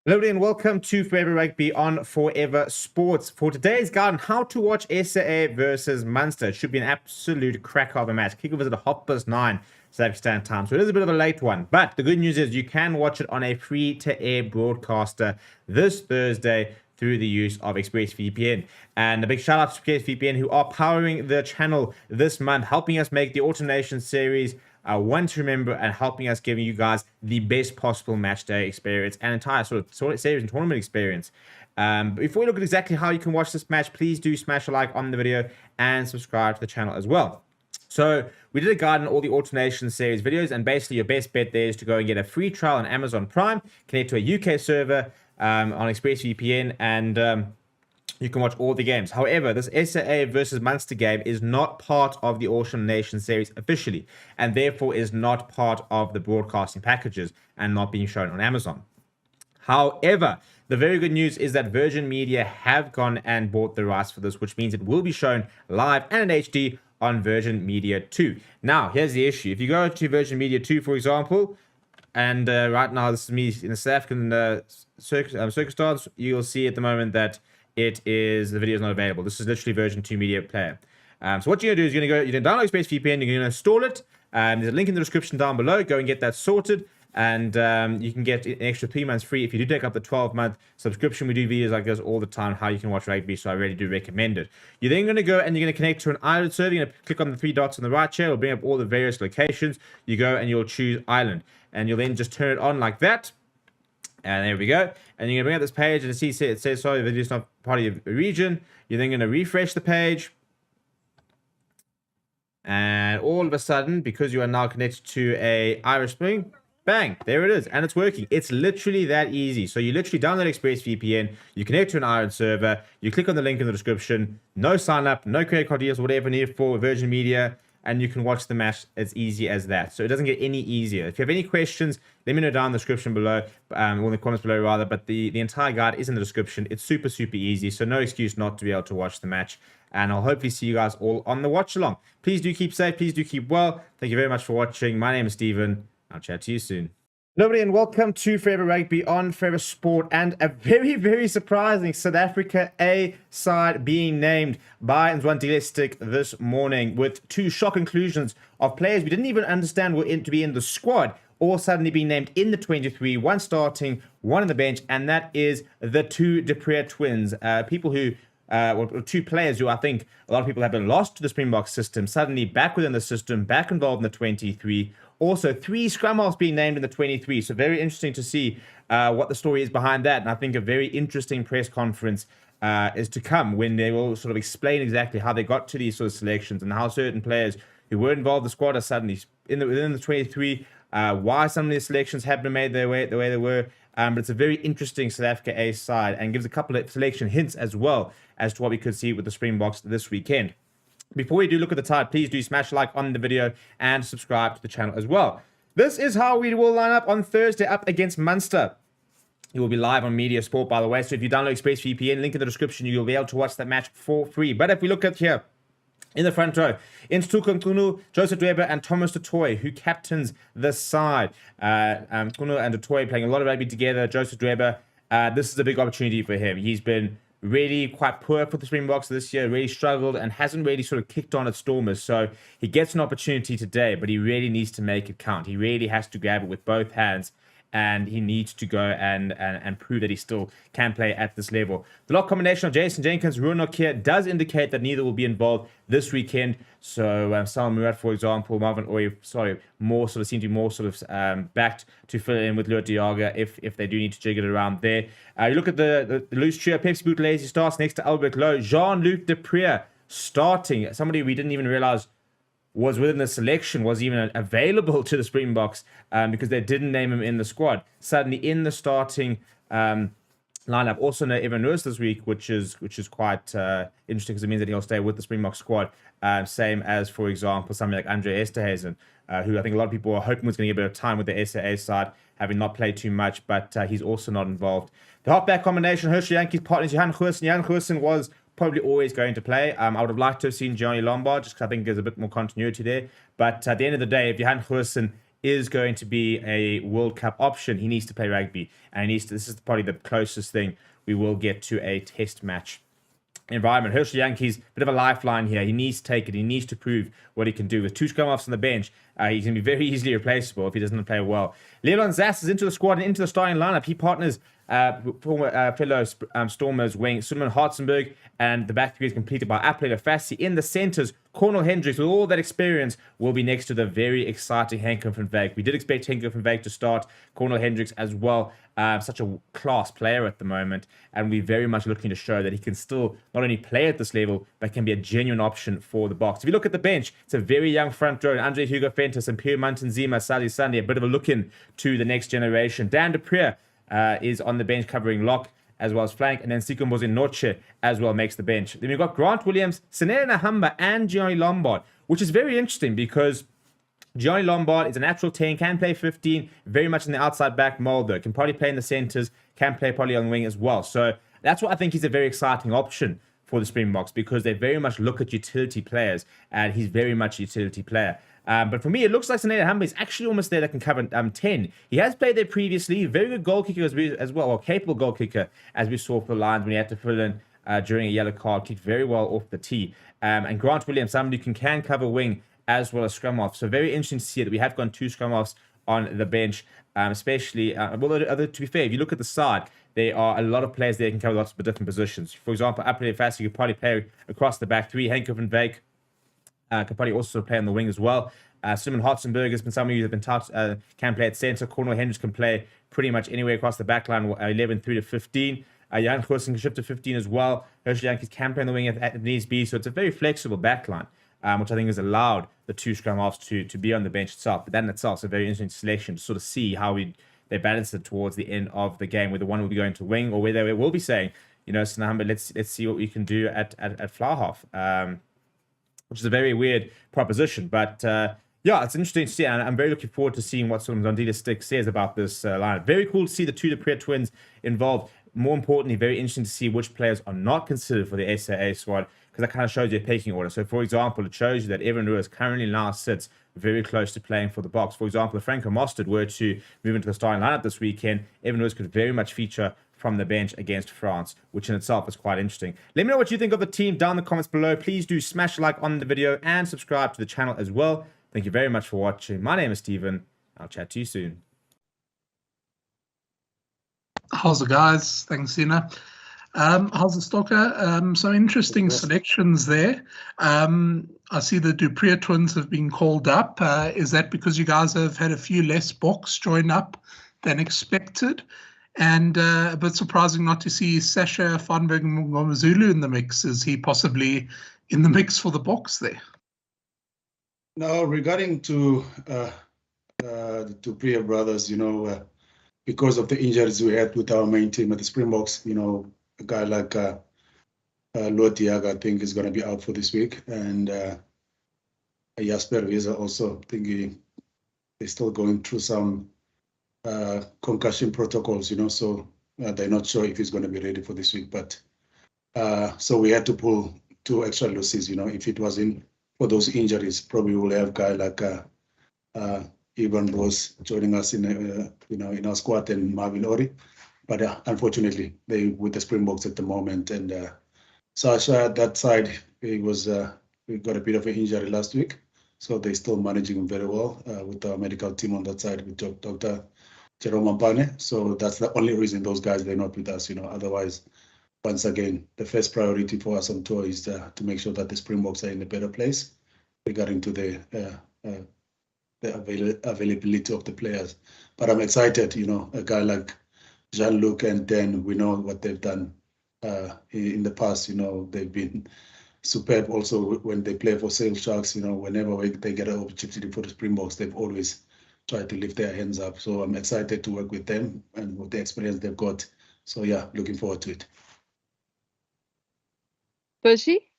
Hello and welcome to Forever Rugby on Forever Sports. For today's guide on how to watch SAA versus Munster. It should be an absolute cracker of a match. Kickoff is at 9:30 South African Standard Time, so it is a bit of a late one. But the good news is you can watch it on a free-to-air broadcaster this Thursday through the use of ExpressVPN. And a big shout out to ExpressVPN who are powering the channel this month, helping us make the Autumn Nation series one to remember and helping us giving you guys the best possible match day experience and entire sort of series and tournament experience. Before we look at exactly how you can watch this match, please do smash a like on the video and subscribe to the channel as well. So we did a guide on all the Autumn Nation series videos, and basically your best bet there is to go and get a free trial on Amazon Prime, connect to a UK server on ExpressVPN, and you can watch all the games. However, this SAA versus Munster game is not part of the Autumn Nation series officially, and therefore is not part of the broadcasting packages and not being shown on Amazon. However, the very good news is that Virgin Media have gone and bought the rights for this, which means it will be shown live and in HD on Virgin Media 2. Now, here's the issue. If you go to Virgin Media 2, for example, and right now this is me in the South African Circus Stars, you'll see at the moment that the video is not available. This is literally Version 2 Media Player. So what you're going to do is you're going to download ExpressVPN, you're going to install it. There's a link in the description down below. Go and get that sorted. And you can get an extra 3 months free if you do take up the 12-month subscription. We do videos like this all the time, how you can watch rugby, so I really do recommend it. You're then going to go and you're going to connect to an island server. You're going to click on the 3 dots on the right here. It'll bring up all the various locations. You go and you'll choose island. And you'll then just turn it on like that. And there we go. And you're going to bring up this page, and it says, sorry, the video is not part of your region. You're then going to refresh the page. And all of a sudden, because you are now connected to a Irish Spring, bang, there it is. And it's working. It's literally that easy. So you literally download ExpressVPN, you connect to an Ireland server, you click on the link in the description, no sign up, no credit card deals, whatever needed for Virgin Media, and you can watch the match as easy as that. So it doesn't get any easier. If you have any questions, let me know down in the description below, or in the comments below rather, but the entire guide is in the description. It's super, super easy, so no excuse not to be able to watch the match. And I'll hopefully see you guys all on the watch along. Please do keep safe, please do keep well. Thank you very much for watching. My name is Steven. I'll chat to you soon. Nobody, and welcome to Forever Rugby on Forever Sport, and a very, very surprising South Africa A side being named by Nzwandile Stick this morning, with 2 shock inclusions of players we didn't even understand were to be in the squad, all suddenly being named in the 23, one starting, one on the bench, and that is the 2 de Preer twins, people who well, 2 players who I think a lot of people have been lost to the Springbok system, suddenly back within the system, back involved in the 23. Also, 3 scrum halves being named in the 23. So very interesting to see what the story is behind that. And I think a very interesting press conference is to come when they will sort of explain exactly how they got to these sort of selections and how certain players who were involved in the squad are suddenly within the 23. Why some of these selections have been made the way they were. But it's a very interesting South Africa A side and gives a couple of selection hints as well as to what we could see with the Springboks this weekend. Before we do look at the tide, please do smash a like on the video and subscribe to the channel as well. This is how we will line up on Thursday up against Munster. It will be live on Media Sport, by the way. So if you download ExpressVPN, link in the description, you'll be able to watch that match for free. But if we look at here, in the front row, Instuka Nkunu, Joseph Dweba, and Thomas du Toit, who captains the side. Nkunu and du Toit playing a lot of rugby together. Joseph Dweba, this is a big opportunity for him. He's been really quite poor for the Springboks this year, really struggled and hasn't really sort of kicked on at Stormers. So he gets an opportunity today, but he really needs to make it count. He really has to grab it with both hands, and he needs to go and prove that he still can play at this level. The lock combination of Jason Jenkins, Roanoke here does indicate that neither will be involved this weekend. So Salman Murat, for example, Marvin Oy, seem to be more sort of backed to fill in with Lourdes Diaga if they do need to jiggle it around there. You look at the loose trio. Pepsi Buthelezi starts next to Albert Lowe. Jean-Luc de Preer starting, somebody we didn't even realize was within the selection, was even available to the Springboks because they didn't name him in the squad. Suddenly in the starting lineup. Also no Evan Lewis this week, which is quite interesting because it means that he'll stay with the Springbok squad. Same as, for example, somebody like Andre Esterhuizen, who I think a lot of people are hoping was going to get a bit of time with the SAA side, having not played too much, but he's also not involved. The halfback combination, Herschel Yankees partners Johan Goosen. Johan Goosen was probably always going to play. I would have liked to have seen Johnny Lombard, just because I think there's a bit more continuity there. But at the end of the day, if Johan Goosen is going to be a World Cup option, he needs to play rugby. And this is probably the closest thing we will get to a test match environment. Herschel Yankees, bit of a lifeline here. He needs to take it. He needs to prove what he can do. With 2 scrum-offs on the bench, he's going to be very easily replaceable if he doesn't play well. Leon Zass is into the squad and into the starting lineup. He partners former fellow Stormers wing Suleiman Hartzenberg, and the back three is completed by Apple Fassi. In the centres, Cornel Hendricks, with all that experience, will be next to the very exciting Henko van Wyk. We did expect Henko van Wyk to start, Cornel Hendricks as well. Such a class player at the moment, and we're very much looking to show that he can still not only play at this level, but can be a genuine option for the box. If you look at the bench, it's a very young front row. Andre Hugo Fentus and Pierre Mantanzima, Sally Sunday, a bit of a look in to the next generation. Dan de Preer is on the bench covering lock as well as flank, and then Sikombozi Noche as well makes the bench. Then we've got Grant Williams, Senere Nahamba, and Gianni Lombard, which is very interesting because Gianni Lombard is a natural 10, can play 15, very much in the outside back mold though, can probably play in the centres, can play probably on the wing as well. So that's what I think is a very exciting option for the Springboks, because they very much look at utility players, and he's very much a utility player. But for me, it looks like Senere Nahamba is actually almost there that can cover 10. He has played there previously, very good goal kicker as well, or capable goal kicker, as we saw for the Lions when he had to fill in during a yellow card, kicked very well off the tee. And Grant Williams, somebody who can cover wing as well as scrum off. So very interesting to see that we have gone 2 scrum offs on the bench, especially, to be fair, if you look at the side, there are a lot of players there who can cover lots of different positions. For example, Apple Fassi could probably play across the back 3. Henko van Wyk could probably also play on the wing as well. Suleiman Hartzenberg has been somebody who's been taught, can play at centre. Cornel Hendricks can play pretty much anywhere across the back line, 11 through to 15. Jan Goosen can shift to 15 as well. Herschel Yankees can play on the wing if needs be. So it's a very flexible back line, which I think has allowed the 2 scrum halves to be on the bench itself. But that in itself is a very interesting selection to sort of see how they balance it towards the end of the game, whether one will be going to wing or whether it will be saying, Snahamba, let's see what we can do at fly half, which is a very weird proposition. But yeah, it's interesting to see, and I'm very looking forward to seeing what sort of Zondila Stick says about this lineup. Very cool to see the 2 de Preer twins involved. More importantly, very interesting to see which players are not considered for the SAA squad, because that kind of shows you a pecking order. So, for example, it shows you that Evan Ruiz currently now sits very close to playing for the Boks. For example, if Franco Mostert were to move into the starting lineup this weekend, Evan Ruiz could very much feature from the bench against France, which in itself is quite interesting. Let me know what you think of the team down in the comments below. Please do smash a like on the video and subscribe to the channel as well. Thank you very much for watching. My name is Steven. I'll chat to you soon. How's it, guys? Thanks, Zina. How's the Stocker? Some interesting selections there. I see the de Preer twins have been called up. Is that because you guys have had a few less Boks join up than expected? And a bit surprising not to see Sasha Vanberg Ngomazulu in the mix. Is he possibly in the mix for the Boks there? No, regarding to the de Preer brothers, because of the injuries we had with our main team at the Springboks, a guy like Lotiaga, I think, is going to be out for this week. And Jasper Visa also, I think they're still going through some concussion protocols, so they're not sure if he's going to be ready for this week. But so we had to pull 2 extra losses, if it wasn't for those injuries, probably we'll have a guy like Ivan Bose joining us in our squad, and Marvin Ori. But unfortunately, they with the Springboks at the moment. And Sasha, that side, he got a bit of an injury last week, so they're still managing him very well with our medical team on that side with Dr. Jerome Ampane. So that's the only reason those guys, they're not with us. Otherwise, once again, the first priority for us on tour is to make sure that the Springboks are in a better place regarding to the availability of the players. But I'm excited, a guy like Jean-Luc and Dan, we know what they've done in the past. They've been superb also when they play for Sale Sharks. Whenever they get an opportunity for the Springboks, they've always tried to lift their hands up. So I'm excited to work with them and with the experience they've got. So yeah, looking forward to it. Percy?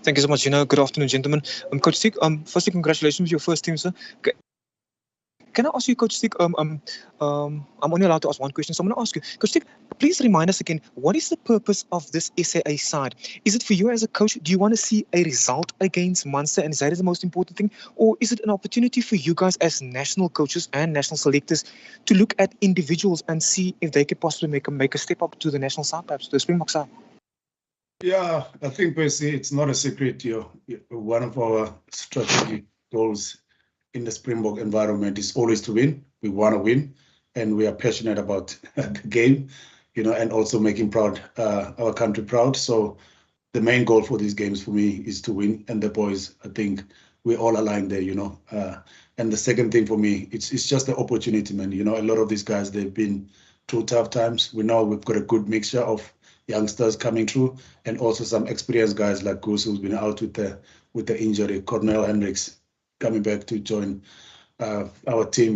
Thank you so much. Good afternoon, gentlemen. Coach Stick, firstly, congratulations with your first team, sir. can I ask you, Coach Stick, I'm only allowed to ask one question, so I'm going to ask you, Coach Stick, please remind us again, what is the purpose of this SAA side? Is it for you as a coach, do you want to see a result against Munster, and is that the most important thing? Or is it an opportunity for you guys as national coaches and national selectors to look at individuals and see if they could possibly make a step up to the national side, perhaps, to the Springbok side? Yeah, I think basically it's not a secret. One of our strategic goals in the Springbok environment is always to win. We want to win, and we are passionate about the game, and also making our country proud. So the main goal for these games for me is to win, and the boys, I think we're all aligned there, And the second thing for me, it's just the opportunity, man. A lot of these guys, they've been through tough times. We know we've got a good mixture of youngsters coming through, and also some experienced guys like Goose, who's been out with the injury. Cornel Hendricks coming back to join our team.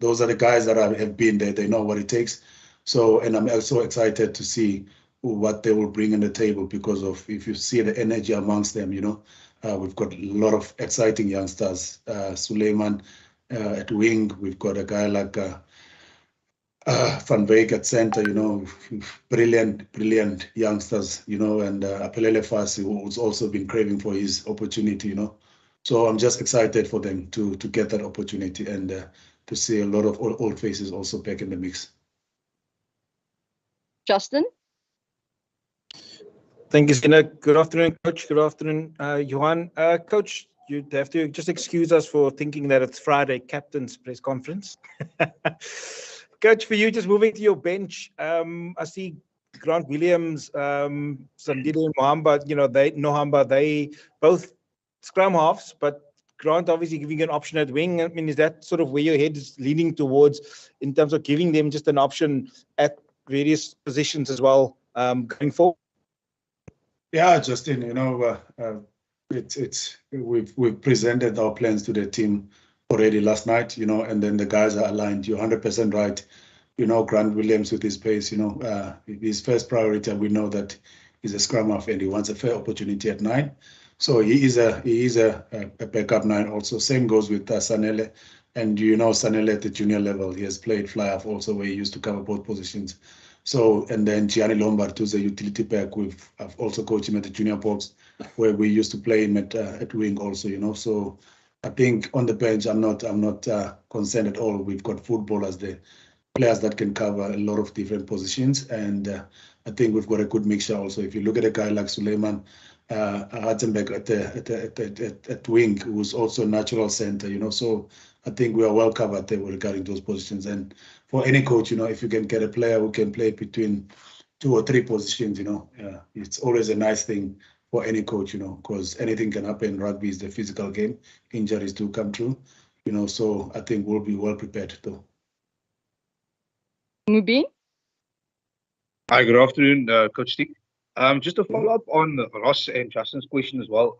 Those are the guys that have been there. They know what it takes. So, and I'm also excited to see what they will bring on the table, because of, if you see the energy amongst them, we've got a lot of exciting youngsters. Suleiman at wing, we've got a guy like Van Beek at center, brilliant youngsters, and Apelele Fasi, who's also been craving for his opportunity, So I'm just excited for them to get that opportunity, and to see a lot of old faces also back in the mix. Justin? Thank you, Zina. Good afternoon, Coach. Good afternoon, Johan. Coach, you'd have to just excuse us for thinking that it's Friday captain's press conference. Coach, for you, just moving to your bench, I see Grant Williams, Sandile and Nohamba, they both scrum halves, but Grant obviously giving you an option at wing. I mean, is that sort of where your head is leaning towards in terms of giving them just an option at various positions as well going forward? Yeah, Justin, we've presented our plans to the team already last night, and then the guys are aligned. You're 100% right. Grant Williams with his pace, his first priority, and we know that he's a scrum half and he wants a fair opportunity at 9. So he is a backup 9 also. Same goes with Sanele. And Sanele at the junior level, he has played fly half also, where he used to cover both positions. So, and then Gianni Lombard, who's a utility back. I've also coached him at the junior box, where we used to play him at wing also, So I think on the bench, I'm not concerned at all. We've got footballers there, players that can cover a lot of different positions, and I think we've got a good mixture also. If you look at a guy like Suleiman Hartenberg at wing, who's also a natural center, So I think we are well covered there regarding those positions. And for any coach, if you can get a player who can play between 2 or 3 positions, it's always a nice thing for any coach, because anything can happen. Rugby is the physical game. Injuries do come through, so I think we'll be well prepared though. Mubin? Hi, good afternoon, Coach Stick. Just to follow up on Ross and Justin's question as well.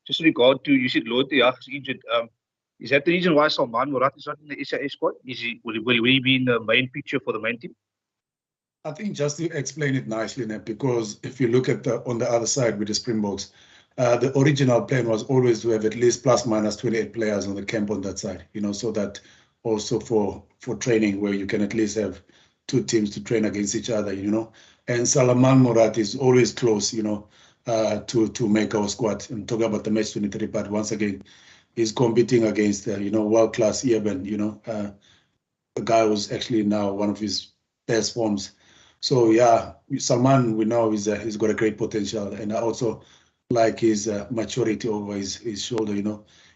Just in regard to, you said Lloyd de Jager is injured. Is that the reason why Salman Murat is not in the SAA squad? Will he be in the main picture for the main team? I think just to explain it nicely, Nep, because if you look at on the other side with the Springboks, the original plan was always to have at least plus minus 28 players on the camp on that side, so that also for training, where you can at least have 2 teams to train against each other, And Salman Murat is always close, to make our squad. I'm talking about the match 23, but once again, he's competing against, world-class Eben, a guy who's actually now one of his best forms. So yeah, Salman, we know he's got a great potential, and I also like his maturity over his shoulder.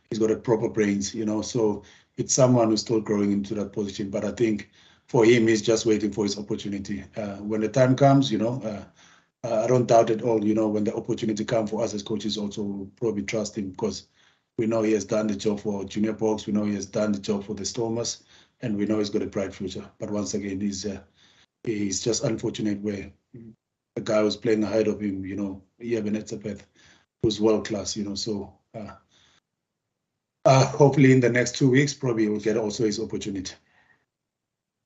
He's got a proper brains. So it's someone who's still growing into that position. But I think for him, he's just waiting for his opportunity. When the time comes, I don't doubt at all. When the opportunity comes for us as coaches, also we'll probably trust him, because we know he has done the job for junior box. We know he has done the job for the Stormers, and we know he's got a bright future. But once again, he's just unfortunate where the guy who's playing ahead of him, Eben Etzebeth, who's world class, So hopefully in the next 2 weeks, probably he'll get also his opportunity.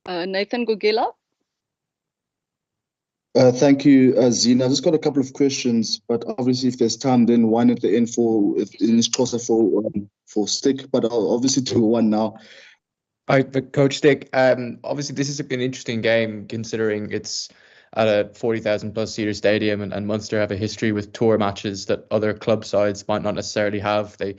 Nathan Gugela? Thank you, Zina. I just got a couple of questions, but obviously if there's time, then one at the end for Stick, but I'll obviously do one now. But Coach Dick, obviously this has been an interesting game considering it's at a 40,000 plus seater stadium, and Munster have a history with tour matches that other club sides might not necessarily have. They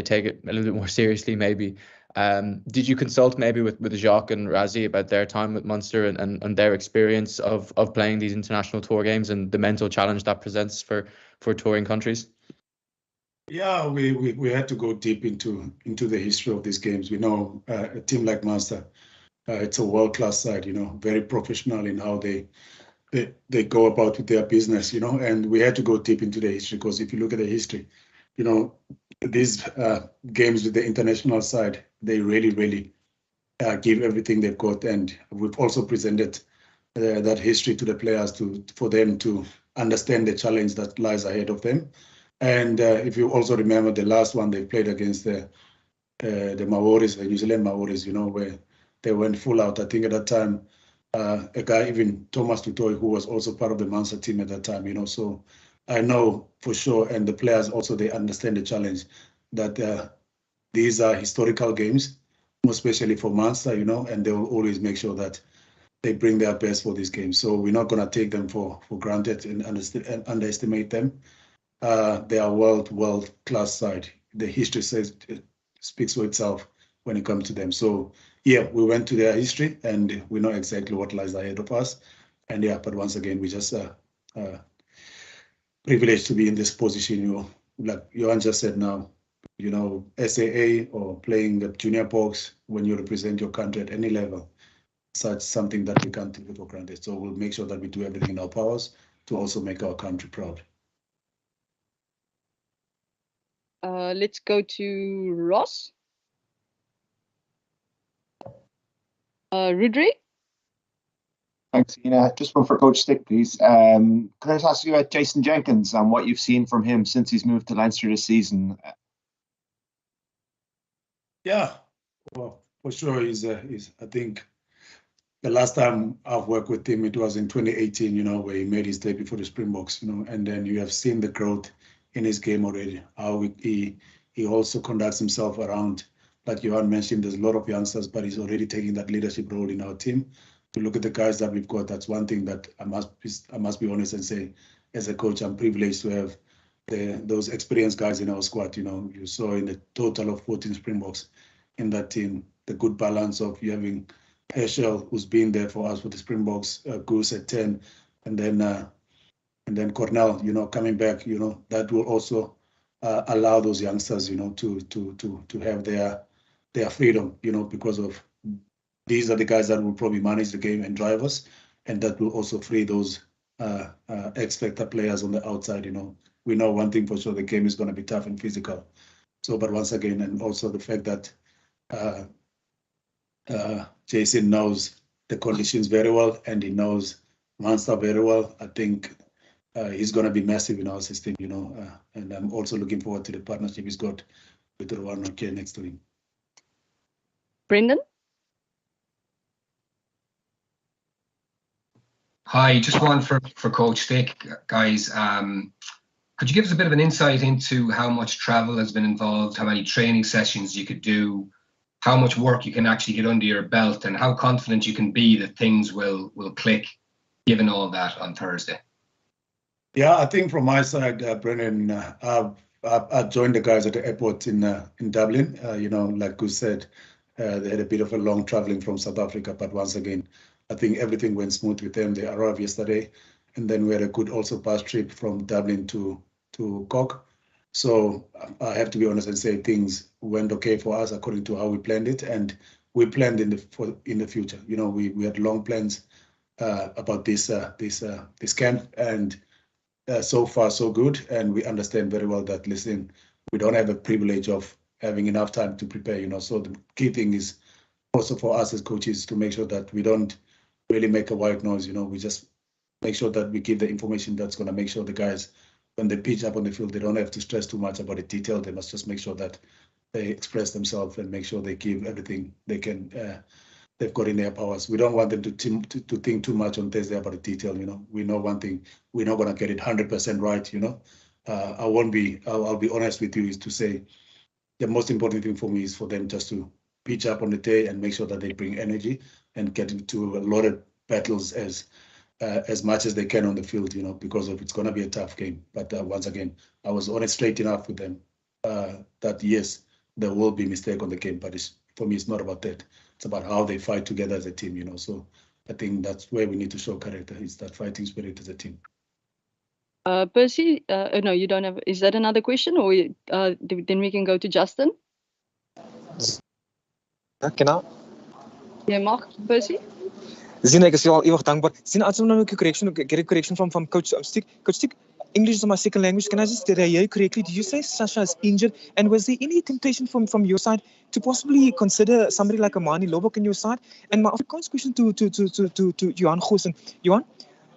take it a little bit more seriously, maybe. Did you consult maybe with Jacques and Razi about their time with Munster and their experience of playing these international tour games and the mental challenge that presents for touring countries? Yeah, we had to go deep into the history of these games. We know a team like Munster, it's a world-class side, very professional in how they go about with their business, and we had to go deep into the history, because if you look at the history, these games with the international side, they really give everything they've got. And we've also presented that history to the players for them to understand the challenge that lies ahead of them. And if you also remember the last one they played against the Maoris, the New Zealand Maoris, where they went full out. I think at that time, a guy, even Thomas Tutoy, who was also part of the Munster team at that time, so I know for sure, and the players also, they understand the challenge that these are historical games, especially for Munster, and they will always make sure that they bring their best for these games. So we're not going to take them for granted and underestimate them. They are world-class side. The history speaks for itself when it comes to them. So yeah, we went to their history and we know exactly what lies ahead of us. And yeah, but once again, we just privileged to be in this position. Like Johan just said now, SAA or playing the junior box when you represent your country at any level, such something that we can't take for granted. So we'll make sure that we do everything in our powers to also make our country proud. Let's go to Ross. Rudri? Thanks, Ina. Just one for Coach Stick, please. Can I just ask you about Jason Jenkins and what you've seen from him since he's moved to Leinster this season? Yeah, well, for sure. He's I think the last time I've worked with him, it was in 2018, where he made his debut for the Springboks, and then you have seen the growth in his game already, how he also conducts himself around, like Johan mentioned, there's a lot of youngsters, but he's already taking that leadership role in our team. To look at the guys that we've got, that's one thing that I must be honest and say, as a coach, I'm privileged to have those experienced guys in our squad. You saw in the total of 14 Springboks in that team, the good balance of you having Herschel, who's been there for us with the Springboks, Goose at 10, and then Cornell, coming back, that will also allow those youngsters, to have their freedom, because of these are the guys that will probably manage the game and drive us, and that will also free those X-factor players on the outside. We know one thing for sure, the game is going to be tough and physical. So, but once again, and also the fact that Jason knows the conditions very well, and he knows Munster very well. I think he's going to be massive in our system, and I'm also looking forward to the partnership he's got with Rowan O'Kane next to him. Brendan? Hi, just one for Coach Stick, guys. Could you give us a bit of an insight into how much travel has been involved, how many training sessions you could do, how much work you can actually get under your belt, and how confident you can be that things will click given all that on Thursday? Yeah, I think from my side, Brendan, I joined the guys at the airport in Dublin. Like Gus said, they had a bit of a long traveling from South Africa, but once again, I think everything went smooth with them. They arrived yesterday, and then we had a good also bus trip from Dublin to Cork. So I have to be honest and say things went okay for us according to how we planned it, and we planned in the future. We had long plans about this camp, and so far so good. And we understand very well that, listen, we don't have a privilege of having enough time to prepare. So the key thing is also for us as coaches to make sure that we don't really make a white noise. We just make sure that we give the information that's going to make sure the guys, when they pitch up on the field, they don't have to stress too much about the detail. They must just make sure that they express themselves and make sure they give everything they can, they've got in their powers. We don't want them to think too much on Thursday about the detail. We know one thing, we're not going to get it 100% right. I'll be honest with you, is to say the most important thing for me is for them just to pitch up on the day and make sure that they bring energy and get into a lot of battles as much as they can on the field, you know, because of it's going to be a tough game. But once again, I was honest straight enough with them that yes, there will be mistake on the game, but for me, it's not about that. It's about how they fight together as a team, you know. So I think that's where we need to show character, is that fighting spirit as a team. Percy, no, you don't have. Is that another question, or then we can go to Justin? Can I? Yeah, Mark, Percy. Zina, ek is jou al ewig dankbaar. Zina, as nou get a correction from Coach Stick. Coach Stick, English is my second language. Can I just did I hear you correctly? Did you say Sasha is injured? And was there any temptation from your side to possibly consider somebody like Amani Lobok in your side? And my Afrikaans question to Johan Goosen. Johan,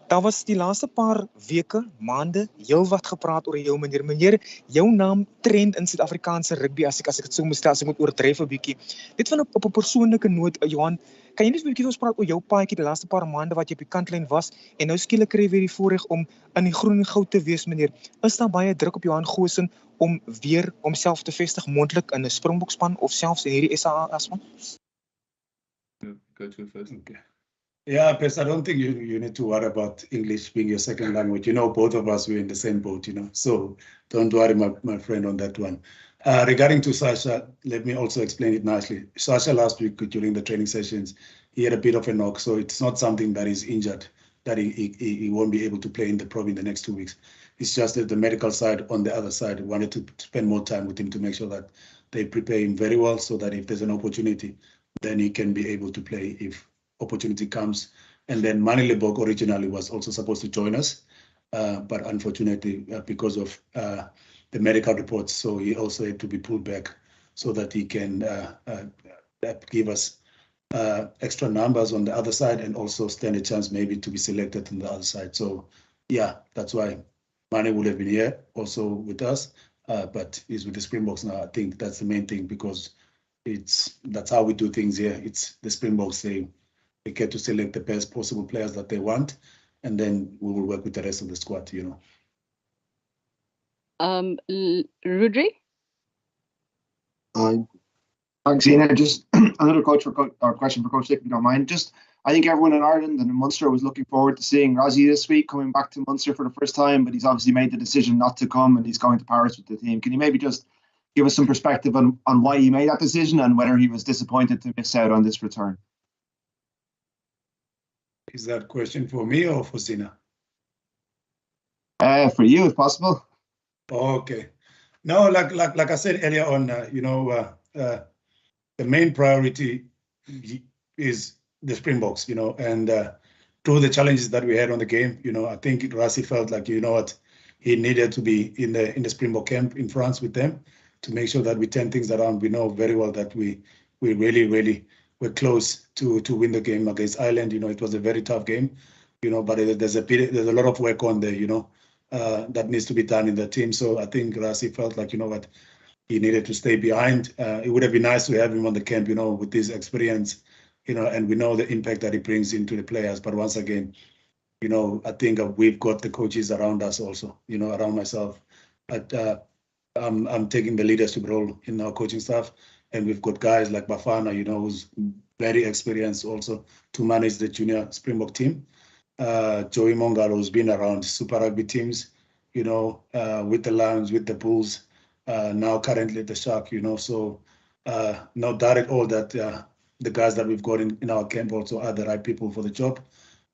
daar was die laaste paar weke, maande, heel wat gepraat oor jou meneer. Meneer, jou naam trend in Suid-Afrikaanse rugby as ek dit so moet stel, as ek moet oordryf 'n bietjie. Dit van op 'n persoonlike noot, Johan, kan jy net 'n bietjie vir ons praat oor jou paadjie die laaste paar maande wat jy op die kantlyn was en nou skielik kry jy weer die voorreg om in die groen en goud te wees, meneer. Is daar baie druk op Johan Goosen om weer homself te vestig moontlik in 'n Springbokspan of selfs in hierdie SA-span? Go to first. Okay. Yeah, Pes, I don't think you need to worry about English being your second language. You know, both of us were in the same boat, you know. So don't worry, my friend, on that one. Regarding to Sasha, let me also explain it nicely. Sasha last week during the training sessions, he had a bit of a knock, so it's not something that is injured, that he won't be able to play in the next 2 weeks. It's just that the medical side on the other side wanted to spend more time with him to make sure that they prepare him very well, so that if there's an opportunity, then he can be able to play if opportunity comes. And then Mani Lebok originally was also supposed to join us, but unfortunately, because of the medical reports, so he also had to be pulled back so that he can give us extra numbers on the other side and also stand a chance maybe to be selected on the other side. So yeah, that's why Mani would have been here also with us, but he's with the Springboks now. I think that's the main thing, because that's how we do things here. It's the Springboks, they get to select the best possible players that they want, and then we will work with the rest of the squad, you know. Rudri? Thanks, Zina. Just another question for Coach Dick, if you don't mind. Just, I think everyone in Ireland and in Munster was looking forward to seeing Rozzy this week coming back to Munster for the first time, but he's obviously made the decision not to come and he's going to Paris with the team. Can you maybe just give us some perspective on why he made that decision and whether he was disappointed to miss out on this return? Is that question for me or for Zina? For you, if possible. Okay. No, like I said earlier on, you know, the main priority is the Springboks, you know, and through the challenges that we had on the game, you know, I think Rassi felt like, you know what, he needed to be in the Springbok camp in France with them to make sure that we turn things around. We know very well that we really were close to win the game against Ireland. You know, it was a very tough game, you know, but there's a lot of work on there, you know, that needs to be done in the team. So I think Rassi felt like, you know what, he needed to stay behind. It would have been nice to have him on the camp, you know, with his experience, you know, and we know the impact that he brings into the players. But once again, you know, I think we've got the coaches around us also, you know, around myself. But I'm taking the leadership role in our coaching staff. And we've got guys like Bafana, you know, who's very experienced also to manage the junior Springbok team. Joey Mongalo, who's been around Super Rugby teams, you know, with the Lions, with the Bulls, now currently the Shark, you know. So no doubt at all that the guys that we've got in our camp also are the right people for the job.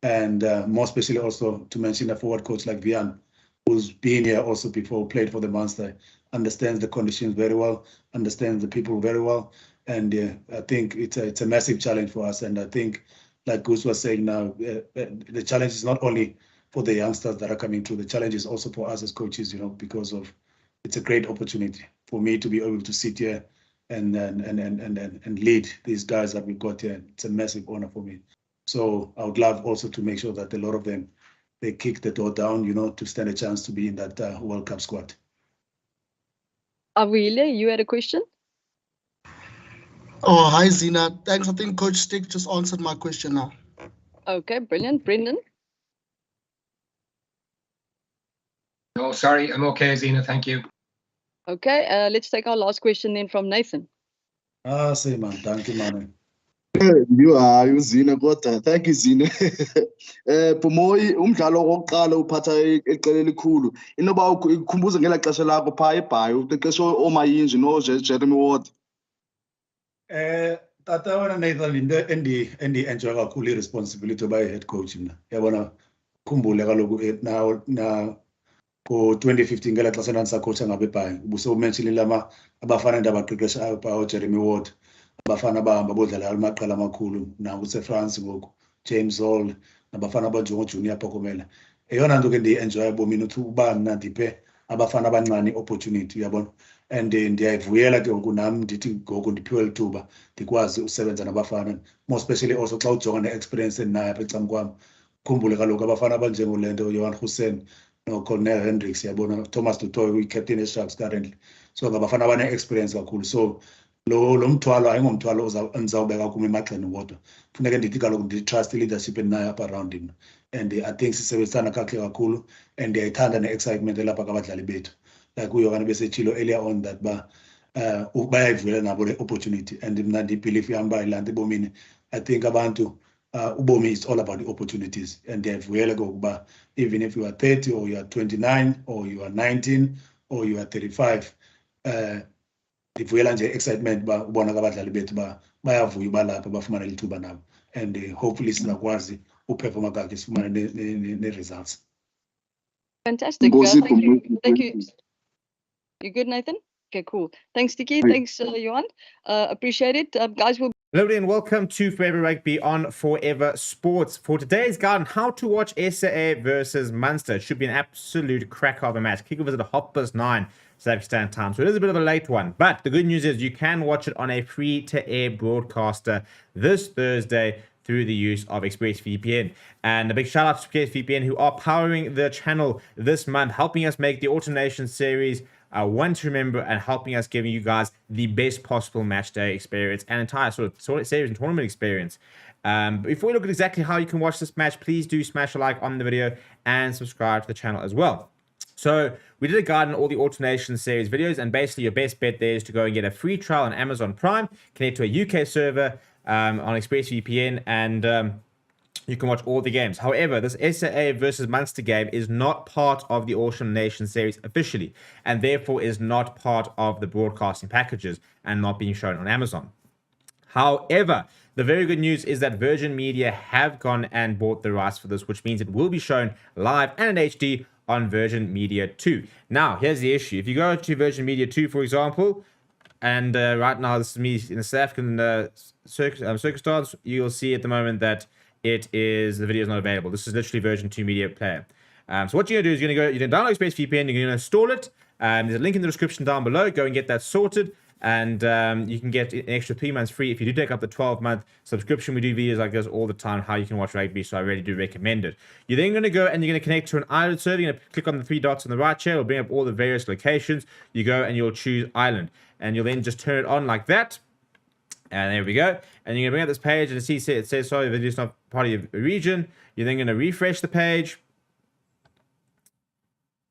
And more especially also to mention a forward coach like Vian, who's been here also before, played for the Munster, understands the conditions very well, understands the people very well. And I think it's a massive challenge for us. And I think, like Goose was saying now, the challenge is not only for the youngsters that are coming through, the challenge is also for us as coaches, you know, because of it's a great opportunity for me to be able to sit here and lead these guys that we've got here. It's a massive honor for me. So I would love also to make sure that a lot of them, they kick the door down, you know, to stand a chance to be in that World Cup squad. Awile, you had a question? Oh, hi, Zina. Thanks. I think Coach Stick just answered my question now. Okay, brilliant. Brendan? No, sorry, I'm okay, Zina. Thank you. Okay, let's take our last question then from Nathan. Say man, thank you man. You are Zina kodwa. Thank you Zina. Pomoyi umdlalo wokuqala uphatha eqele elikhulu. Inoba ukukhumbuza ngela xesha lakho phaa eBhayi uqeqeshe omayinji Jeremy Ward. Tata wena Nathan into enjoy kakhulu i-responsibility yoba i-head coach mna. Yabona khumbule kaloku na ko-2015 ngela xesha ndandisakhowutsha ngabe eBhayi ubusewumenshini abafana ndabaqeqeshayo phaa Jeremy Ward. Abafana abahamba bodlala amaqela amakhulu nakusefrance ngoku James Hall nabafana abanjengo-Junior Phokomela. Eyona nto ke ndiyi-enjoya ebomini uthi uba mna ndiphe abafana abancane i-opportunity uyabona, and ndiyayivuyela ke ngoku nam ndithi ngoku ndiphiwe lithuba ndikwazi usebenza nabafana, more especially also xa ujonga ne-experience endinayo apha ecam kwam. Khumbule kaloku abafana abanjengolento Johan Hussein no-Cornel Hendricks yabona, Thomas Dutoy uyi-captain e-Sharks currently, so ngabafana abane-experience kakhulu. So lo mthwalo ayingomthwalo endizawubeka kum emagxeni wodwa, funeke ndithi kaloku ndi-trust i-leadership endinayo apha around mna, and I think sisebenzisana kakuhle kakhulu, and ndiyayithanda ne-excitement elapha kwabadlali bethu, like uyohane besetshilo earlier on that bayayivuyela nabo le opportunity, and mna ndibhilive yam uba yilaa nto ebomini. I think abantu ubomi is all about the opportunities, and ndiyayivuyela ke ukuba even if you are 30 or you are 29 or you are 19 or you are 35, ndivuyela nje excitement uba ubona kabadlali bethu bayavuya uba lapha bafumane lithuba nabo, and hopefully sizakwazi uphefoma kakhe sifumane ne-results. Fantastic. Thank you. You good, Nathan? Okay, cool. Thanks, Tiki. Thanks, Johan. Appreciate it. Guys, we'll Hello and welcome to Forever Rugby on Forever Sports. For today's guide on how to watch SAA versus Munster, it should be an absolute cracker of a match. Kickoff is at 9:30 South African time, so it is a bit of a late one. But the good news is you can watch it on a free-to-air broadcaster this Thursday through the use of ExpressVPN. And a big shout out to ExpressVPN who are powering the channel this month, helping us make the Autumn Nation series one to remember and helping us giving you guys the best possible match day experience and entire sort of series and tournament experience. Before we look at exactly how you can watch this match, please do smash a like on the video and subscribe to the channel as well. So we did a guide on all the Alternation series videos, and basically your best bet there is to go and get a free trial on Amazon Prime, connect to a UK server on ExpressVPN, and you can watch all the games. However, this SAA versus Munster game is not part of the Autumn Nation series officially, and therefore is not part of the broadcasting packages and not being shown on Amazon. However, the very good news is that Virgin Media have gone and bought the rights for this, which means it will be shown live and in HD on Virgin Media 2. Now, here's the issue. If you go to Virgin Media 2, for example, and right now this is me in the South African Circus Stars, you'll see at the moment that the video is not available. This is literally Version 2 Media Player. So what you're going to do is you're going to download ExpressVPN, you're going to install it. There's a link in the description down below. Go and get that sorted. And you can get an extra 3 months free if you do take up the 12-month subscription. We do videos like this all the time, how you can watch rugby, so I really do recommend it. You're then going to go and you're going to connect to an Ireland server. You're going to click on the 3 dots on the right here. It'll bring up all the various locations. You go and you'll choose Ireland. And you'll then just turn it on like that. And there we go. And you're going to bring up this page and it says, sorry, the video is not part of your region. You're then going to refresh the page.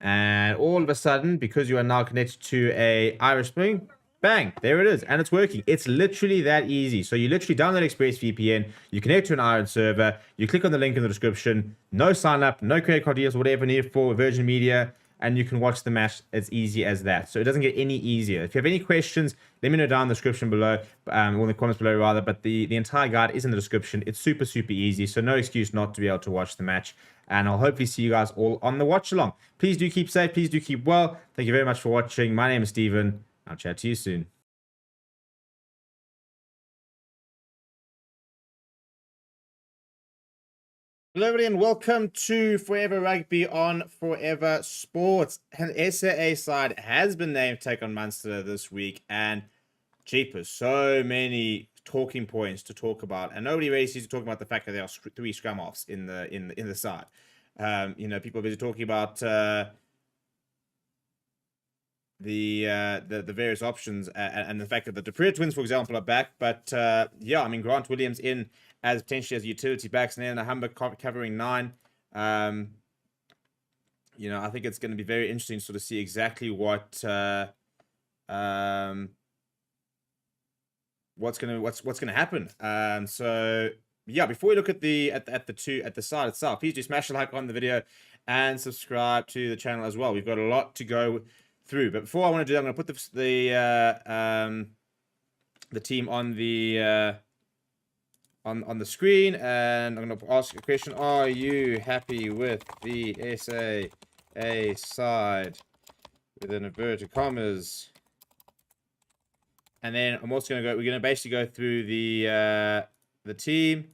And all of a sudden, because you are now connected to a Irish Spring, bang, there it is. And it's working. It's literally that easy. So you literally download ExpressVPN, you connect to an Ireland server, you click on the link in the description, no sign up, no credit card deals, whatever needed for Virgin Media, and you can watch the match as easy as that. So it doesn't get any easier. If you have any questions, let me know down in the description below, or in the comments below rather, but the entire guide is in the description. It's super, super easy, so no excuse not to be able to watch the match. And I'll hopefully see you guys all on the watch along. Please do keep safe, please do keep well. Thank you very much for watching. My name is Steven. I'll chat to you soon. Hello everybody and welcome to Forever Rugby on Forever Sports. And the SAA side has been named to take on Munster this week, and jeepers, so many talking points to talk about, and nobody really seems to talk about the fact that there are 3 scrum offs in the side. You know, people are busy talking about the various options and the fact that the Dupree twins, for example, are back. But yeah, I mean, Grant Williams in as potentially as utility backs, and then a Humber covering 9. You know, I think it's going to be very interesting to sort of see exactly what what's gonna happen. So yeah, before we look at the side itself, please do smash a like on the video and subscribe to the channel as well. We've got a lot to go through, but before I want to do that, I'm going to put the team on the on the screen, and I'm going to ask a question: are you happy with the SAA side within inverted commas? And then I'm also going to we're going to basically go through the team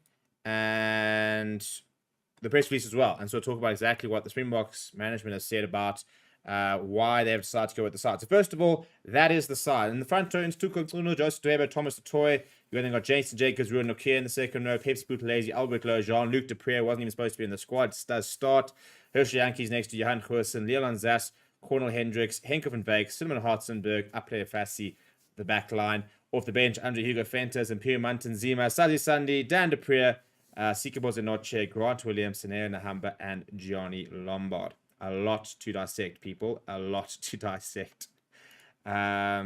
and the press release as well, and so we'll talk about exactly what the Springboks management has said about why they've decided to go with the side. So first of all, that is the side. In the front row, it's Tuko Tsuno, Joseph Dweba, Thomas Toy. You then got Jason Jacobs, Ruben Nokia in the second row, Pepsi Boutelezi, Albert Lowe, Jean-Luc Depree wasn't even supposed to be in the squad, does start. Herschel Yankees next to Johan Goosen, Leon Zas, Cornel Hendricks, Henk van Veek, Cinnamon Hartzenberg, Aple Fassi, the back line. Off the bench, Andre Hugo Fentes, Imperial Munton Zima, Sazi Sandi, Dan Depree, Sikabo Zenoche, Grant Williams, Seneo Nahamba, and Johnny Lombard. A lot to dissect, people. A lot to dissect. Yeah,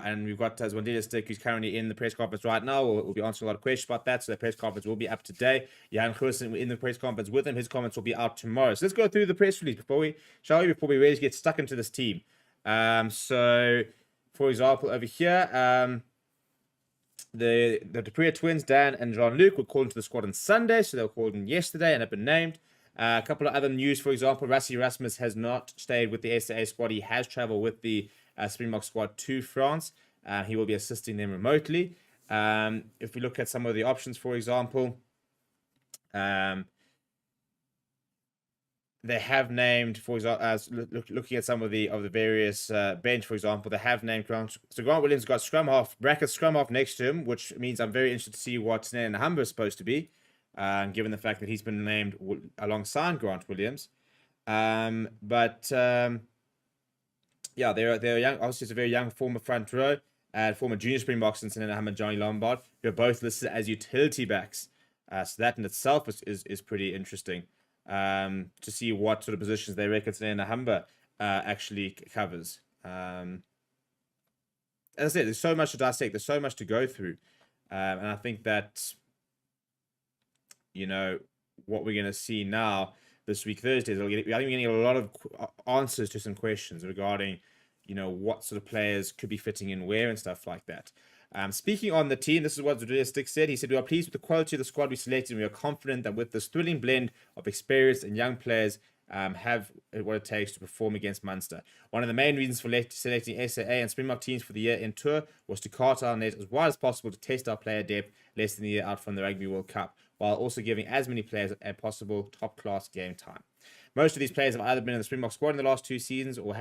and we've got Zwandile Stick, who's currently in the press conference right now. We'll be answering a lot of questions about that, so the press conference will be up today. Jan Goosen in the press conference with him. His comments will be out tomorrow. So let's go through the press release before we really get stuck into this team. So, for example, over here, the Depree twins, Dan and Jean-Luc, were called into the squad on Sunday, so they were called in yesterday and have been named. A couple of other news, for example, Rassi Rasmus has not stayed with the SAA squad. He has traveled with the Springbok squad to France. He will be assisting them remotely. If we look at some of the options, for example, they have named, for example, as looking at some of the various bench, for example, they have named Grant. So Grant Williams got scrum half next to him, which means I'm very interested to see what Seneo Nahamba is supposed to be, given the fact that he's been named alongside Grant Williams. Yeah, they're young. Obviously, it's a very young former front row and former junior Springboks and Seneo Nahamba and Johnny Lombard, who are both listed as utility backs. So that in itself is pretty interesting. To see what sort of positions they reckon Seneo Nahamba actually covers. As I said, there's so much to dissect. There's so much to go through. And I think that, you know, what we're going to see now this week, Thursday, I think we're getting a lot of answers to some questions regarding, you know, what sort of players could be fitting in where and stuff like that. Speaking on the team, this is what Zwandile Stick said. He said, we are pleased with the quality of the squad we selected, and we are confident that with this thrilling blend of experienced and young players, have what it takes to perform against Munster. One of the main reasons for selecting SAA and Springbok teams for the year-end tour was to cast our net as wide as possible to test our player depth less than a year out from the Rugby World Cup, while also giving as many players a possible top-class game time. Most of these players have either been in the Springbok squad in the last 2 seasons or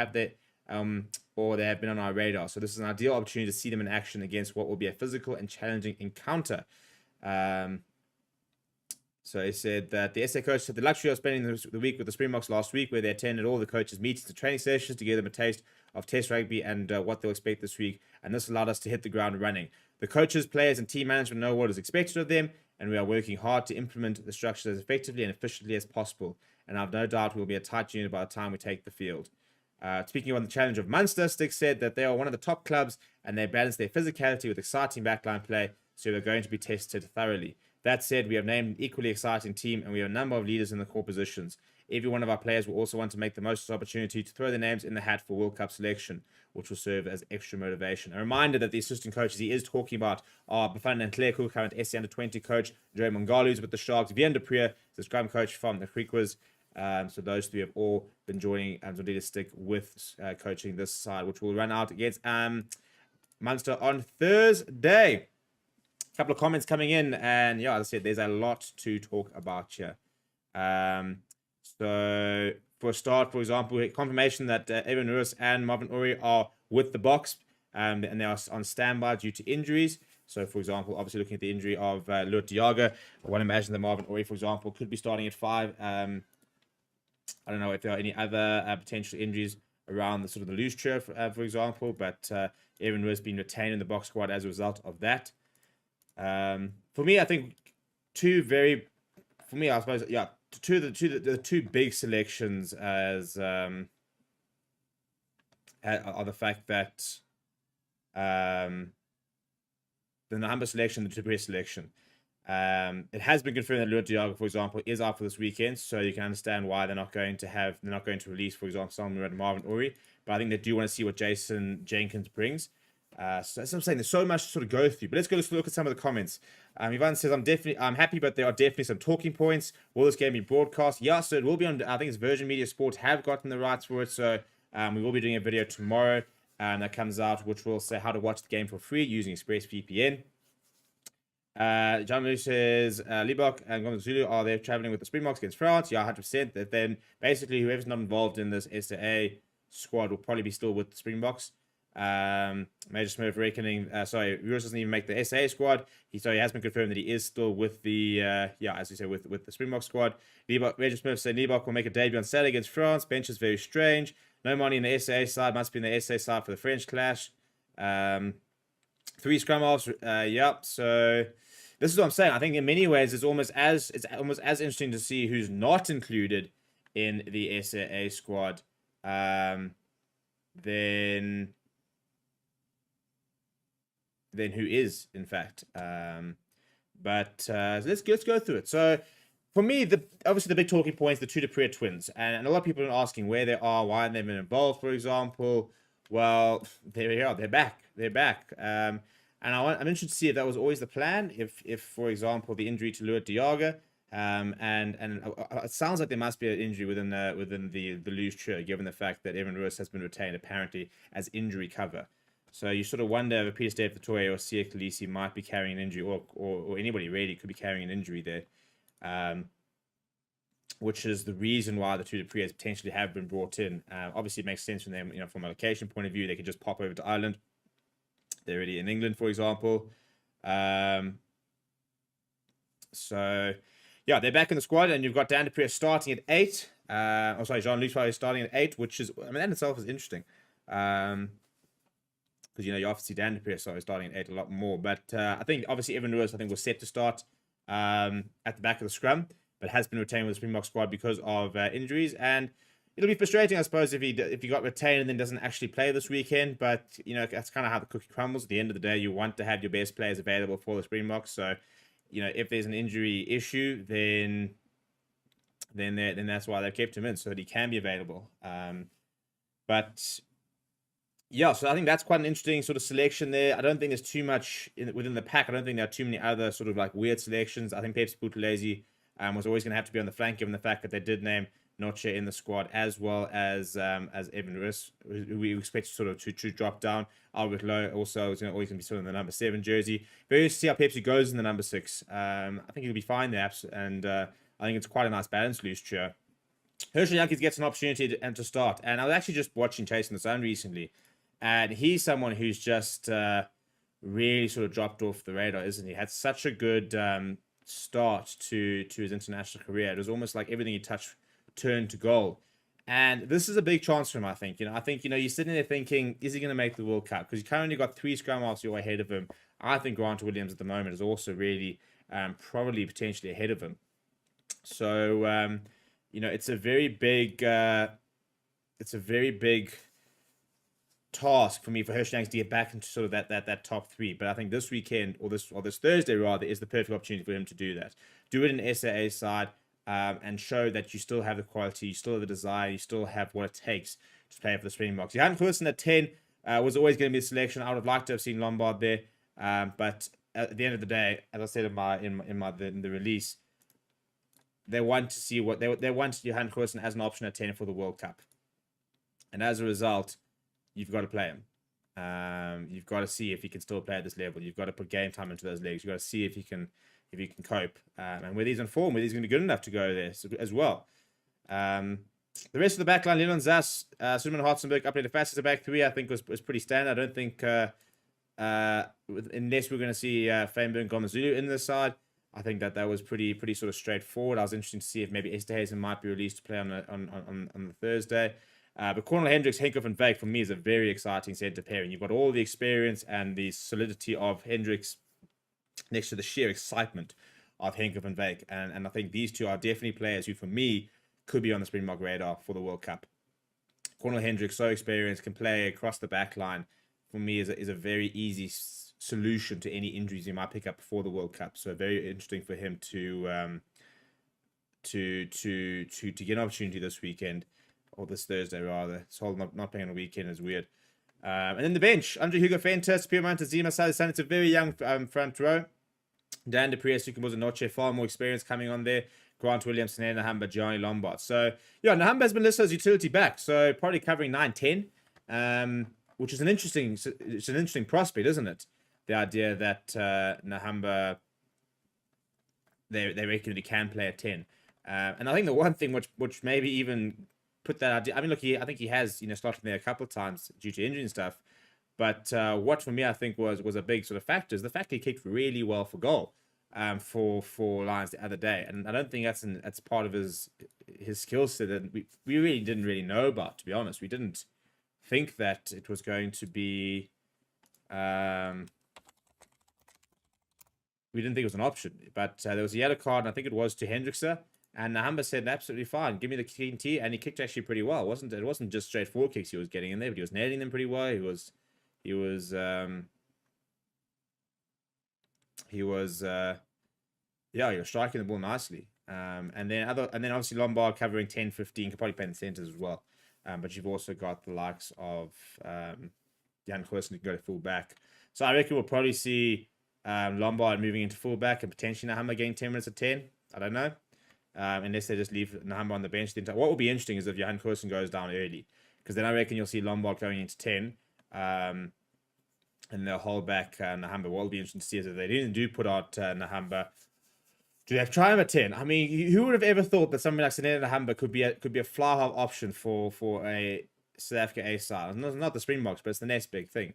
they have been on our radar. So this is an ideal opportunity to see them in action against what will be a physical and challenging encounter. So he said that the SA coach had the luxury of spending the week with the Springboks last week, where they attended all the coaches' meetings and training sessions to give them a taste of Test rugby and what they'll expect this week. And this allowed us to hit the ground running. The coaches, players, and team management know what is expected of them, and we are working hard to implement the structure as effectively and efficiently as possible. And I have no doubt we will be a tight unit by the time we take the field. Speaking on the challenge of Munster, Stick said that they are one of the top clubs and they balance their physicality with exciting backline play, so they're going to be tested thoroughly. That said, we have named an equally exciting team and we have a number of leaders in the core positions. Every one of our players will also want to make the most of this opportunity to throw their names in the hat for World Cup selection, which will serve as extra motivation. A reminder that the assistant coaches he is talking about are Bafana Ntleko, current SA Under-20 coach, Joe Mongalu's with the Sharks, Vian Depree, the scrum coach from the Griquas. So those three have all been joining Zwandile Stick with coaching this side, which will run out against Munster on Thursday. A couple of comments coming in, and yeah, as I said, there's a lot to talk about here. So for a start, for example, confirmation that Evan Ruiz and Marvin Uri are with the Boks, and they are on standby due to injuries. So, for example, obviously looking at the injury of Lut Diaga, I want to imagine that Marvin Uri, for example, could be starting at 5. I don't know if there are any other potential injuries around the sort of the loose turf, for example, but Evan Ruiz being retained in the Boks squad as a result of that. For me, I think the two big selections as are the fact that the number selection, the two-player selection. It has been confirmed that Luat Diago, for example, is out for this weekend, so you can understand why they're not going to release, for example, someone like Marvin Uri. But I think they do want to see what Jason Jenkins brings. So as I'm saying, there's so much to sort of go through. But let's look at some of the comments. Ivan says, I'm happy, but there are definitely some talking points. Will this game be broadcast? Yeah, so it will be on, I think it's Virgin Media Sports have gotten the rights for it. So we will be doing a video tomorrow that comes out, which will say how to watch the game for free using ExpressVPN. John Lewis says, Libok and Gonzalo are there traveling with the Springboks against France? Yeah, 100%. That then basically whoever's not involved in this SAA squad will probably be still with the Springboks. Major Smurf reckoning, sorry, Russ doesn't even make the SAA squad. He has been confirmed that he is still with the, as you say, with the Springbok squad. Major Smurf said Libok will make a debut on Saturday against France. Bench is very strange. No money in the SAA side. Must be in the SAA side for the French clash. 3 scrum halves. So this is what I'm saying. I think in many ways it's almost as interesting to see who's not included in the SAA squad than who is, in fact. But let's go through it. So for me, obviously the big talking points, the two du Preez twins, and a lot of people are asking where they are, why they've been involved, for example. Well, there we are. They're back. And I'm interested to see if that was always the plan. If for example, the injury to Luat Diago, and it sounds like there must be an injury within the loose chair, given the fact that Evan Roos has been retained apparently as injury cover. So you sort of wonder if Peter Stave Vitoria or Sia Khaleesi might be carrying an injury, or anybody really could be carrying an injury there, which is the reason why the two du Preez potentially have been brought in. Obviously, it makes sense from them, from a location point of view. They could just pop over to Ireland. They're already in England, for example. So yeah, they're back in the squad, and you've got Dan du Preez starting at 8. Jean-Luc is starting at 8, which is, that in itself is interesting. Because you obviously Dan du Preez starting at 8 a lot more. But I think obviously Evan Lewis was set to start at the back of the scrum, but has been retained with the Springbok squad because of injuries. And it'll be frustrating, I suppose, if he got retained and then doesn't actually play this weekend. But that's kind of how the cookie crumbles. At the end of the day, you want to have your best players available for the Springboks. So if there's an injury issue, then that's why they've kept him in, so that he can be available. But yeah, so I think that's quite an interesting sort of selection there. I don't think there's too much within the pack. I don't think there are too many other sort of like weird selections. I think Pepsi Buthelezi was always going to have to be on the flank, given the fact that they did name Noche in the squad, as well as Evan Roos, who we expect sort of to drop down. Albert Lowe also is always going to be sort of in the number 7 jersey. Very interesting to see how Pepsi goes in the number 6. I think he'll be fine there, and I think it's quite a nice balance loose trio. Herschel Yankees gets an opportunity to start, and I was actually just watching Chasing the Sun recently, and he's someone who's just really sort of dropped off the radar, isn't he? Had such a good start to his international career. It was almost like everything he touched turned to goal. And this is a big chance for him, I think. You're sitting there thinking, is he going to make the World Cup? Because you currently got 3 scrum halves you're ahead of him. I think Grant Williams at the moment is also really probably potentially ahead of him. So, it's a very big task for me for Herschel Yanks to get back into sort of that top 3. But I think this weekend, or this Thursday rather, is the perfect opportunity for him to do that. Do it in the SAA side, and show that you still have the quality, you still have the desire, you still have what it takes to play for the Springboks. Johan Goosen at 10 was always going to be a selection. I would have liked to have seen Lombard there, but at the end of the day, as I said in the release, they want to see what they want Johan Goosen as an option at 10 for the World Cup, and as a result, you've got to play him. You've got to see if he can still play at this level. You've got to put game time into those legs. You've got to see if he can cope, and whether he's in form, whether he's going to be good enough to go there as well. The rest of the back line, Leon Zas, Suleiman Hartzenberg, up at the fastest back 3, I think was pretty standard. I don't think, unless we're going to see Feinberg and Gomezulu in this side, I think that was pretty sort of straightforward. I was interested to see if maybe Esterhuizen might be released to play on the Thursday. But Cornel Hendricks, Henkoff, and Vake for me is a very exciting centre pairing. You've got all the experience and the solidity of Hendricks next to the sheer excitement of Henkoff and Vake. And I think these two are definitely players who, for me, could be on the Springbok radar for the World Cup. Cornel Hendricks, so experienced, can play across the back line, for me is a very easy solution to any injuries you might pick up before the World Cup. So very interesting for him to get an opportunity this weekend, or this Thursday rather. This whole not playing on a weekend is weird. And then the bench, Andre Hugo Fentas, Pierre Montezuma, Salih. It's a very young front row. Dan de Priest, Sukumoza Noche, far more experience coming on there. Grant Williams, Nahamba, Gianni Lombard. So, yeah, Nahamba has been listed as utility back, so probably covering 9-10, which is an interesting prospect, isn't it? The idea that Nahamba, they reckon that he can play at 10. And I think the one thing which maybe even put that idea, I mean, look, I think he has, started there a couple of times due to injury and stuff. But what for me I think was a big sort of factor is the fact that he kicked really well for goal for Lions the other day, and I don't think that's part of his skill set that we really didn't really know about. To be honest, we didn't think that it was going to be. We didn't think it was an option, but there was a yellow card, and I think it was to Hendrickse, and Nahamba said absolutely fine, give me the clean tee, and he kicked actually pretty well. It wasn't just straight forward kicks he was getting in there, but he was nailing them pretty well. He was striking the ball nicely. And then obviously Lombard covering 10-15, could probably play in the centers as well. But you've also got the likes of Jan Goosen who can go to full back. So I reckon we'll probably see Lombard moving into full back and potentially Nahamba getting 10 minutes at 10. I don't know. Unless they just leave Nahamba on the bench. What will be interesting is if Jan Goosen goes down early, because then I reckon you'll see Lombard going into 10. And they'll hold back Nahamba. What will be interesting to see is if they do put out Nahamba, do they try him at 10? I mean, who would have ever thought that somebody like Saneda Nahamba could be a fly half option for a South Africa A side? Not the Springboks, but it's the next big thing,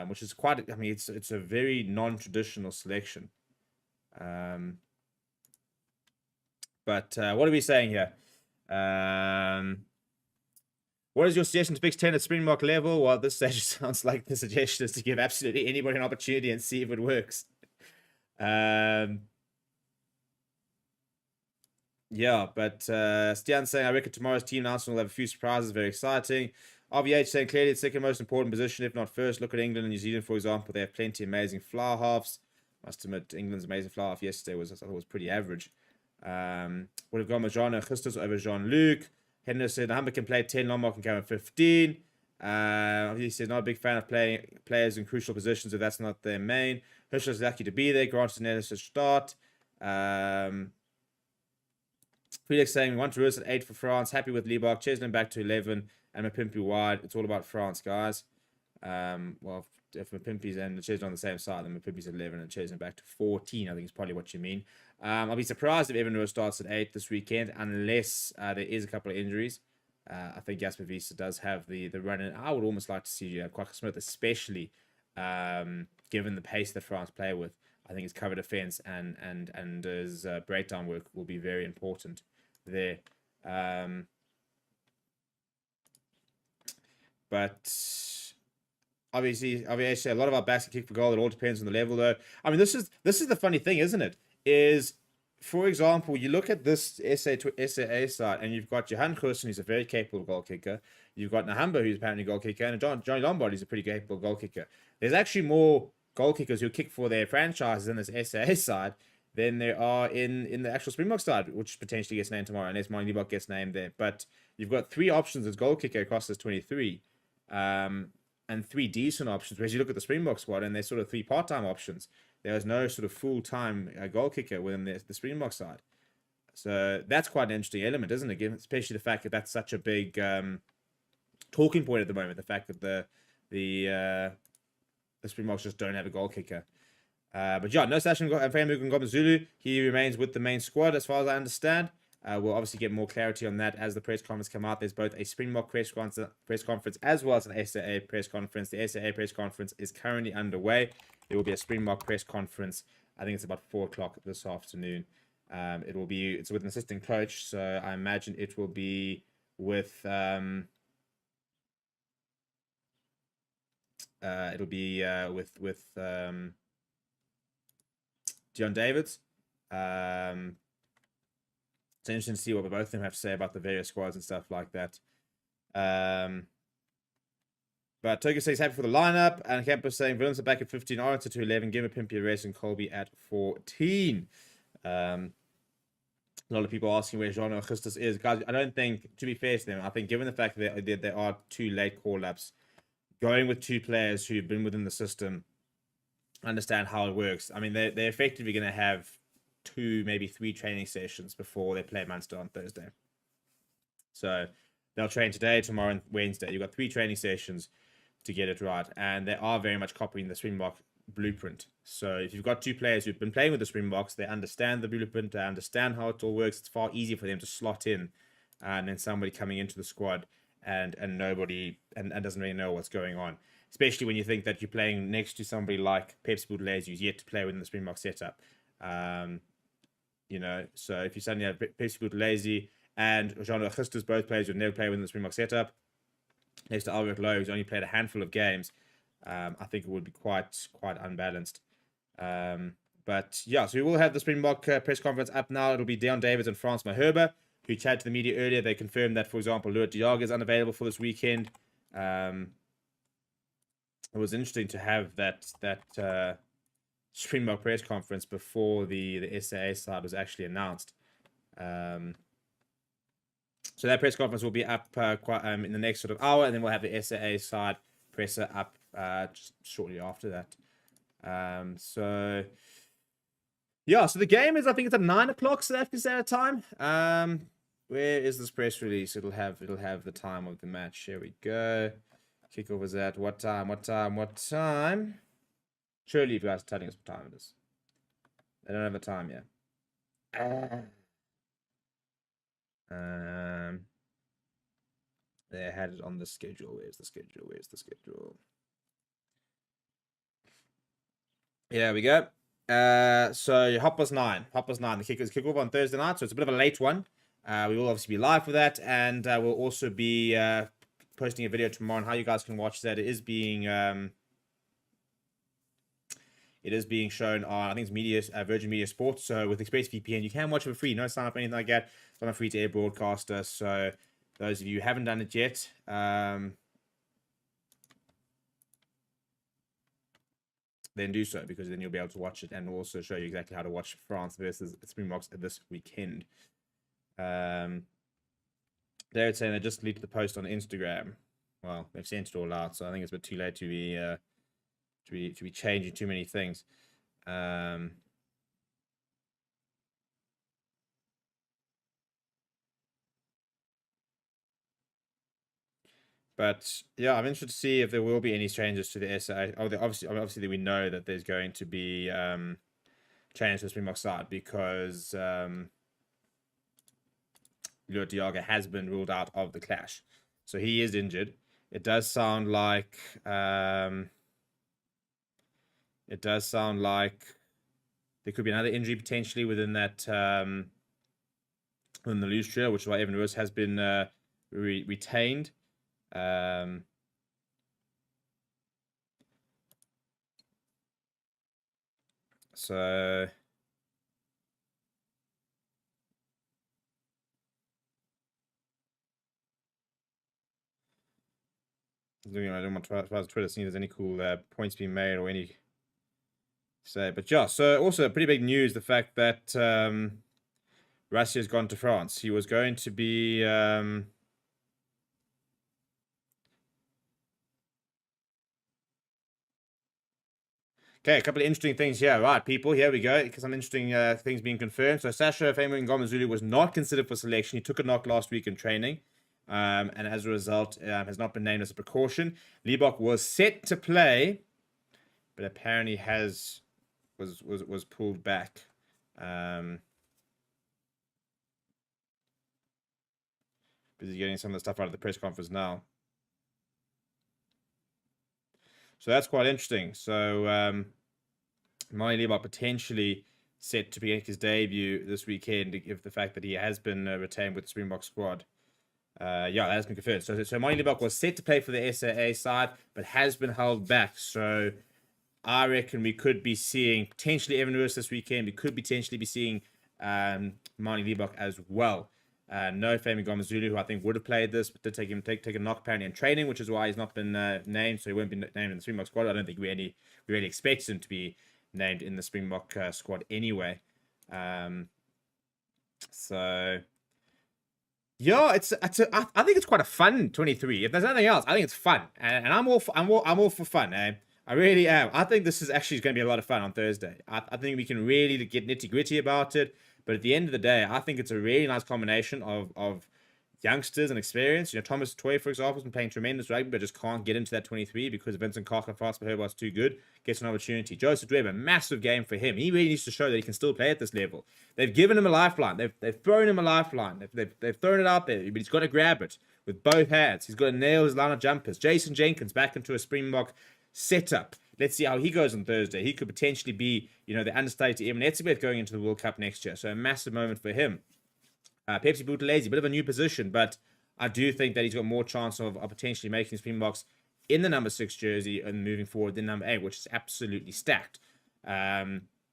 which is quite. I mean, it's a very non-traditional selection. But what are we saying here? What is your suggestion to fix 10 at Springbok level? Well, this stage sounds like the suggestion is to give absolutely anybody an opportunity and see if it works. Yeah, but Stian saying, I reckon tomorrow's team announcement will have a few surprises. Very exciting. RVH saying, clearly it's second most important position, if not first. Look at England and New Zealand, for example. They have plenty of amazing flower halves. Must admit, England's amazing flower half yesterday I thought was pretty average. Would have gone with Jean Christus over Jean-Luc. Henry said, Nahamba can play 10, Lombard can go in 15. He said, not a big fan of playing players in crucial positions if that's not their main. Hirschel is lucky to be there. Grant Nellis to start. Felix saying, we want to Ruiz at 8 for France. Happy with Liebach. Cheslin back to 11. And Mapimpi wide. It's all about France, guys. Well, if Mapimpi's and Cheslin on the same side, then Mapimpi's at 11 and Cheslin back to 14, I think is probably what you mean. I'll be surprised if Evan Ruiz starts at 8 this weekend, unless there is a couple of injuries. I think Jasper Wiese does have the run, and I would almost like to see Kwaka Smith, especially given the pace that France play with. I think his cover defense and his breakdown work will be very important there. But obviously, a lot of our backs can kick for goal. It all depends on the level, though. I mean, this is the funny thing, isn't it? Is, for example, you look at this SAA side, and you've got Johan Goosen, who's a very capable goal kicker. You've got Nahamba, who's apparently a goal kicker, and Johnny Lombard, who's a pretty capable goal kicker. There's actually more goal kickers who kick for their franchises in this SAA side than there are in the actual Springbok side, which potentially gets named tomorrow, unless Martin Liebach gets named there. But you've got 3 options as goal kicker across this 23. And 3 decent options. Whereas you look at the Springbok squad, and there's sort of 3 part-time options. There is no sort of full-time goal kicker within the Springbok side. So that's quite an interesting element, isn't it? Especially the fact that that's such a big talking point at the moment. The fact that the Springboks just don't have a goal kicker. But yeah, no Sasha and Zulu. He remains with the main squad, as far as I understand. We'll obviously get more clarity on that as the press conference come out. There's both a Springbok press conference as well as an SAA press conference. The SAA press conference is currently underway. There will be a Springbok press conference. I think it's about 4 o'clock this afternoon. It's with an assistant coach, so I imagine it will be with Dion Davids. It's interesting to see what both of them have to say about the various squads and stuff like that. But But Tokyo says happy for the lineup, and Campus saying Villains are back at 15, Orange to 11, Give a Pimpy a race, and Colby at 14. A lot of people asking where Jean Augustus is. Guys, I don't think, to be fair to them, I think given the fact that there are 2 late call-ups, going with 2 players who've been within the system, understand how it works. I mean, they're effectively going to have 2, maybe 3 training sessions before they play Munster on Thursday. So they'll train today, tomorrow, and Wednesday. You've got 3 training sessions to get it right, and they are very much copying the Springbok blueprint. So if you've got 2 players who've been playing with the Springboks, they understand the blueprint, they understand how it all works. It's far easier for them to slot in, and then somebody coming into the squad and nobody and doesn't really know what's going on. Especially when you think that you're playing next to somebody like Pepsi Buthelezi, who's yet to play within the Springbok setup. You know, so if you suddenly have Pepsi Buthelezi and Jean Augustus, both players who've never played within the Springbok setup, next to Albert Lowe, who's only played a handful of games, I think it would be quite unbalanced. But yeah, so we will have the Springbok press conference up now. It'll be Deon Davids and Frans Maherbe, who chatted to the media earlier. They confirmed that, for example, Loet de Jager is unavailable for this weekend. It was interesting to have that Springbok press conference before the SAA side was actually announced. So that press conference will be up in the next sort of hour, and then we'll have the SAA side presser up just shortly after that. So yeah, so the game is, I think it's at 9 o'clock South African Standard Time. Where is this press release? It'll have the time of the match. Here we go. Kickoff is at what time? Surely you guys are telling us what time it is. They don't have a time yet. They had it on the schedule. Where's the schedule? Here we go. So Hoppers 9. The kickoff on Thursday night, so it's a bit of a late one. We will obviously be live for that, and we'll also be posting a video tomorrow on how you guys can watch that. It is being shown on, I think it's Virgin Media Sports. So with ExpressVPN, you can watch it for free. No sign up or anything like that. It's on a free-to-air broadcaster. So those of you who haven't done it yet, then do so, because then you'll be able to watch it, and we'll also show you exactly how to watch France versus Springboks this weekend. They're saying they just deleted the post on Instagram. Well, they've sent it all out, so I think it's a bit too late to be changing too many things. But yeah, I'm interested to see if there will be any changes to the SA. Obviously, we know that there's going to be changes to the Springbok side, because Loet de Jager has been ruled out of the clash, so he is injured. It does sound like there could be another injury potentially within that within the loose trio, which is why Evan Roos has been retained. So looking at my Twitter, seeing if there's any cool points being made or any say. But yeah, so also pretty big news, the fact that Rassie has gone to France. He was going to be okay, a couple of interesting things here. Right, people, here we go. Some interesting things being confirmed. So Sasha Femu Ngomazulu was not considered for selection. He took a knock last week in training. And as a result, has not been named as a precaution. Liebach was set to play, but apparently was pulled back. Busy getting some of the stuff out of the press conference now. So that's quite interesting. So Mani Liebach potentially set to make his debut this weekend, if the fact that he has been retained with the Springbok squad. Yeah, that has been confirmed. So Mani Liebach was set to play for the SAA side, but has been held back. So I reckon we could be seeing potentially Evan Roos this weekend. We could potentially be seeing Mani Liebach as well. No Femi Gomezulu, who I think would have played this, but did take a knock apparently in training, which is why he's not been named, so he won't be named in the Springbok squad. I don't think we really expected him to be named in the Springbok squad anyway. So yeah, I think it's quite a fun 23. If there's nothing else, I think it's fun, and I'm all for fun. I really am. I think this is actually going to be a lot of fun on Thursday. I think we can really get nitty gritty about it. But at the end of the day, I think it's a really nice combination of youngsters and experience. You know, Thomas Toy, for example, has been playing tremendous rugby, but just can't get into that 23 because Vincent Koch and Fast Herbart's too good. Gets an opportunity. Joseph Dweb, a massive game for him. He really needs to show that he can still play at this level. They've given him a lifeline. They've thrown him a lifeline. They've thrown it out there, but he's got to grab it with both hands. He's got to nail his line of jumpers. Jason Jenkins back into a Springbok setup. Let's see how he goes on Thursday. He could potentially be, you know, the understudy to Evan Etzebeth going into the World Cup next year. So a massive moment for him. Pepsi Buthelezi, a bit of a new position, but I do think that he's got more chance of potentially making Springboks in the number 6 jersey and moving forward than number 8, which is absolutely stacked. You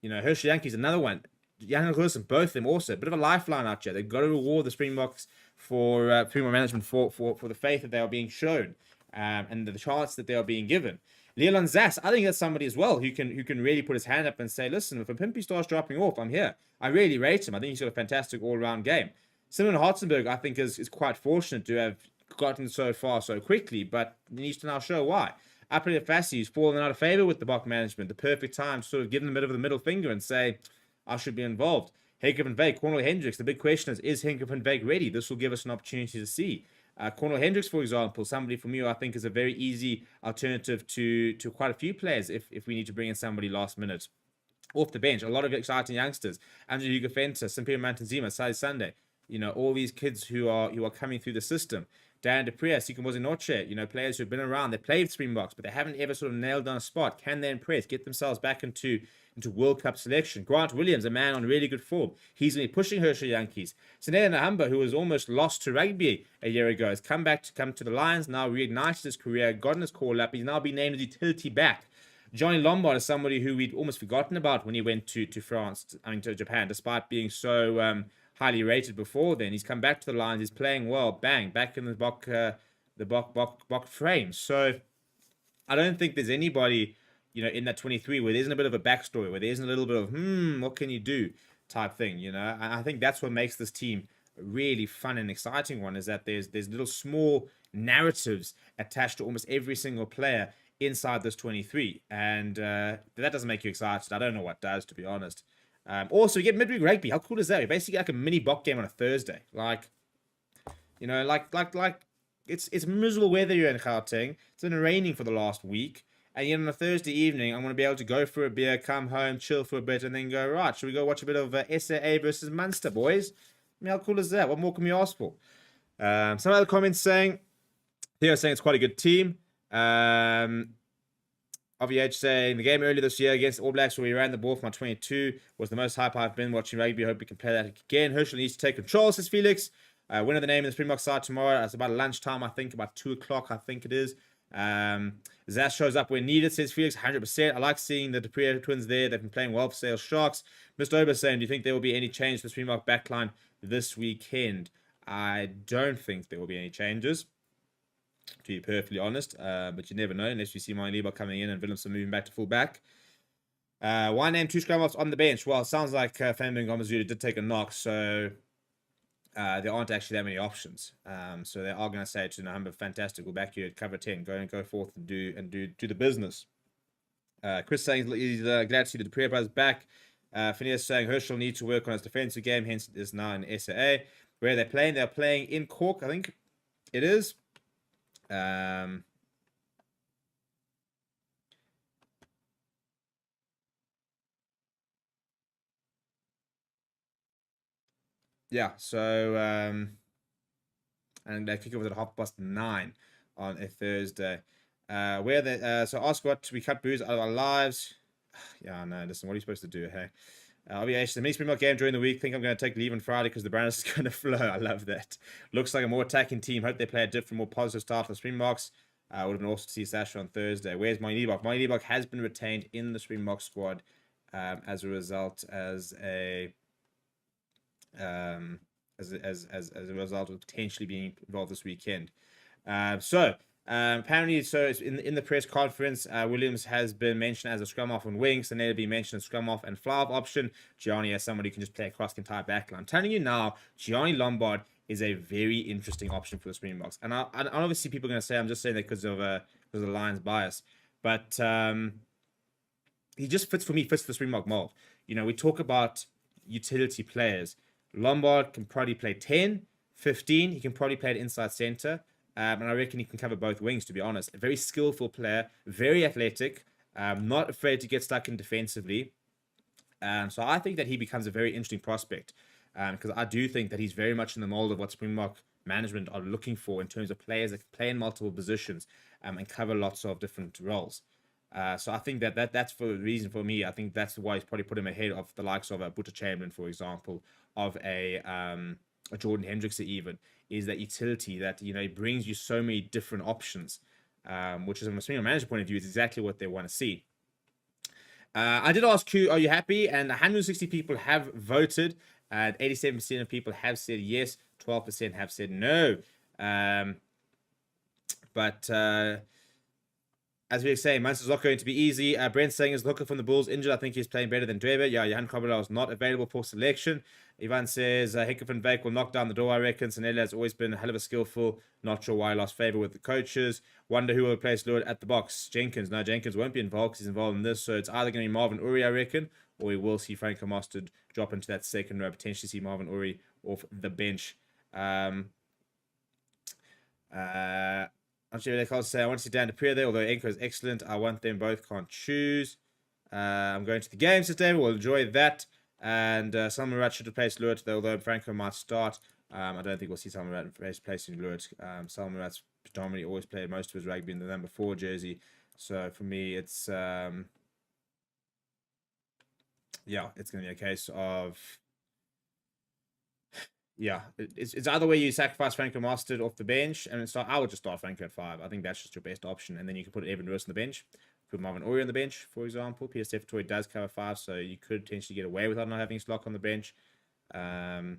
know, Herschel Yankee's another one. Jan Wilson, both of them also a bit of a lifeline out here. They've got to reward the Springboks for Springbok management for the faith that they are being shown and the chance that they are being given. Leon Zass, I think that's somebody as well who can really put his hand up and say, listen, if a Pimpy starts dropping off, I'm here. I really rate him. I think he's got a fantastic all-round game. Simon Hartzenberg, I think, is quite fortunate to have gotten so far so quickly, but he needs to now show why. Apelid Fassi, who's fallen out of favour with the Bok management, the perfect time to sort of give them a bit of the middle finger and say, I should be involved. Henk van Wyk, Cornel Hendricks, the big question is Henk van Wyk ready? This will give us an opportunity to see. Cornel Hendricks, for example, somebody for me who I think is a very easy alternative to quite a few players if we need to bring in somebody last minute. Off the bench, a lot of exciting youngsters. Andrew Hugo Fenter, Sampier Mantanzima, Sai Sunday. You know, all these kids who are coming through the system. Dan Dupria, Sikomoze Noche, you know, players who've been around. They played Springboks, but they haven't ever sort of nailed down a spot. Can they impress? Get themselves back into World Cup selection. Grant Williams, a man on really good form. He's going to be pushing Herschel Yankees. Sinea Nahamba, who was almost lost to rugby a year ago, has come to the Lions, now reignited his career, gotten his call up. He's now been named as utility back. Johnny Lombard is somebody who we'd almost forgotten about when he went to Japan, despite being so highly rated before then. He's come back to the Lions. He's playing well. Bang, back in the Bok frame. So I don't think there's anybody, you know, in that 23 where there isn't a bit of a backstory, where there isn't a little bit of, what can you do type thing, you know? And I think that's what makes this team a really fun and exciting one, is that there's little small narratives attached to almost every single player inside this 23. And that doesn't make you excited. I don't know what does, to be honest. Also, you get midweek rugby. How cool is that? You basically get like a mini Bok game on a Thursday. Like, you know, like it's miserable weather here in Gauteng. It's been raining for the last week. And yet on a Thursday evening, I'm going to be able to go for a beer, come home, chill for a bit, and then go, right, should we go watch a bit of SAA versus Munster, boys? I mean, how cool is that? What more can we ask for? Some other comments saying, Theo saying it's quite a good team. OVH saying, the game earlier this year against All Blacks where we ran the ball from our 22 was the most hype I've been watching rugby. I hope we can play that again. Herschel needs to take control, says Felix. Winner the name in the Springbok side tomorrow. It's about lunchtime, I think, about 2 o'clock, I think it is. Zaz shows up when needed, says Felix, 100%. I like seeing the Dupree twins there. They've been playing well for Sale Sharks. Mr. Ober saying, do you think there will be any change to the Springbok backline this weekend? I don't think there will be any changes, to be perfectly honest. But you never know unless you see Mine Liba coming in and Willemson moving back to full back. Why name 2 scrum-offs on the bench? Well, it sounds like Femi Gomezulu did take a knock, so there aren't actually that many options. So they are going to say to Nahamba, fantastic, we'll back you at cover 10. Go forth and do the business. Chris saying he's glad to see the Dupree brothers back. Phineas saying Herschel needs to work on his defensive game, hence it is now in SAA. Where they're playing? They're playing in Cork, I think it is. Yeah, so and they kick off at 9:30 on a Thursday. Where they so ask what we cut booze out of our lives. Yeah, no, listen, what are you supposed to do? Hey, the mini Springbok game during the week. Think I'm going to take leave on Friday because the Browns is going to flow. I love that. Looks like a more attacking team. Hope they play a different, more positive start for the Springboks. Would have been awesome to see Sasha on Thursday. Where's Mine Liba? Mine Liba has been retained in the Springbok squad as a result as a as a result of potentially being involved this weekend. Apparently, it's in the press conference, Williams has been mentioned as a scrum off on wings, and they'll be mentioned as scrum off and fly off option. Gianni as somebody who can just play across the entire backline. I'm telling you now, Gianni Lombard is a very interesting option for the Springboks. And obviously people are going to say I'm just saying that because of the Lions bias, but he just fits the Springbok mold. You know, we talk about utility players. Lombard can probably play 10, 15. He can probably play at inside center. And I reckon he can cover both wings, to be honest. A very skillful player, very athletic, not afraid to get stuck in defensively. So I think that he becomes a very interesting prospect because I do think that he's very much in the mold of what Springbok management are looking for in terms of players that can play in multiple positions and cover lots of different roles. So I think that's for the reason for me. I think that's why he's probably put him ahead of the likes of a Boeta Chamberlain, for example, of a Jordan Hendrickse even, is that utility that, you know, it brings you so many different options, which is from a Springbok manager point of view is exactly what they want to see. I did ask Q, are you happy? And 160 people have voted. 87% of people have said yes. 12% have said no. But as we were saying, Munster's not going to be easy. Brent's saying is the hooker from the Bulls injured. I think he's playing better than Dwebe. Yeah, Johan Kobela is not available for selection. Ivan says Hickert and Vake will knock down the door, I reckon. Sanella has always been a hell of a skillful. Not sure why he lost favour with the coaches. Wonder who will replace Lord at the box. Jenkins. No, Jenkins won't be involved because he's involved in this. So it's either going to be Marvin Uri, I reckon, or we will see Franco Mostert drop into that second row. Potentially see Marvin Uri off the bench. I'm sure they can't say I want to see Dan Deprier there, although Enko is excellent. I want them both, can't choose. I'm going to the games today. We'll enjoy that. And Salman Murat should replace Lewis, although Franco might start. I don't think we'll see Salman Murat replacing Lewis. Salman Murat's predominantly always played most of his rugby in the number 4 jersey. So for me, it's it's going to be a case of it's either way you sacrifice Franco Mostert off the bench and start. I would just start Franco at 5. I think that's just your best option, and then you can put Evan Lewis on the bench. Put Marvin Uri on the bench, for example. PSF Toy does cover 5, so you could potentially get away without not having Slock on the bench. I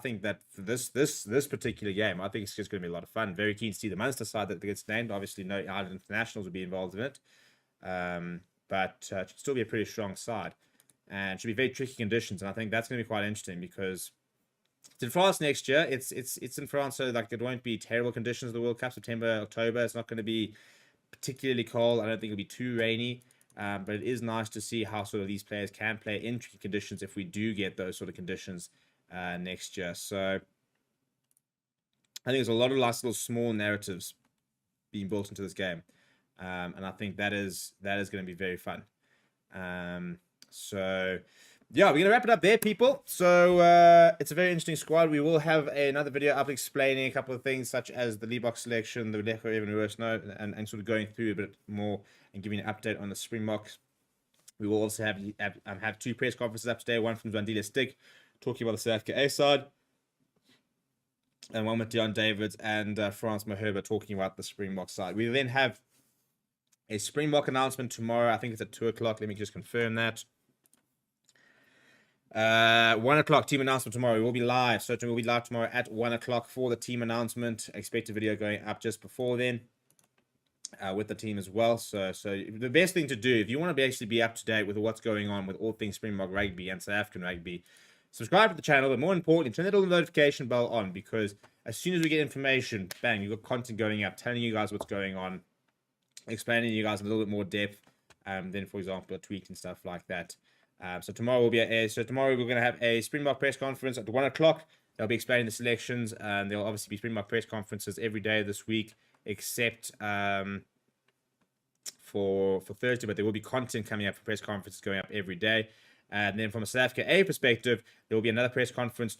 think that for this particular game, I think it's just going to be a lot of fun. Very keen to see the Munster side that gets named. Obviously, no Ireland internationals will be involved in it, but it should still be a pretty strong side, and it should be very tricky conditions. And I think that's going to be quite interesting because it's in France next year. It's in France, so like it won't be terrible conditions of the World Cup. September, October. It's not going to be particularly cold. I don't think it'll be too rainy. But it is nice to see how sort of these players can play in tricky conditions if we do get those sort of conditions next year. So I think there's a lot of nice little small narratives being built into this game, and I think that is going to be very fun. Yeah, we're going to wrap it up there, people. So it's a very interesting squad. We will have another video up explaining a couple of things, such as the Leebox selection, the Lecho even worse note, and sort of going through a bit more and giving an update on the Springboks. We will also have 2 press conferences up today, one from Zandile Stick, talking about the South Africa A side, and one with Deon Davids and Frans Maherba talking about the Springbok side. We then have a Springbok announcement tomorrow. I think it's at 2 o'clock. Let me just confirm that. 1 o'clock team announcement tomorrow. We will be live. Certainly we'll be live tomorrow at 1 o'clock for the team announcement. Expect a video going up just before then with the team as well. So the best thing to do if you want to actually be up to date with what's going on with all things Springbok rugby and South African rugby, subscribe to the channel, but more importantly, turn that little notification bell on, because as soon as we get information, bang, you've got content going up, telling you guys what's going on, explaining to you guys in a little bit more depth than, for example, a tweet and stuff like that. So tomorrow we're going to have a Springbok press conference at 1 o'clock. They'll be explaining the selections, and there'll obviously be Springbok press conferences every day this week, except for Thursday. But there will be content coming up for press conferences going up every day. And then from a South Africa A perspective, there will be another press conference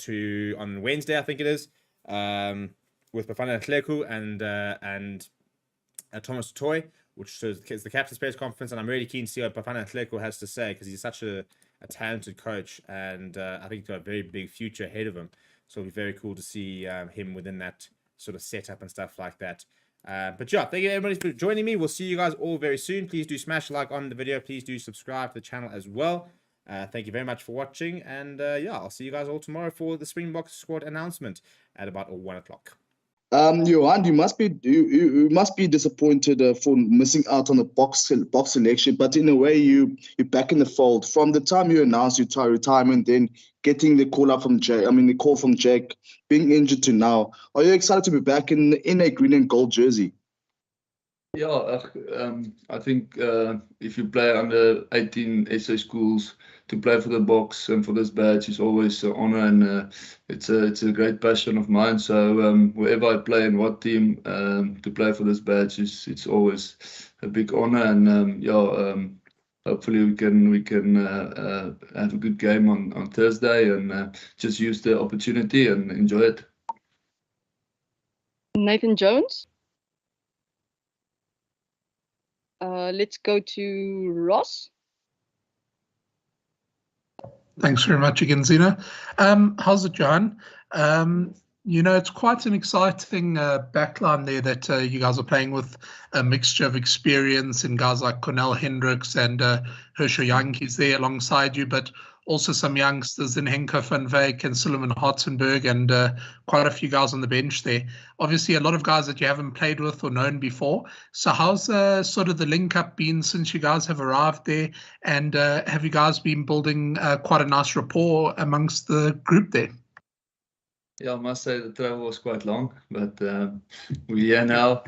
on Wednesday, I think it is, with Bafana Ntleku and Thomas Toy, which is the captain's press conference, and I'm really keen to see what Bafana Ntleku has to say, because he's such a talented coach, and I think he's got a very big future ahead of him. So it'll be very cool to see him within that sort of setup and stuff like that. But yeah, thank you everybody for joining me. We'll see you guys all very soon. Please do smash a like on the video. Please do subscribe to the channel as well. Thank you very much for watching. And yeah, I'll see you guys all tomorrow for the Springboks squad announcement at about 1 o'clock. Johan, you must be disappointed for missing out on the box selection, but in a way you're back in the fold. From the time you announced your retirement, then getting the call from Jack, being injured to now, are you excited to be back in a green and gold jersey? Yeah, I think if you play under 18 SA schools, to play for the Boks and for this badge is always an honor, and it's a great passion of mine. So wherever I play in what team, to play for this badge it's always a big honor, and hopefully we can have a good game on Thursday and just use the opportunity and enjoy it. Nathan Jones. Let's go to Ross. Thanks very much again, Zina. How's it, John? It's quite an exciting backline there that you guys are playing with, a mixture of experience and guys like Cornel Hendricks and Herschel Young. He's there alongside you, but also some youngsters in Henko van Wyk and Suleiman Hartzenberg, and quite a few guys on the bench there. Obviously, a lot of guys that you haven't played with or known before. So how's sort of the link-up been since you guys have arrived there? And have you guys been building quite a nice rapport amongst the group there? Yeah, I must say the travel was quite long, but we're here now.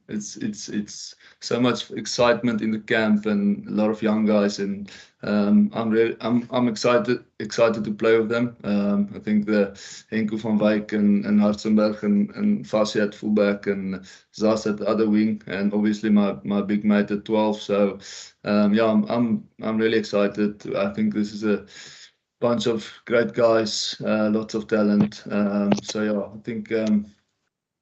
It's so much excitement in the camp and a lot of young guys, and I'm excited to play with them. I think the Henko van Wyk and Hartzenberg and Fassi at fullback and Zas at the other wing, and obviously my big mate at 12. So yeah, I'm really excited. I think this is a bunch of great guys, lots of talent. So yeah, I think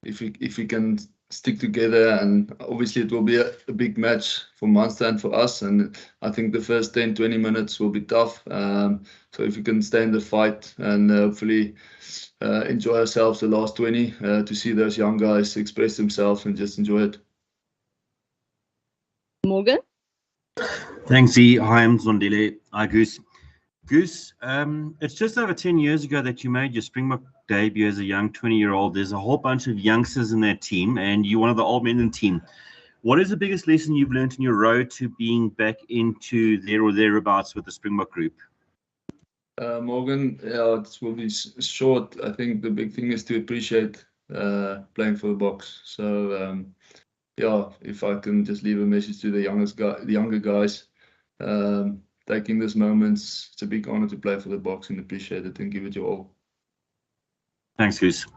if we can stick together, and obviously it will be a big match for Munster and for us, and I think the first 10-20 minutes will be tough. So if we can stay in the fight and hopefully enjoy ourselves the last 20, to see those young guys express themselves and just enjoy it. Morgan. Thanks, Z. Hi, I'm Zondile. Hi, Goose. Goose, it's just over 10 years ago that you made your Springbok debut as a young 20-year-old. There's a whole bunch of youngsters in that team, and you're one of the old men in the team. What is the biggest lesson you've learned in your road to being back into there or thereabouts with the Springbok group? Morgan, yeah, it will be short. I think the big thing is to appreciate playing for the Boks. So yeah, if I can just leave a message to the younger guys, taking this moment, it's a big honor to play for the Boks, and appreciate it and give it your all. Thanks, Goose.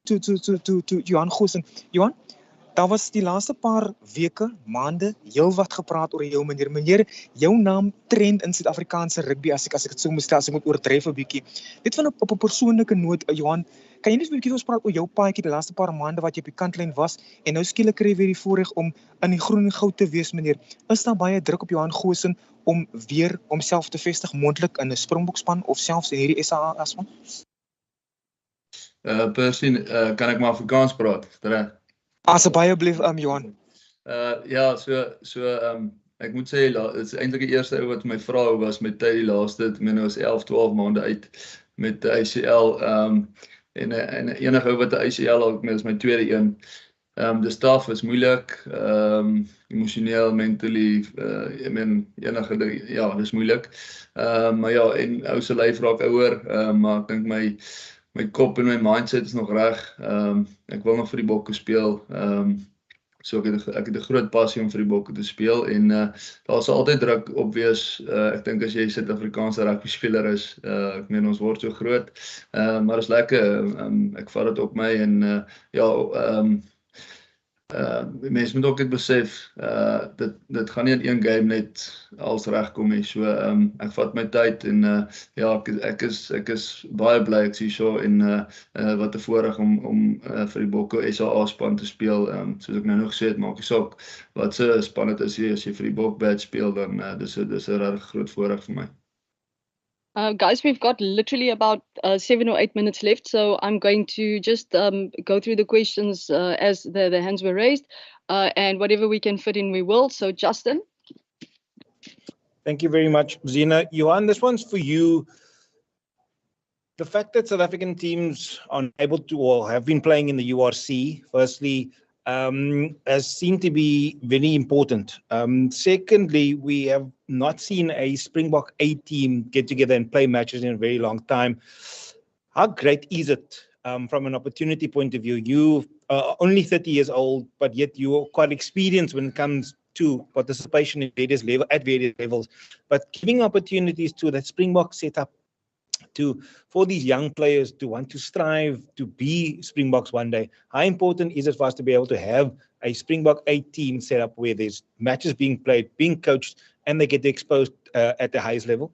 To Johan Goosen. Johan, daar was die laaste paar weke, maande, heel wat gepraat oor jou meneer. Meneer, jou naam trend in Suid-Afrikaanse rugby, as ek het so moet stel, as ek moet oordryf 'n bietjie. Net van op 'n persoonlike noot, Johan, kan jy net 'n bietjie vir ons praat oor jou paadjie die laaste paar maande wat jy op die kantlyn was, en nou skielik kry jy weer die voorreg om in die groen en goud te wees, meneer. Is daar baie druk op Johan Goosen om weer homself te vestig, moontlik in 'n Springbokspan of selfs in hierdie SA-span? Persie, kan ek maar Afrikaans praat? Asseblief, Johan. Ja, ek moet sê, dit is eintlik die eerste ou wat my vra hoe was met tyd die laaste, ek meen, was 11-12 maande uit met die ICL, en enige ou wat die ICL al, ek meen, is my tweede een. De staf is moeilik, emosioneel, mentally, ek meen, enige ding, ja, dit is moeilik. Maar ja, en ou se lyf raak ouer, maar ek dink my kop en my mindset is nog reg. Ek wil nog vir die Bokke speel. So ek het 'n groot passie om vir die Bokke te speel, en daar sal altyd druk op wees. Ek dink as jy Suid-Afrikaanse rugby speler is, ek meen, ons word so groot, maar is lekker. Ek vat dit op my, en ja, mense moet ook net besef, dit gaan nie in een game net als regkom nie. So ek vat my tyd, en ja, ek is baie bly ek sien so, en wat 'n voorreg om vir die Bokke SA span te speel. Soos ek nou nog gesê het, maak nie saak wat se span dit is, as jy vir die Bok badge speel, dan dis 'n regtig groot voorreg vir my. Guys, we've got literally about 7 or 8 minutes left, so I'm going to just go through the questions as the hands were raised, and whatever we can fit in, we will. So, Justin. Thank you very much, Zina. Johan, this one's for you. The fact that South African teams are able to or have been playing in the URC, firstly, has seemed to be very important. Secondly, we have not seen a Springbok A team get together and play matches in a very long time. How great is it from an opportunity point of view? You are only 30 years old, but yet you are quite experienced when it comes to participation at various levels. But giving opportunities to that Springbok setup for these young players to want to strive to be Springboks one day. How important is it for us to be able to have a Springbok A team set up where there's matches being played, being coached, and they get exposed at the highest level?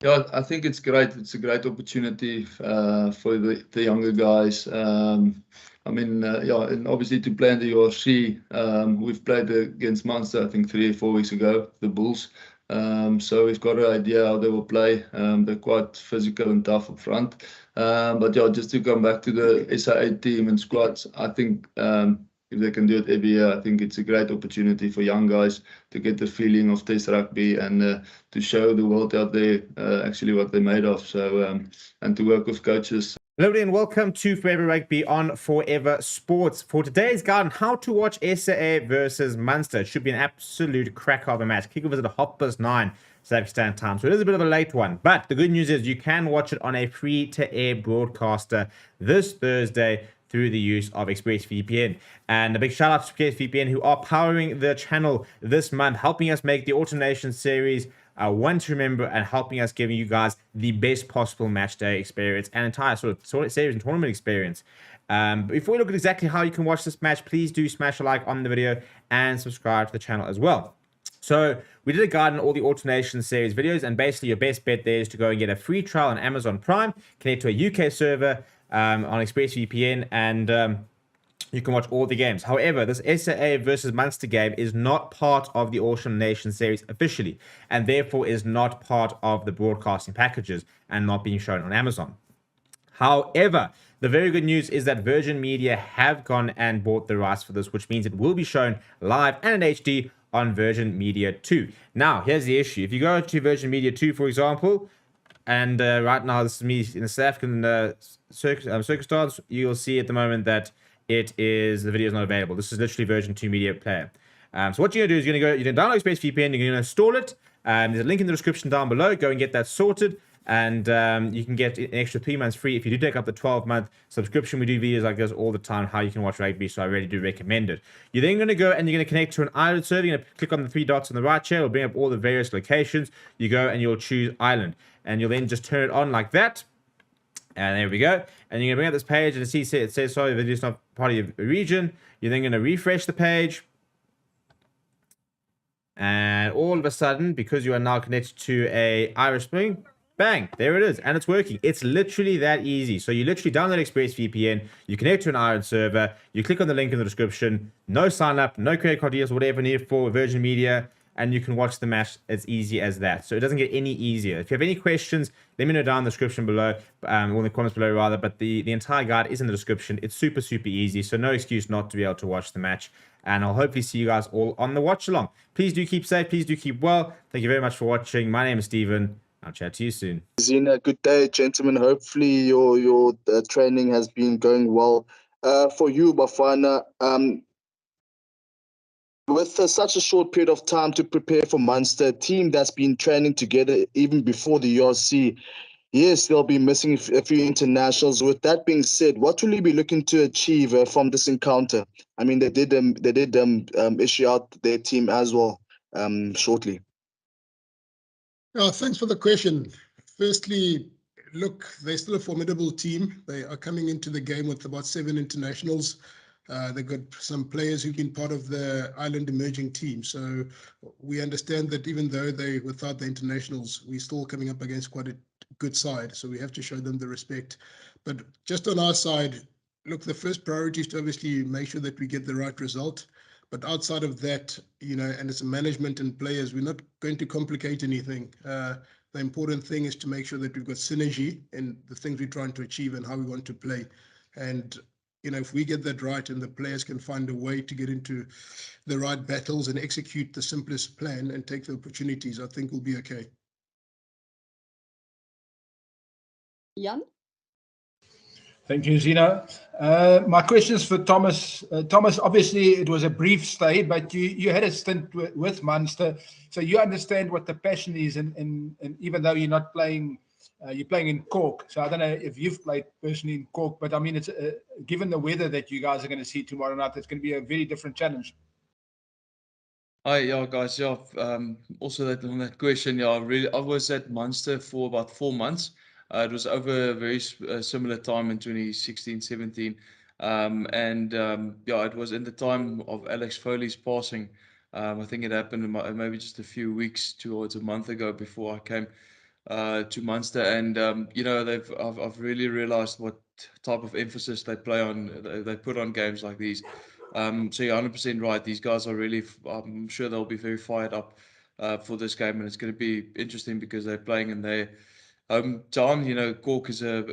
Yeah, I think it's great. It's a great opportunity for the younger guys. I mean, yeah, and obviously to play in the URC, we've played against Munster, I think 3 or 4 weeks ago, the Bulls. So we've got an idea how they will play. They're quite physical and tough up front. But yeah, just to come back to the SA team and squads, I think if they can do it every year, I think it's a great opportunity for young guys to get the feeling of Test rugby and to show the world out there actually what they're made of. So and to work with coaches. Hello and welcome to Forever Rugby on Forever Sports. For today's guide on how to watch SAA versus Munster. It should be an absolute cracker of a match. Kickoff is at 9:30 South African time, so it is a bit of a late one. But the good news is you can watch it on a free-to-air broadcaster this Thursday through the use of ExpressVPN. And a big shout out to ExpressVPN who are powering the channel this month, helping us make the Autumn Nation series one to remember and helping us giving you guys the best possible match day experience and entire sort of series and tournament experience. Before we look at exactly how you can watch this match, please do smash a like on the video and subscribe to the channel as well. So we did a guide on all the Autumn Nation series videos, and basically your best bet there is to go and get a free trial on Amazon Prime, connect to a UK server on ExpressVPN, and you can watch all the games. However, this SAA versus Munster game is not part of the Autumn Nation series officially, and therefore is not part of the broadcasting packages and not being shown on Amazon. However, the very good news is that Virgin Media have gone and bought the rights for this, which means it will be shown live and in HD on Virgin Media 2. Now, here's the issue. If you go to Virgin Media 2, for example, and right now this is me in the South African circus dance, you'll see at the moment that the video is not available. This is literally version 2 media player. So what you're going to do is you're going to download ExpressVPN, you're going to install it. There's a link in the description down below. Go and get that sorted. And you can get an extra 3 months free if you do take up the 12-month subscription. We do videos like this all the time, how you can watch rugby, so I really do recommend it. You're then going to go and you're going to connect to an Ireland server. You're going to click on the 3 dots on the right here. It'll bring up all the various locations. You go and you'll choose Ireland. And you'll then just turn it on like that. And there we go. And you're going to bring up this page and it says, sorry, the video is not part of your region. You're then going to refresh the page. And all of a sudden, because you are now connected to a Irish Spring, bang, there it is. And it's working. It's literally that easy. So you literally download ExpressVPN, you connect to an Ireland server, you click on the link in the description, no sign up, no credit card deals, whatever needed for Virgin Media, and you can watch the match as easy as that. So it doesn't get any easier. If you have any questions, let me know down in the description below, or in the comments below rather, but the entire guide is in the description. It's super, super easy, so no excuse not to be able to watch the match. And I'll hopefully see you guys all on the watch along. Please do keep safe, please do keep well. Thank you very much for watching. My name is Steven. I'll chat to you soon. Zina, good day, gentlemen. Hopefully your training has been going well. For you, Bafana, with such a short period of time to prepare for Munster, a team that's been training together even before the URC, yes, they'll be missing a few internationals. With that being said, what will you be looking to achieve from this encounter? I mean, they did issue out their team as well shortly. Thanks for the question. Firstly, look, they're still a formidable team. They are coming into the game with about 7 internationals. They've got some players who've been part of the Ireland emerging team. So we understand that even though they without the internationals, we're still coming up against quite a good side. So we have to show them the respect. But just on our side, look, the first priority is to obviously make sure that we get the right result. But outside of that, and it's management and players, we're not going to complicate anything. The the important thing is to make sure that we've got synergy in the things we're trying to achieve and how we want to play. And if we get that right and the players can find a way to get into the right battles and execute the simplest plan and take the opportunities, I think we'll be okay. Jan? Thank you, Zina. My question is for Thomas. Thomas, obviously it was a brief stay, but you had a stint with Munster, so you understand what the passion is, and even though you're not playing, you're playing in Cork. So I don't know if you've played personally in Cork, but I mean, it's given the weather that you guys are going to see tomorrow night, it's going to be a very different challenge. Hi, yeah, guys. Yeah, also on that question, yeah, I was at Munster for about 4 months. It was over a very similar time in 2016, 17. Yeah, it was in the time of Alex Foley's passing. I think it happened maybe just a few weeks towards a month ago before I came to Munster. And, I've really realized what type of emphasis they put on games like these. So you're 100% right. These guys are really, I'm sure they'll be very fired up for this game, and it's going to be interesting because they're playing in their hometown. Cork is a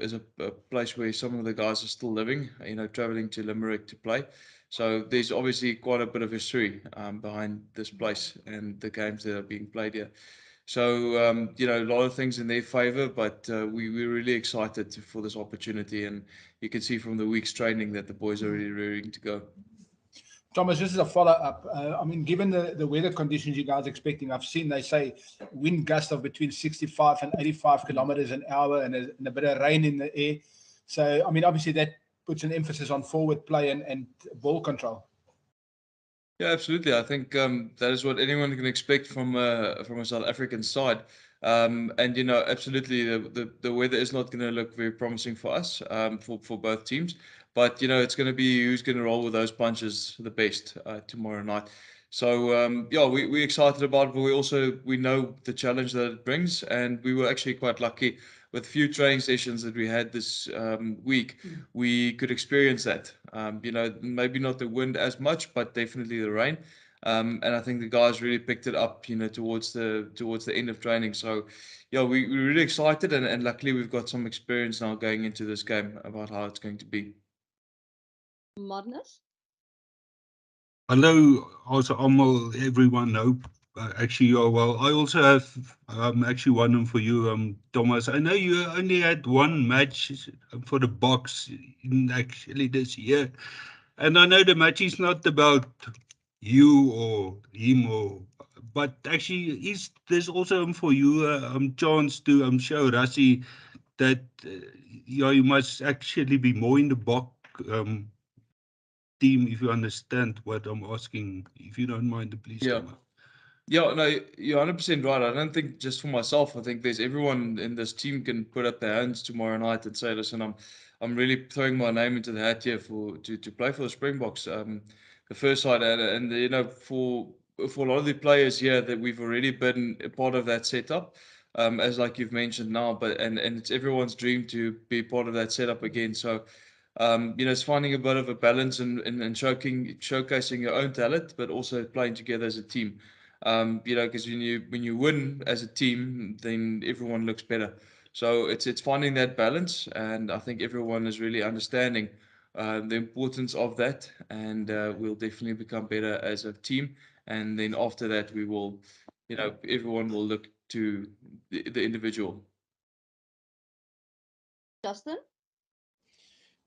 place where some of the guys are still living, traveling to Limerick to play. So there's obviously quite a bit of history behind this place and the games that are being played here. So, a lot of things in their favor, but we're really excited for this opportunity, and you can see from the week's training that the boys are really ready to go. Thomas, this is a follow-up. I mean, given the weather conditions you guys are expecting, I've seen they say wind gusts of between 65 and 85 kilometers an hour and a bit of rain in the air. So, I mean, obviously that puts an emphasis on forward play and ball control. Yeah, absolutely. I think that is what anyone can expect from a South African side. Absolutely, the weather is not going to look very promising for us, for both teams. But it's going to be who's going to roll with those punches the best tomorrow night. So we're excited about it, but we know the challenge that it brings, and we were actually quite lucky with a few training sessions that we had this week. We could experience that. Maybe not the wind as much, but definitely the rain. And I think the guys really picked it up, towards the end of training. So, yeah, we're really excited, and luckily we've got some experience now going into this game about how it's going to be. Magnus? Hello, also everyone. Hope actually you're well. I also have actually one for you, Thomas. I know you only had one match for the box actually this year, and I know the match is not about you or him but actually there's also for you chance to show Rassie that you must actually be more in the box team, if you understand what I'm asking. If you don't mind, please. Yeah. Yeah, no, you're 100% right. I don't think just for myself. I think there's everyone in this team can put up their hands tomorrow night and say, listen, I'm really throwing my name into the hat here to play for the Springboks. The first side, and for a lot of the players here that we've already been a part of that setup, as like you've mentioned now, and it's everyone's dream to be part of that setup again. So. It's finding a bit of a balance and showcasing your own talent, but also playing together as a team. Because when you win as a team, then everyone looks better. So it's finding that balance, and I think everyone is really understanding the importance of that, and we'll definitely become better as a team. And then after that, we will, everyone will look to the individual. Justin?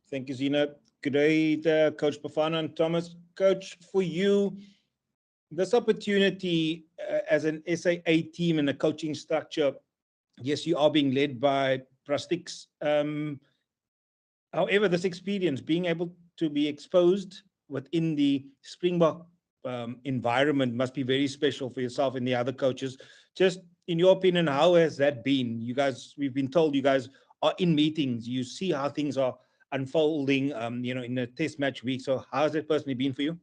Thank you, Zina. Good day, Coach Bafana and Thomas. Coach, for you, this opportunity as an SAA team in a coaching structure, yes, you are being led by Prastix. However, this experience, being able to be exposed within the Springbok environment must be very special for yourself and the other coaches. Just in your opinion, how has that been? You guys, we've been told you guys are in meetings. You see how things are unfolding, in a test match week. So how has it personally been for you?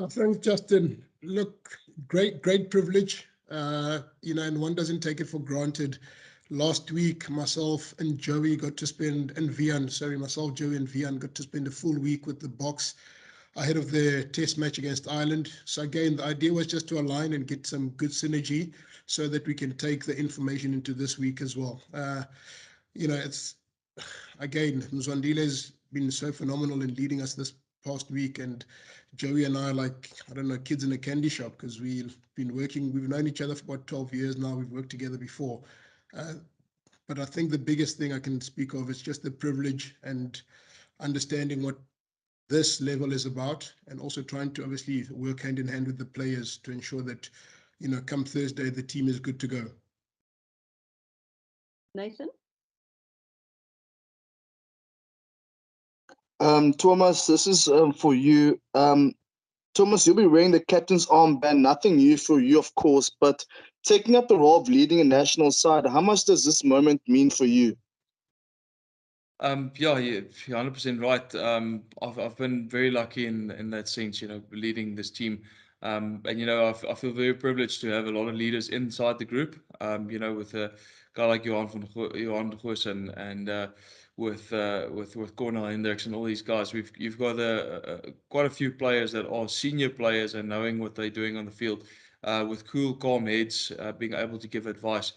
Thanks, Justin. Look, great privilege, and one doesn't take it for granted. Last week, myself and Joey got to spend, Joey and Vian got to spend a full week with the box ahead of the test match against Ireland. So again, the idea was just to align and get some good synergy so that we can take the information into this week as well. It's, again, Mzwandile's been so phenomenal in leading us this past week, and Joey and I are like, I don't know, kids in a candy shop, because we've known each other for about 12 years now. We've worked together before. But I think the biggest thing I can speak of is just the privilege and understanding what this level is about, and also trying to obviously work hand in hand with the players to ensure that, come Thursday, the team is good to go. Nathan? Thomas, this is for you. Thomas, you'll be wearing the captain's armband, nothing new for you, of course, but taking up the role of leading a national side, how much does this moment mean for you? Yeah, you're 100% right. I've been very lucky in that sense, leading this team. And I feel very privileged to have a lot of leaders inside the group. With a guy like Johan de Goos and with Cornel Hendricks and all these guys, you've got quite a few players that are senior players and knowing what they're doing on the field, with cool, calm heads, being able to give advice.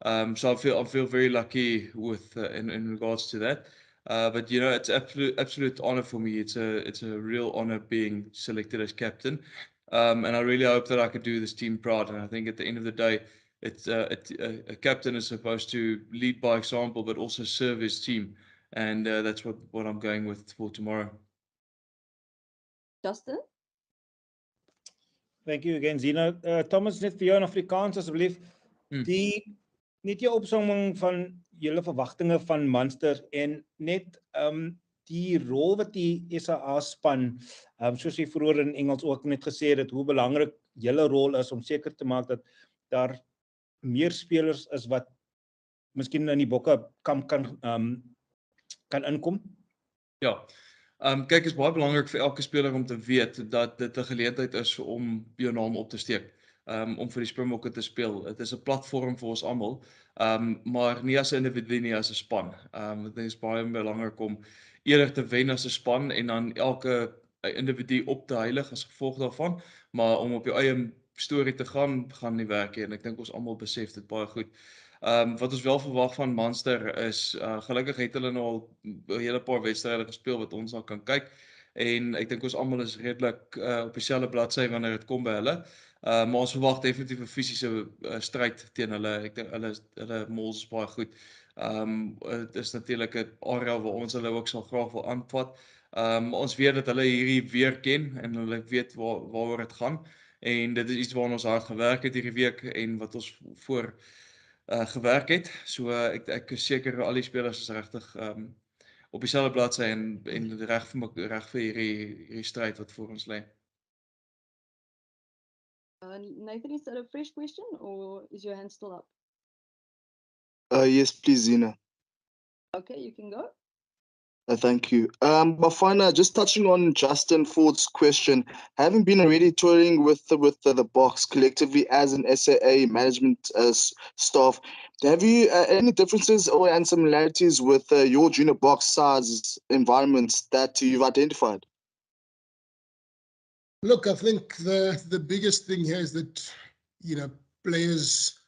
So I feel very lucky with in regards to that. But it's absolute honor for me. It's a real honor being selected as captain. And I really hope that I can do this team proud. And I think at the end of the day, a captain is supposed to lead by example, but also serve his team. And that's what I'm going with for tomorrow. Justin? Thank you again, Zina. Thomas, net vir jou in Afrikaans asseblief. Net jou opsomming van julle verwagtinge van Munster en net die rol wat die SA span, soos jy vroeër in Engels ook net gesê het, hoe belangrik julle rol is om seker te maak dat daar meer spelers is wat miskien in die bokke kan inkom. Ja. Kyk, is baie belangrik vir elke speler om te weet dat dit 'n geleentheid is om jou naam op te steek. Om vir die Springbokke te speel. Dit is 'n platform vir ons almal, maar nie as 'n individu nie, as 'n span. Dit is baie belangrik om eerder te wen as 'n span en dan elke individu op te heilig as gevolg daarvan, maar om op jou eie storie te gaan nie werk nie, en ek dink ons almal besef dit baie goed. Wat ons wel verwag van Munster is, gelukkig het hulle nou al 'n hele paar wedstryde gespeel wat ons nou kan kyk, en ek dink ons almal is redelik op dieselfde bladsy wanneer dit kom by hulle. Maar ons verwag definitief 'n fisiese stryd teen hulle. Ek dink hulle mols is baie goed. Dit is natuurlik 'n area waar ons hulle ook sal graag wil aanvat. Ons weet dat hulle hierdie weer ken en hulle weet waaroor dit gaan, en dit is iets waarna ons hard gewerk het hierdie week en wat ons voor gewerk het. So ek is seker al die spelers is regtig op dieselfde bladsy en reg vir hierdie stryd wat voor ons lê. Nathan, is that a fresh question or is your hand still up? Yes, please, Zina. Okay, you can go. Thank you. Bafana, just touching on Justin Ford's question, having been already touring with the box collectively as an SAA management staff, have you any differences and similarities with your junior box size environments that you've identified? Look, I think the biggest thing here is that, players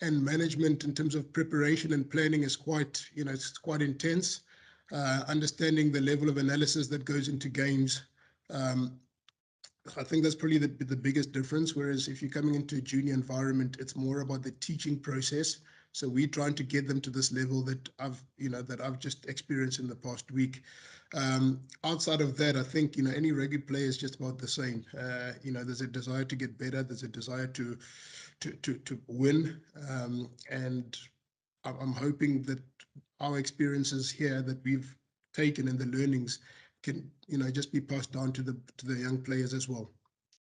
and management in terms of preparation and planning is quite, it's quite intense. Understanding the level of analysis that goes into games. I think that's probably the biggest difference. Whereas if you're coming into a junior environment, it's more about the teaching process. So we're trying to get them to this level that I've just experienced in the past week. Outside of that, I think, any rugby player is just about the same. There's a desire to get better. There's a desire to win. And I'm hoping that our experiences here that we've taken and the learnings can, just be passed down to the young players as well.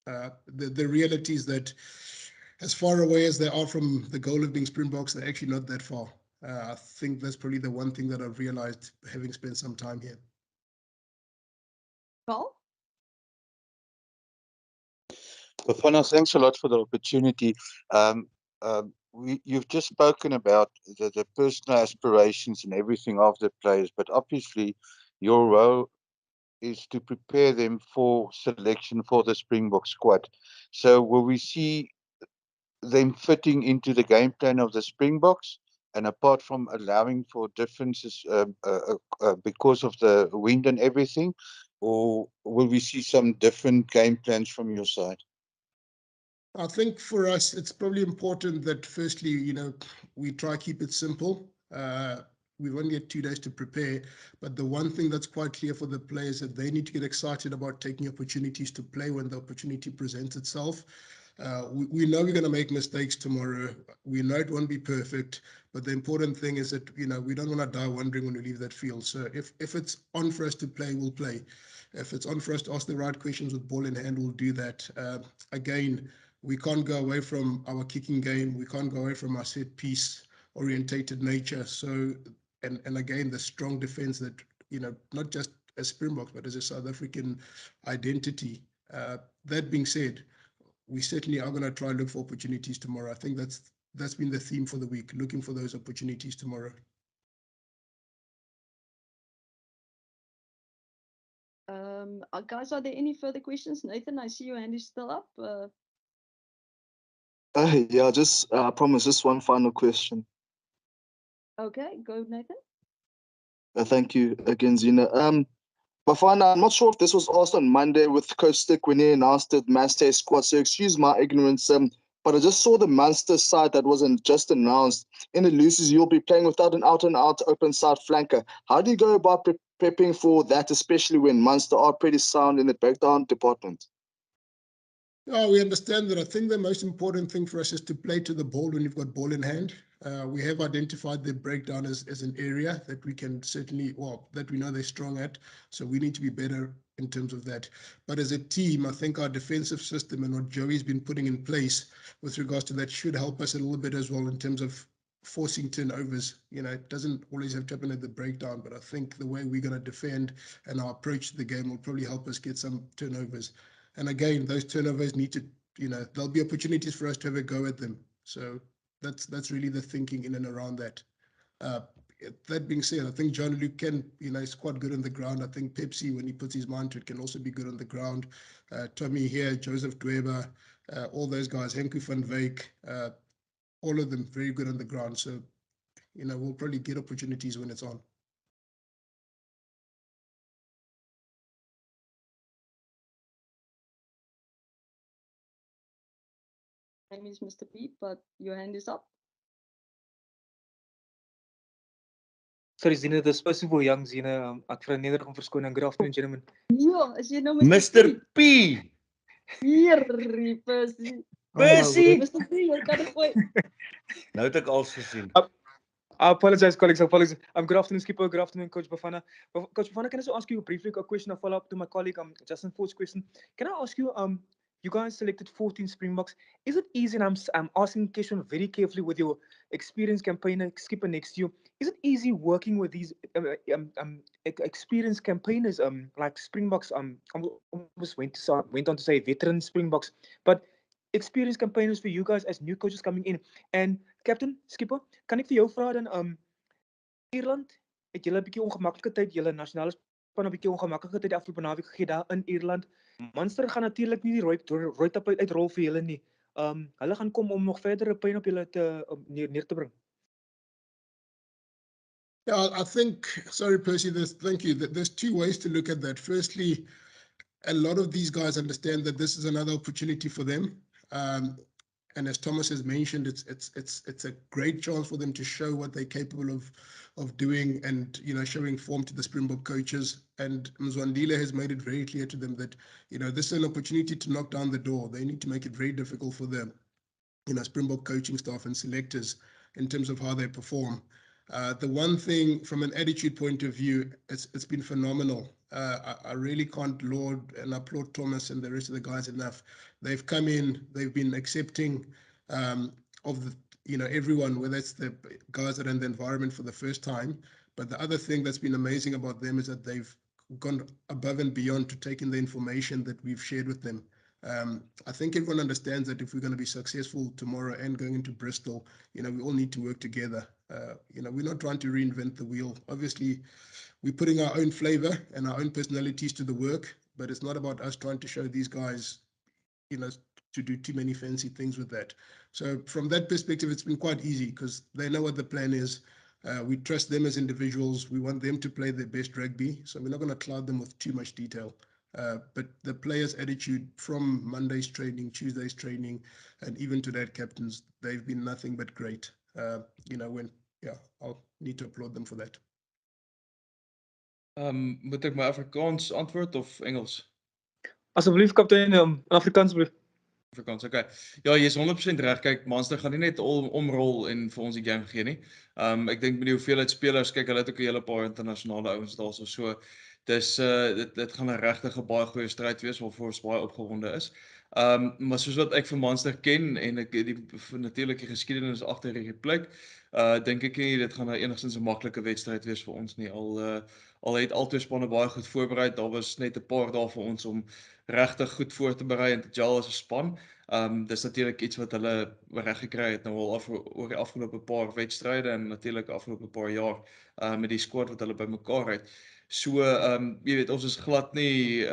The reality is that as far away as they are from the goal of being Springboks, they're actually not that far. I think that's probably the one thing that I've realized having spent some time here. Paul? Bafana, thanks a lot for the opportunity. You've just spoken about the personal aspirations and everything of the players, but obviously your role is to prepare them for selection for the Springbok squad. So will we see them fitting into the game plan of the Springboks? And apart from allowing for differences because of the wind and everything, or will we see some different game plans from your side? I think for us, it's probably important that firstly, we try keep it simple. We've only had 2 days to prepare, but the one thing that's quite clear for the players that they need to get excited about taking opportunities to play when the opportunity presents itself. We know we're going to make mistakes tomorrow. We know it won't be perfect, but the important thing is that we don't want to die wondering when we leave that field. So if it's on for us to play, we'll play. If it's on for us to ask the right questions with ball in hand, we'll do that. Again, we can't go away from our kicking game. We can't go away from our set piece orientated nature. So, and again, the strong defense that, not just as Springboks, but as a South African identity. That being said, we certainly are going to try and look for opportunities tomorrow. I think that's been the theme for the week, looking for those opportunities tomorrow. Guys, are there any further questions? Nathan, I see your hand is still up. Yeah, just promise just one final question. Okay, go, Nathan. Thank you again, Zina. Bafana, I'm not sure if this was asked on Monday with Coach Stick when he announced the MUNSTER squad, so excuse my ignorance, but I just saw the MUNSTER side that wasn't just announced. In the looses, you'll be playing without an out-and-out open side flanker. How do you go about prepping for that, especially when MUNSTER are pretty sound in the breakdown department? Yeah, we understand that. I think the most important thing for us is to play to the ball when you've got ball in hand. We have identified the breakdown as an area that we can certainly, that we know they're strong at. So we need to be better in terms of that. But as a team, I think our defensive system and what Joey's been putting in place with regards to that should help us a little bit as well in terms of forcing turnovers. It doesn't always have to happen at the breakdown, but I think the way we're going to defend and our approach to the game will probably help us get some turnovers. And again, those turnovers need to, there'll be opportunities for us to have a go at them. So that's really the thinking in and around that. That being said, I think John Luke can, is quite good on the ground. I think Pepsi, when he puts his mind to it, can also be good on the ground. Tommy here, Joseph Dweber, all those guys, Henku van Wyk, all of them very good on the ground. So, we'll probably get opportunities when it's on. Name is Mr. P, but your hand is up. Sorry, Zina, this person for young Zina. Ek verneder om verskoning. Good afternoon, gentlemen. Ja, as jy nou Mr. P. Hier, Percy. Percy. Mr. P, jy kan dit gooi. Nou het ek alles gesien. I apologize, colleagues. I apologize. Good afternoon, Skipper. Good afternoon, Coach Bafana. Coach Bafana, can I also ask you briefly a question, a follow-up to my colleague Justin Ford's question? Can I ask you, you guys selected 14 Springboks. Is it easy, and I'm asking the question very carefully with your experienced campaigner, Skipper next to you, is it easy working with these experienced campaigners like Springboks? I almost went on to say veteran Springboks, but experienced campaigners for you guys as new coaches coming in. And Captain, Skipper, kan ek vir jou vra dan Ierland, het julle 'n bietjie ongemaklike tyd, julle nasionale span 'n bietjie ongemaklike tyd afgelope naweek gegee daar in Ierland. MUNSTER gaan natuurlik nie die rooi tapuit uitrol vir julle nie. Hulle gaan kom om nog verdere pyn op julle neer te bring. Yeah, I think, sorry, Percy, thank you. There's 2 ways to look at that. Firstly, a lot of these guys understand that this is another opportunity for them. And as Thomas has mentioned, it's a great chance for them to show what they're capable of doing and, showing form to the Springbok coaches. And Mzwandile has made it very clear to them that, this is an opportunity to knock down the door. They need to make it very difficult for them, Springbok coaching staff and selectors in terms of how they perform. The one thing from an attitude point of view, it's been phenomenal. I really can't laud and applaud Thomas and the rest of the guys enough. They've come in, they've been accepting of the, everyone, whether it's the guys that are in the environment for the first time. But the other thing that's been amazing about them is that they've gone above and beyond to take in the information that we've shared with them. I think everyone understands that if we're going to be successful tomorrow and going into Bristol, we all need to work together. We're not trying to reinvent the wheel. Obviously, we're putting our own flavor and our own personalities to the work, but it's not about us trying to show these guys, to do too many fancy things with that. So from that perspective, it's been quite easy because they know what the plan is. We trust them as individuals. We want them to play their best rugby. So we're not going to cloud them with too much detail. But the players' attitude from Monday's training, Tuesday's training, and even to that captains, they've been nothing but great. I'll need to applaud them for that. Moet ek my Afrikaans antwoord of Engels? Asseblief kaptein, Afrikaans asseblief. Afrikaans, okay. Ja, jy is 100% reg. Kyk, Munster gaan nie net omrol en vir ons die game gee nie. Ek dink met die hoeveelheid spelers, kyk, hulle het ook 'n hele paar internasionale ouens daarso. So dis dit gaan 'n regtig baie goeie stryd wees waarvoor ons baie opgewonde is. Maar soos wat ek vir Munster ken en ek die natuurlike geskiedenis agter hierdie plek, dink ek nie dit gaan 'n enigstens 'n maklike wedstryd wees vir ons nie. Al het albei spanne baie goed voorberei. Daar was net 'n paar dae vir ons om regtig goed voor te berei en te gel as 'n span. Dis natuurlik iets wat hulle reg gekry het nou al oor die afgelope paar wedstryde en natuurlik afgelope paar jaar met die squad wat hulle bymekaar het. So jy weet, ons is glad nie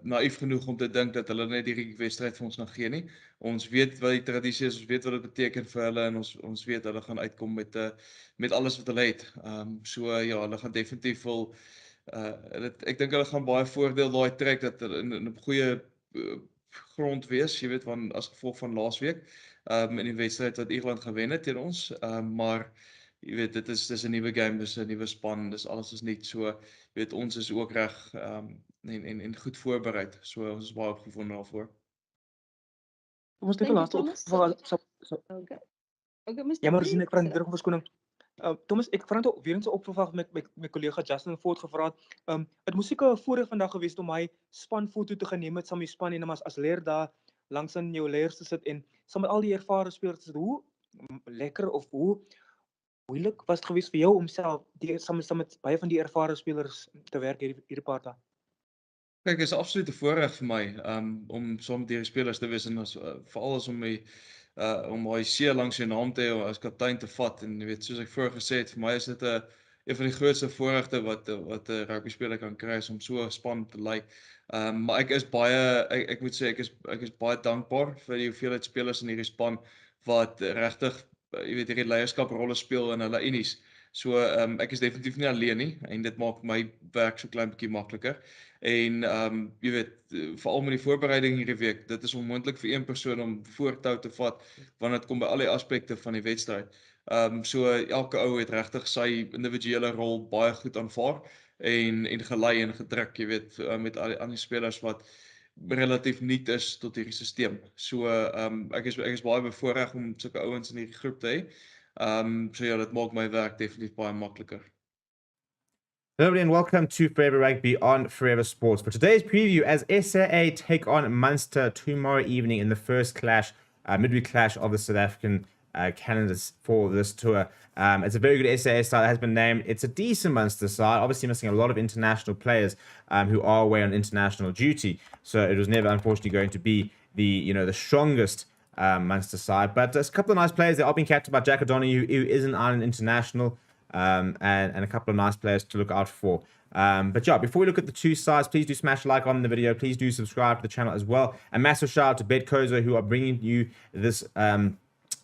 naïef genoeg om te dink dat hulle net hierdie wedstryd vir ons gaan gee nie. Ons weet wat die tradisie is, ons weet wat dit beteken vir hulle en ons weet hulle gaan uitkom met alles wat hulle het. So ja, hulle gaan definitief wil ek dink hulle gaan baie voordeel daai trek dat in 'n goeie grond wees, jy weet, want as gevolg van laasweek in die wedstryd wat Ierland gewen het teen ons, maar jy weet, dis 'n nuwe game, dis 'n nuwe span, dis alles is nuut. So jy weet, ons is ook reg en goed voorberei. So ons is baie opgewonde daarvoor. Ons het 'n laaste Okay. Okay, Mr. Ja, maar Dean, sien ek vra net terug verskoning. Thomas, ek vra net weer eens 'n opvolg met my kollega Justin Ford gevra het. Dit moes seker 'n voorreg vandag gewees het om hy spanfoto te geneem met saam die span en as leer daar langs in jou leers te sit en saam met al die ervare spelers te sit. Hoe lekker of hoe moeilik was dit geweest vir jou om self saam met baie van die ervare spelers te werk hierdie paar dae? Kyk, is 'n absolute voorreg vir my om saam met hierdie spelers te wees en veral as om my C langs jou naam te hê as kaptein te vat en jy weet, soos ek vroeër gesê het, vir my is dit een van die grootste voorregte wat 'n rugby speler kan kry is om so 'n span te lei. Maar ek is baie ek moet sê ek is baie dankbaar vir die hoeveelheid spelers in hierdie span wat regtig jy weet hierdie leierskaprolle speel in hulle unies. So ek is definitief nie alleen nie en dit maak my werk so klein bietjie makliker. En jy weet, veral met die voorbereiding hierdie week, dit is onmoontlik vir een persoon om voortou te vat wanneer dit kom by al die aspekte van die wedstryd. So elke ou het regtig sy individuele rol baie goed aanvaar en gelei en gedruk, jy weet, met al die ander spelers wat relatief nuut is tot hierdie stelsel. So ek is baie bevoorreg om sulke ouens in hierdie groep te hê. So ja, dit maak my werk definitief baie makliker. Hello everybody and welcome to Forever Rugby on Forever Sports. For today's preview, as SAA take on Munster tomorrow evening in the first clash, midweek clash of the South African calendars for this tour. It's a very good SAA side that has been named. It's a decent Munster side, obviously missing a lot of international players who are away on international duty. So it was never, unfortunately, going to be the strongest Munster side. But there's a couple of nice players. They are being captained by Jack O'Donoghue, who is an Ireland international. And a couple of nice players to look out for. But yeah, before we look at the two sides, please do smash a like on the video. Please do subscribe to the channel as well. A massive shout out to Bedcozo, who are bringing you this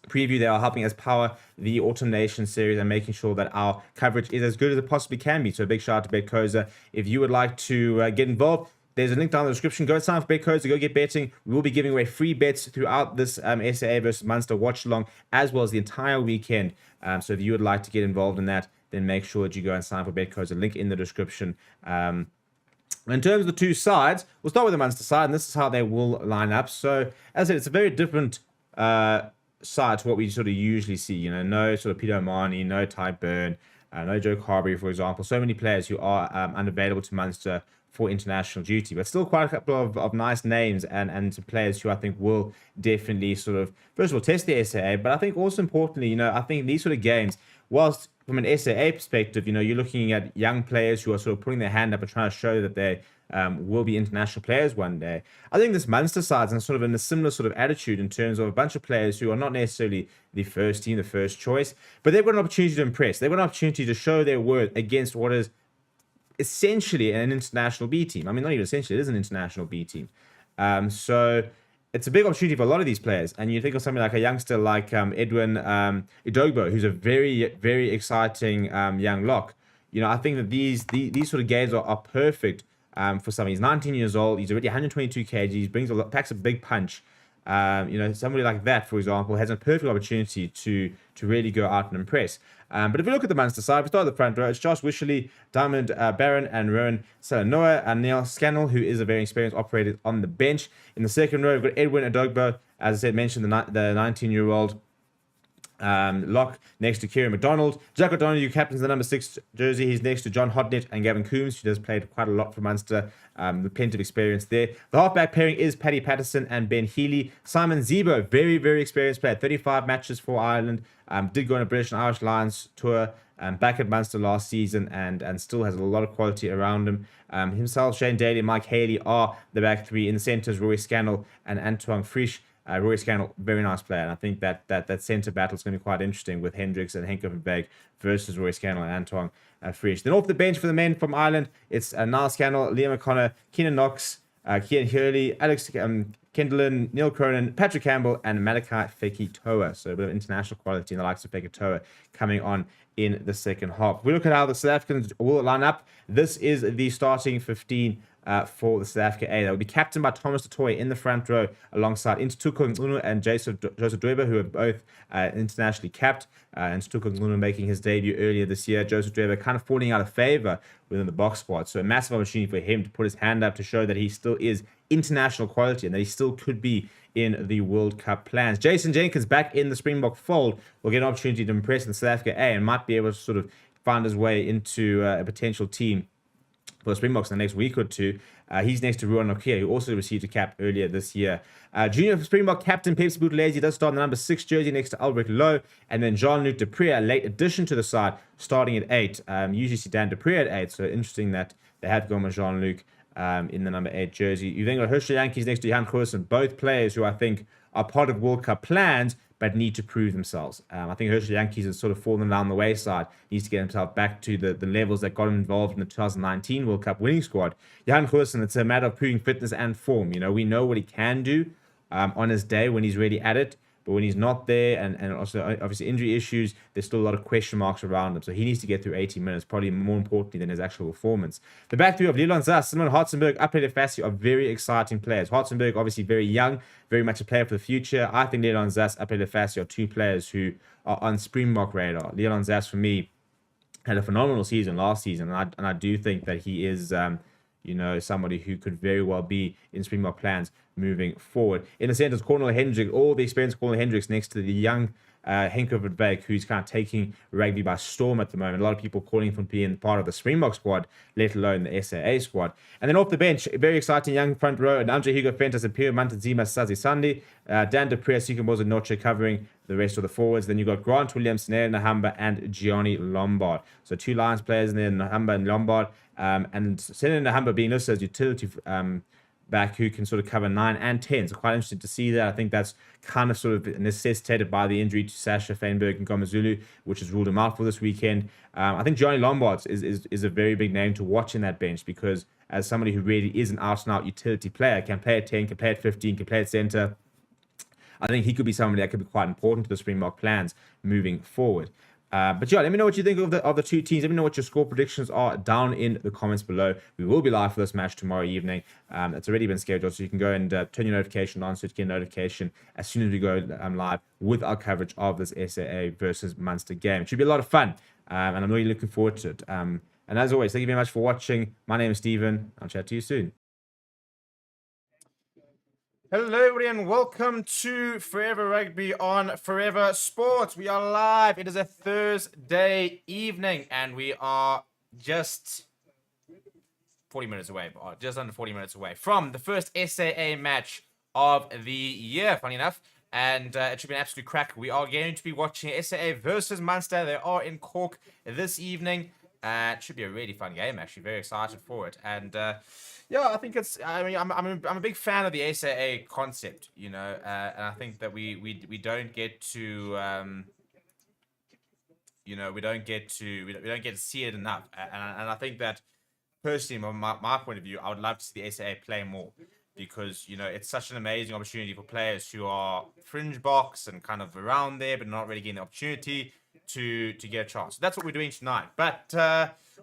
preview. They are helping us power the Autumn Nation series and making sure that our coverage is as good as it possibly can be. So a big shout out to Bedcozo. If you would like to get involved, there's a link down in the description. Go sign up for BetCodes to go get betting. We will be giving away free bets throughout this SAA versus Munster Watchalong, as well as the entire weekend. So if you would like to get involved in that, then make sure that you go and sign up for BetCodes. A link in the description. In terms of the two sides, we'll start with the Munster side, and this is how they will line up. So, as I said, it's a very different side to what we sort of usually see. You know, no sort of Peter O'Mahony, no Ty Byrne, no Joe Carberry, for example. So many players who are unavailable to Munster for international duty, but still quite a couple of nice names and some players who I think will definitely sort of, first of all, test the SAA, but I think also importantly, you know, I think these sort of games, whilst from an SAA perspective, you know, you're looking at young players who are sort of putting their hand up and trying to show that they will be international players one day. I think this Munster side's sort of in a similar sort of attitude in terms of a bunch of players who are not necessarily the first team, the first choice, but they've got an opportunity to impress. They've got an opportunity to show their worth against what is essentially an international B team. I mean, not even essentially, it is an international B team. So it's a big opportunity for a lot of these players. And you think of something like a youngster like Edwin Idogbo, who's a very, very exciting young lock. I think that these sort of games are perfect for something. He's 19 years old. He's already 122 kgs. Packs a big punch. Somebody like that, for example, has a perfect opportunity to really go out and impress. But if we look at the Munster side, we start at the front row. It's Josh Wishley, Diamond Barron, and Rowan Salanoa, and Neil Scannell, who is a very experienced operator on the bench. In the second row, we've got Edwin Adogbo, as I said, mentioned the 19-year-old lock next to Kieran McDonald. Jack O'Donoghue captains the number 6 jersey. He's next to John Hodnett and Gavin Coombs, who does played quite a lot for Munster, with plenty of experience there. The halfback pairing is Paddy Patterson and Ben Healy. Simon Zebo, very, very experienced player, 35 matches for Ireland, did go on a British and Irish Lions tour, back at Munster last season, and still has a lot of quality around him. Himself, Shane Daly, and Mike Haley are the back three. In the centres, Roy Scannell and Antoine Frisch. Roy Scannell, very nice player, and I think that centre battle is going to be quite interesting with Hendricks and Henk Overbeek versus Roy Scannell and Antoine Frisch. Then off the bench for the men from Ireland, it's Niall Scannell, Liam O'Connor, Keenan Knox, Cian Hurley, Alex Kendallin, Neil Cronin, Patrick Campbell, and Malachi Fekitoa. So a bit of international quality in the likes of Fekitoa coming on in the second half. If we look at how the South Africans will line up, this is the starting 15 for the South Africa A. That will be captained by Thomas Toy in the front row, alongside Intutuko Ngunu and Joseph Dweba, who are both internationally capped. Intutuko Ngunu making his debut earlier this year. Joseph Dweba kind of falling out of favor within the box squad. So a massive opportunity for him to put his hand up to show that he still is international quality and that he still could be in the World Cup plans. Jason Jenkins back in the Springbok fold will get an opportunity to impress in the South Africa A and might be able to sort of find his way into a potential team for the Springboks in the next week or two. He's next to Ruan Nokia, who also received a cap earlier this year. Junior Springbok captain Pepsi Buthelezi does start in the number 6 jersey next to Albert Lowe, and then Jean-Luc Dupree, a late addition to the side, starting at 8. Usually see Dan Dupree at 8, so interesting that they have gone with Jean-Luc in the number 8 jersey. You've then got Herschel Yankees next to Jan Goosen, both players who I think are part of World Cup plans, but need to prove themselves. I think Herschel Yankees has sort of fallen down the wayside, needs to get himself back to the levels that got him involved in the 2019 World Cup winning squad. Jan Goosen, it's a matter of proving fitness and form. We know what he can do on his day when he's really at it, but when he's not there, and also obviously injury issues, there's still a lot of question marks around him. So he needs to get through 80 minutes, probably more importantly than his actual performance. The back three of Leland Zas, Simon Hartzenberg, Apele Fassi are very exciting players. Hartzenberg, obviously very young, very much a player for the future. I think Leland Zas, Apele Fassi are two players who are on Springbok radar. Leland Zas, for me, had a phenomenal season last season, and I do think that he is somebody who could very well be in Springbok plans moving forward. In the centers, Cornel Hendricks, all the experienced Cornel Hendricks next to the young Henk Overbeek, who's kind of taking rugby by storm at the moment. A lot of people calling him for being part of the Springbok squad, let alone the SAA squad. And then off the bench, a very exciting young front row, Namja Hugo Fentas and Pierre Mantanzima Sazi Sandi, Dan Dupree, Sikamboza Noche covering the rest of the forwards. Then you've got Grant Williams, Nere Nahamba, and Gianni Lombard. So two Lions players in there, Nahamba and Lombard. And Senator Nahamba being listed as utility back who can sort of cover 9 and 10. So quite interesting to see that. I think that's kind of sort of necessitated by the injury to Sasha Feinberg and Gomazulu, which has ruled him out for this weekend. I think Johnny Lombard is a very big name to watch in that bench, because as somebody who really is an out-and-out utility player, can play at 10, can play at 15, can play at centre, I think he could be somebody that could be quite important to the Springbok plans moving forward. But yeah, let me know what you think of the two teams. Let me know what your score predictions are down in the comments below. We will be live for this match tomorrow evening. It's already been scheduled, so you can go and turn your notification on so you get a notification as soon as we go live with our coverage of this SAA versus Munster game. It should be a lot of fun, and I'm really looking forward to it. And as always, thank you very much for watching. My name is Stephen. I'll chat to you soon. Hello, everybody, and welcome to Forever Rugby on Forever Sports. We are live. It is a Thursday evening, and we are just 40 minutes away, or just under 40 minutes away from the first SAA match of the year, funny enough. And it should be an absolute crack. We are going to be watching SAA versus Munster. They are in Cork this evening. It should be a really fun game, actually. Very excited for it. And yeah, I think it's. I mean, I'm a big fan of the SAA concept, and I think that we don't get to, we don't get to see it enough. And I think that personally, from my point of view, I would love to see the SAA play more. because it's such an amazing opportunity for players who are fringe box and kind of around there, but not really getting the opportunity to get a chance. So that's what we're doing tonight. But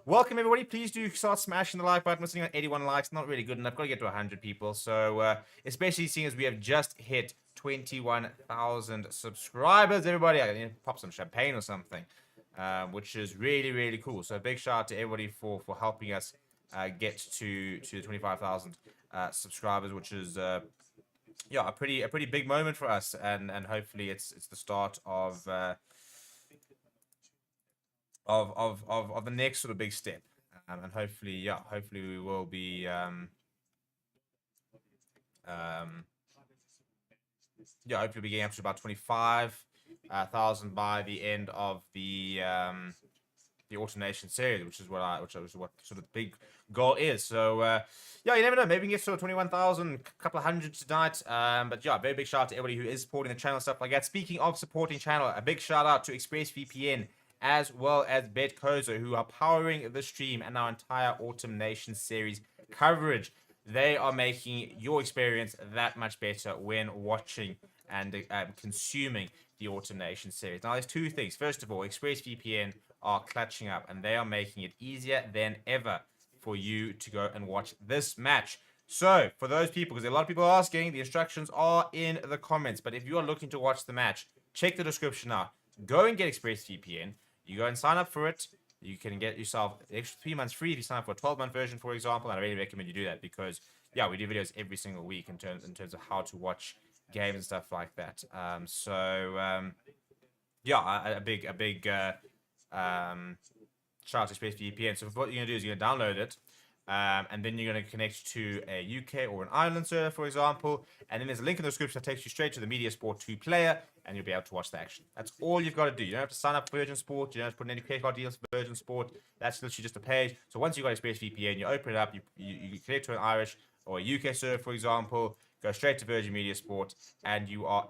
welcome everybody. Please do start smashing the like button. We're sitting on 81 likes, not really good enough. Got to get to 100 people. So especially seeing as we have just hit 21,000 subscribers, everybody. I need to pop some champagne or something, which is really, really cool. So a big shout out to everybody for helping us get to the 25,000 subscribers, which is a pretty big moment for us, and hopefully it's the start of the next sort of big step, and hopefully we will be hopefully we're getting up to about 25,000 by the end of the Autumn Nation series, which is what sort of the big goal is. So you never know, maybe we can get sort of 21,000, a couple of hundred tonight. But very big shout out to everybody who is supporting the channel and stuff like that. Speaking of supporting channel, a big shout out to ExpressVPN as well as Betcozo, who are powering the stream and our entire Autumn Nation series coverage. They are making your experience that much better when watching and consuming the Autumn Nation series. Now, there's two things. First of all, ExpressVPN are clutching up, and they are making it easier than ever for you to go and watch this match. So, for those people, because a lot of people are asking, the instructions are in the comments. But if you are looking to watch the match, check the description out. Go and get ExpressVPN. You go and sign up for it. You can get yourself an extra 3 months free if you sign up for a 12-month version, for example. And I really recommend you do that because, we do videos every single week in terms of how to watch games and stuff like that. A big shout out to ExpressVPN. So what you're gonna do is you're gonna download it, and then you're gonna connect to a UK or an Ireland server, for example. And then there's a link in the description that takes you straight to the Media Sport 2 player, and you'll be able to watch the action. That's all you've got to do. You don't have to sign up for Virgin Sport. You don't have to put in any credit card deals for Virgin Sport. That's literally just a page. So once you've got ExpressVPN, you open it up, you connect to an Irish or a UK server, for example, go straight to Virgin Media Sport, and you are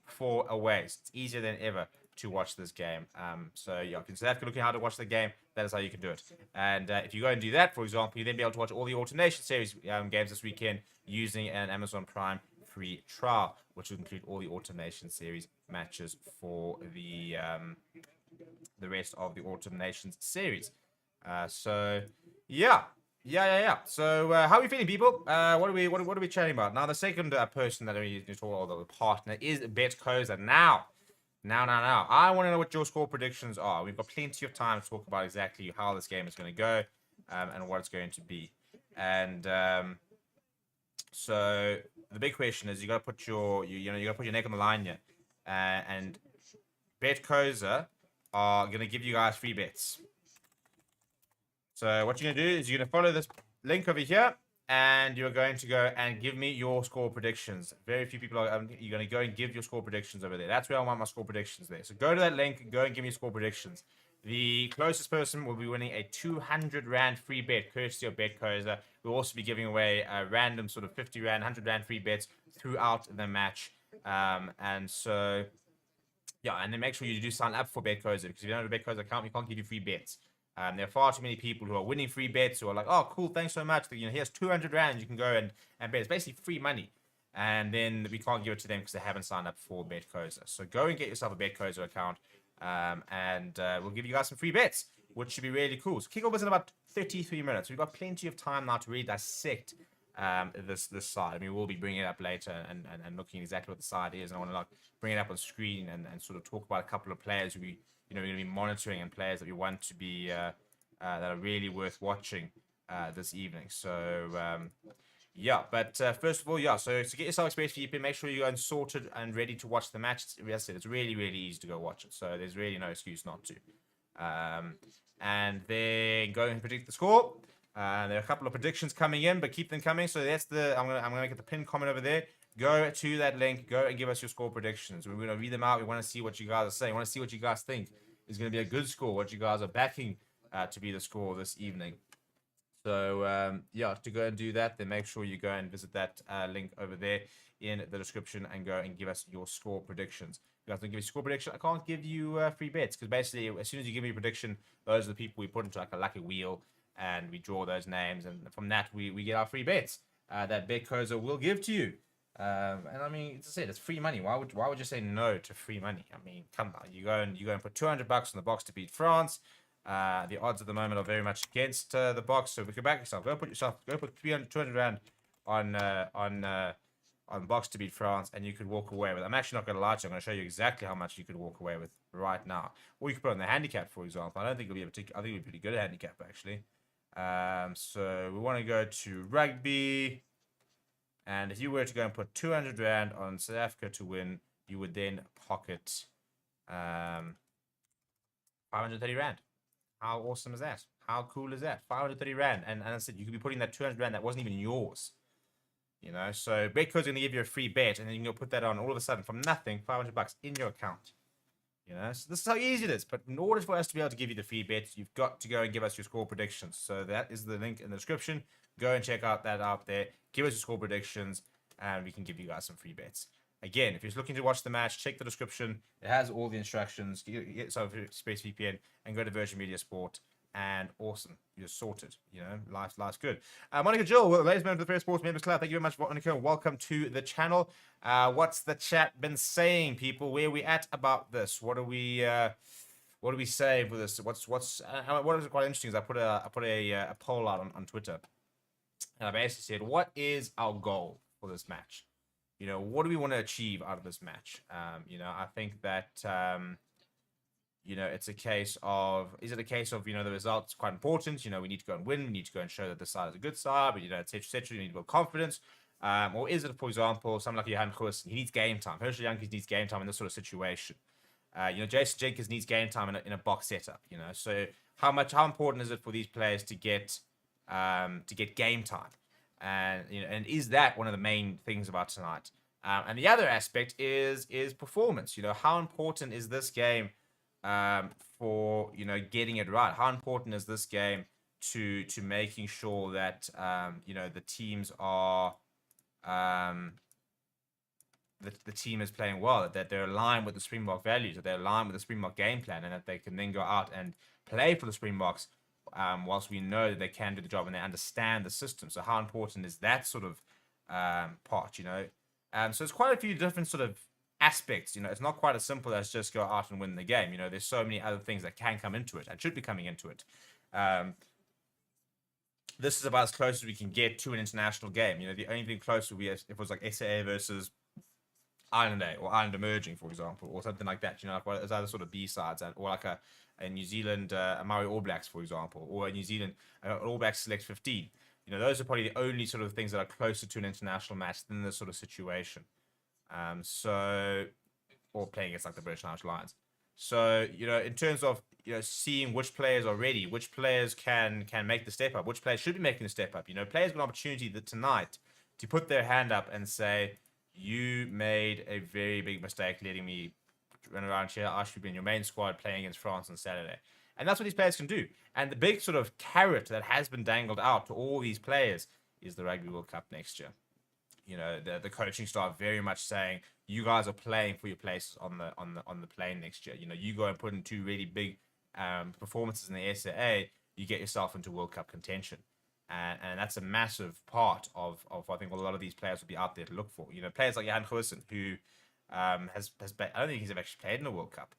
for away. So it's easier than ever to watch this game. So if you're looking how to watch the game, that is how you can do it. And if you go and do that, for example, you then be able to watch all the Autumn Nation series games this weekend using an Amazon Prime free trial, which will include all the Autumn Nation series matches for the rest of the Autumn Nations series. So how are we feeling, people? What are we chatting about now? The second person that we need to talk about, the partner, is Betcozo. Now, I want to know what your score predictions are. We've got plenty of time to talk about exactly how this game is going to go, and what it's going to be. And so the big question is, you got to put your neck on the line here, and Betcozo are going to give you guys free bets. So what you're going to do is you're going to follow this link over here, and you're going to go and give me your score predictions. Very few people are. You're going to go and give your score predictions over there. That's where I want my score predictions there. So go to that link, go and give me score predictions. The closest person will be winning a 200 Rand free bet, courtesy of Betcozo. We'll also be giving away a random sort of 50 Rand, 100 Rand free bets throughout the match. And so, and then make sure you do sign up for Betcozo, because if you don't have a Betcozo account, we can't give you free bets. There are far too many people who are winning free bets who are like, oh, cool, thanks so much. Here's 200 Rand, you can go and bet. It's basically free money. And then we can't give it to them because they haven't signed up for Betcozo. So go and get yourself a Betcozo account, and we'll give you guys some free bets, which should be really cool. So kickoff is in about 33 minutes. We've got plenty of time now to really dissect this side. I mean, we'll be bringing it up later and looking exactly what the side is. And I want to bring it up on screen and sort of talk about a couple of players who we're going to be monitoring, and players that we want to be that are really worth watching this evening. So but first of all, so to get yourself ExpressVPN, make sure you're sorted and ready to watch the match. As I said, it's really, really easy to go watch it, so there's really no excuse not to. And then go and predict the score. There are a couple of predictions coming in, but keep them coming. So that's I'm gonna get the pinned comment over there. Go to that link. Go and give us your score predictions. We're gonna read them out. We want to see what you guys are saying. We want to see what you guys think is going to be a good score. What you guys are backing to be the score this evening. So to go and do that, then make sure you go and visit that link over there in the description and go and give us your score predictions. If you guys don't give us a score prediction, I can't give you free bets, because basically as soon as you give me a prediction, those are the people we put into like a lucky wheel, and we draw those names, and from that we get our free bets. that Betcoza will give to you. And I mean, as I said, it's free money. Why would you say no to free money? I mean, come on, you go and put $200 on the box to beat France. The odds at the moment are very much against the box, so we can back yourself. Go put 200 rand on box to beat France, and you could walk away with. I'm actually not going to lie to you. I'm going to show you exactly how much you could walk away with right now. Or you could put on the handicap, for example. I don't think it'll be a particular. I think it'll be pretty good at handicap actually. So we want to go to rugby. And if you were to go and put 200 rand on South Africa to win, you would then pocket 530 rand. How awesome is that? How cool is that? 530 rand. And I said you could be putting that 200 rand that wasn't even yours. You know, so Betco's going to give you a free bet, and then you can go put that on all of a sudden from nothing, $500 in your account. You know, so this is how easy it is. But in order for us to be able to give you the free bets, you've got to go and give us your score predictions. So that is the link in the description. Go and check out that out there. Give us your score predictions, and we can give you guys some free bets. Again, if you're looking to watch the match, check the description. It has all the instructions. Get yourself Space VPN and go to Virgin Media Sport. And awesome, you're sorted. You know, life's good. Monica Jill, ladies and gentlemen, of the Fair Sports Members Club. Thank you very much, Monica. Welcome to the channel. What's the chat been saying, people? Where are we at about this? What do we say for this? What is quite interesting is I put a poll out on Twitter, and I basically said, what is our goal for this match? You know, what do we want to achieve out of this match? You know, I think that. You know, it's a case of, is it a case of, you know, the result's quite important, you know, we need to go and win, we need to go and show that the side is a good side, but, you know, et cetera, you need to build confidence. Or is it, for example, someone like Johan Khoes, he needs game time. Herschel Jantjies needs game time in this sort of situation. You know, Jason Jenkins needs game time in a box setup, you know. So how important is it for these players to get game time? And, you know, and is that one of the main things about tonight? And the other aspect is performance. You know, how important is this game for, you know, getting it right? How important is this game to making sure that you know, the teams are the team is playing well, that they're aligned with the Springbok values, that they're aligned with the Springbok game plan, and that they can then go out and play for the Springboks whilst we know that they can do the job and they understand the system. So how important is that sort of part, you know? So it's quite a few different sort of aspects. You know, it's not quite as simple as just go out and win the game. You know, there's so many other things that can come into it and should be coming into it. This is about as close as we can get to an international game. You know, the only thing close would be if it was like SAA versus Ireland A or Ireland Emerging, for example, or something like that. You know, like as other sort of B-sides, or like a New Zealand Maori All Blacks, for example, or a New Zealand All Blacks Select 15. You know, those are probably the only sort of things that are closer to an international match than this sort of situation. So, or playing against like the British and Irish Lions. So, you know, in terms of, you know, seeing which players are ready, which players can make the step up, which players should be making the step up. You know, players got an opportunity tonight to put their hand up and say, you made a very big mistake letting me run around here. I should be in your main squad playing against France on Saturday. And that's what these players can do. And the big sort of carrot that has been dangled out to all these players is the Rugby World Cup next year. You know, the coaching staff very much saying, you guys are playing for your places on the plane next year. You know, you go and put in two really big performances in the SAA, you get yourself into World Cup contention. And that's a massive part of I think what a lot of these players will be out there to look for. You know, players like Johan Khoes, who I don't think he's ever actually played in a World Cup.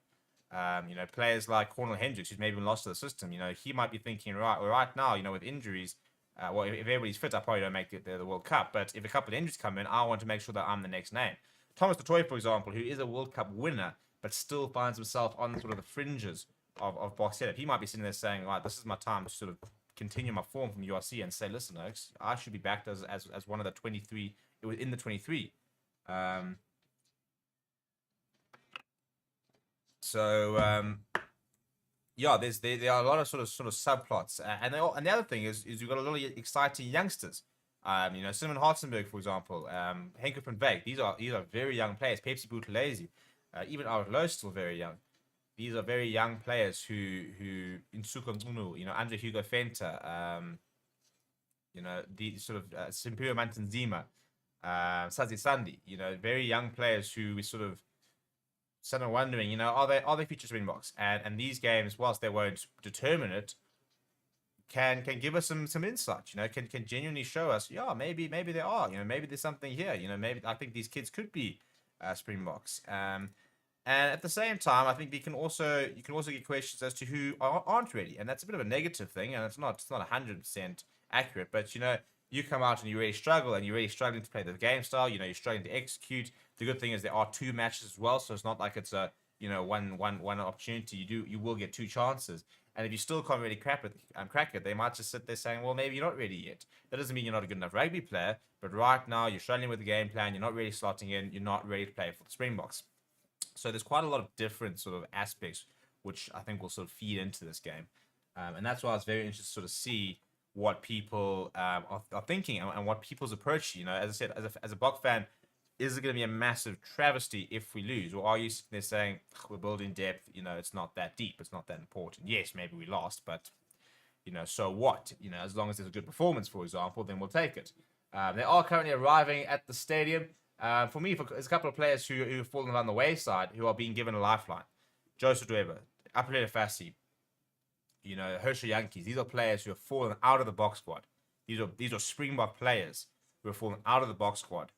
You know, players like Cornel Hendricks, who's maybe been lost to the system. You know, he might be thinking, right now, you know, with injuries, well, if everybody's fit, I probably don't make the World Cup. But if a couple of injuries come in, I want to make sure that I'm the next name. Thomas du Toit, for example, who is a World Cup winner, but still finds himself on sort of the fringes of box setup. He might be sitting there saying, right, this is my time to sort of continue my form from URC and say, listen, Oaks, I should be backed as one of the 23. It was in the 23. Yeah, there are a lot of sort of subplots, and the other thing is you've got a lot of exciting youngsters. You know, Simon Hartzenberg, for example, Henk van Wyk. These are very young players. Pepsi Buthelezi, even Art Lowe is still very young. These are very young players who in Sukhumunu, you know, Andre Hugo Venter, you know, the sort of Simphiwe Mantanzima, Sazi Sandi, you know, very young players who we sort of wondering, you know, are they future Springboks? And these games, whilst they won't determine it, can give us some insight. Can genuinely show us, yeah, maybe they are. Maybe there's something here. Maybe I think these kids could be Springboks. And at the same time, I think you can also get questions as to who aren't ready, and that's a bit of a negative thing, and it's not 100% accurate. But you come out and you really struggle, and you're really struggling to play the game style. You're struggling to execute. The good thing is there are 2 matches as well, so it's not like it's a one opportunity. You will get 2 chances, and if you still can't really crack it, they might just sit there saying, well, maybe you're not ready yet. That doesn't mean you're not a good enough rugby player, but right now you're struggling with the game plan. You're not really slotting in. You're not ready to play for the Springboks. So there's quite a lot of different sort of aspects which I think will sort of feed into this game, and that's why I was very interested to sort of see what people are thinking and what people's approach. As I said, as a Bok fan, is it going to be a massive travesty if we lose, or are you sitting there saying we're building depth? It's not that deep, it's not that important. Yes, maybe we lost, but so what? As long as there's a good performance, for example, then we'll take it. They are currently arriving at the stadium. For me, there's a couple of players who have fallen on the wayside who are being given a lifeline. Joseph Dweba, Apelele Fassi, Herschel Yankees. These are players who have fallen out of the box squad. These are Springbok players who have fallen out of the box squad.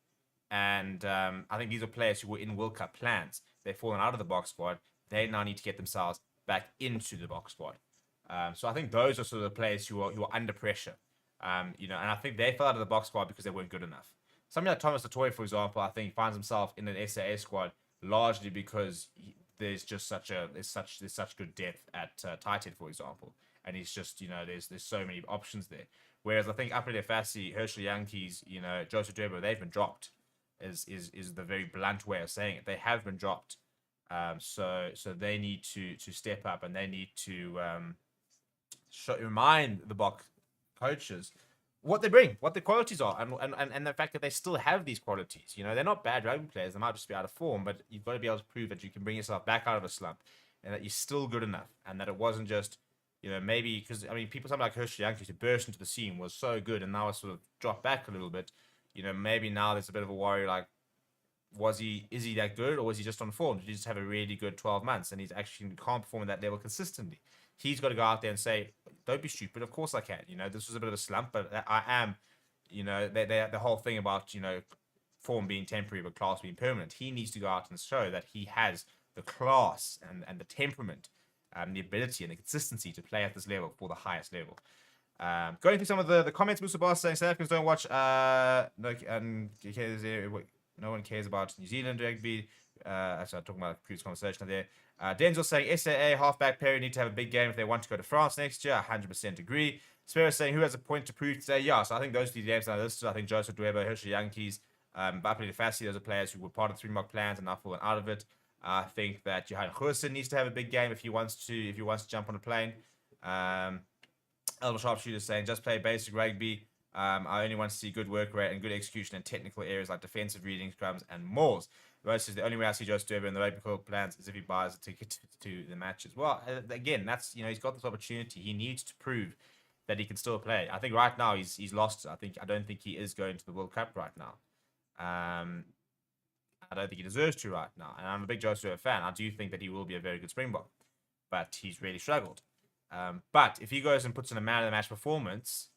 And I think these are players who were in World Cup plans. They've fallen out of the box squad. They now need to get themselves back into the box squad. So I think those are sort of the players who are under pressure. And I think they fell out of the box squad because they weren't good enough. Somebody like Thomas Latoy, for example, I think finds himself in an SAA squad largely because there's such good depth at tight end, for example, and he's just there's so many options there. Whereas I think Apelele Fassi, Herschel Yankees, Joseph Dweba, they've been dropped. Is the very blunt way of saying it. They have been dropped. So they need to step up, and they need to remind the Bok coaches what they bring, what their qualities are, and the fact that they still have these qualities. They're not bad rugby players. They might just be out of form, but you've got to be able to prove that you can bring yourself back out of a slump, and that you're still good enough, and that it wasn't just maybe because people, something like Herschel Yankees who burst into the scene was so good, and now it's sort of dropped back a little bit. Maybe now there's a bit of a worry, like, is he that good, or was he just on form? Did he just have a really good 12 months and he's actually can't perform at that level consistently? He's got to go out there and say, don't be stupid. Of course I can. This was a bit of a slump, but I am, the whole thing about, form being temporary, but class being permanent. He needs to go out and show that he has the class and the temperament, the ability and the consistency to play at this level for the highest level. Going through some of the comments, Musa Bar saying South Africans don't watch. No one cares about New Zealand rugby. Actually, I'm talking about a previous conversation there. Denzel saying SAA halfback Perry need to have a big game if they want to go to France next year. 100% agree. Sparrow saying who has a point to prove today? Yeah, so I think those 3 games that I listed. I think Joseph Dweba, Herschel Yankees, Apelele Fassi, those are players who were part of the Springbok plans and now fallen out of it. I think that Johan Goosen needs to have a big game if he wants to jump on a plane. Elder Sharpshooter saying just play basic rugby. I only want to see good work rate and good execution in technical areas like defensive reading, scrums, and mauls. Rose says the only way I see Joseph Dweba in the rugby club plans is if he buys a ticket to the matches. Well, again, that's he's got this opportunity. He needs to prove that he can still play. I think right now he's lost. I don't think he is going to the World Cup right now. I don't think he deserves to right now. And I'm a big Joseph Dweba fan. I do think that he will be a very good Springbok, but he's really struggled. But if he goes and puts in a man of the match performance,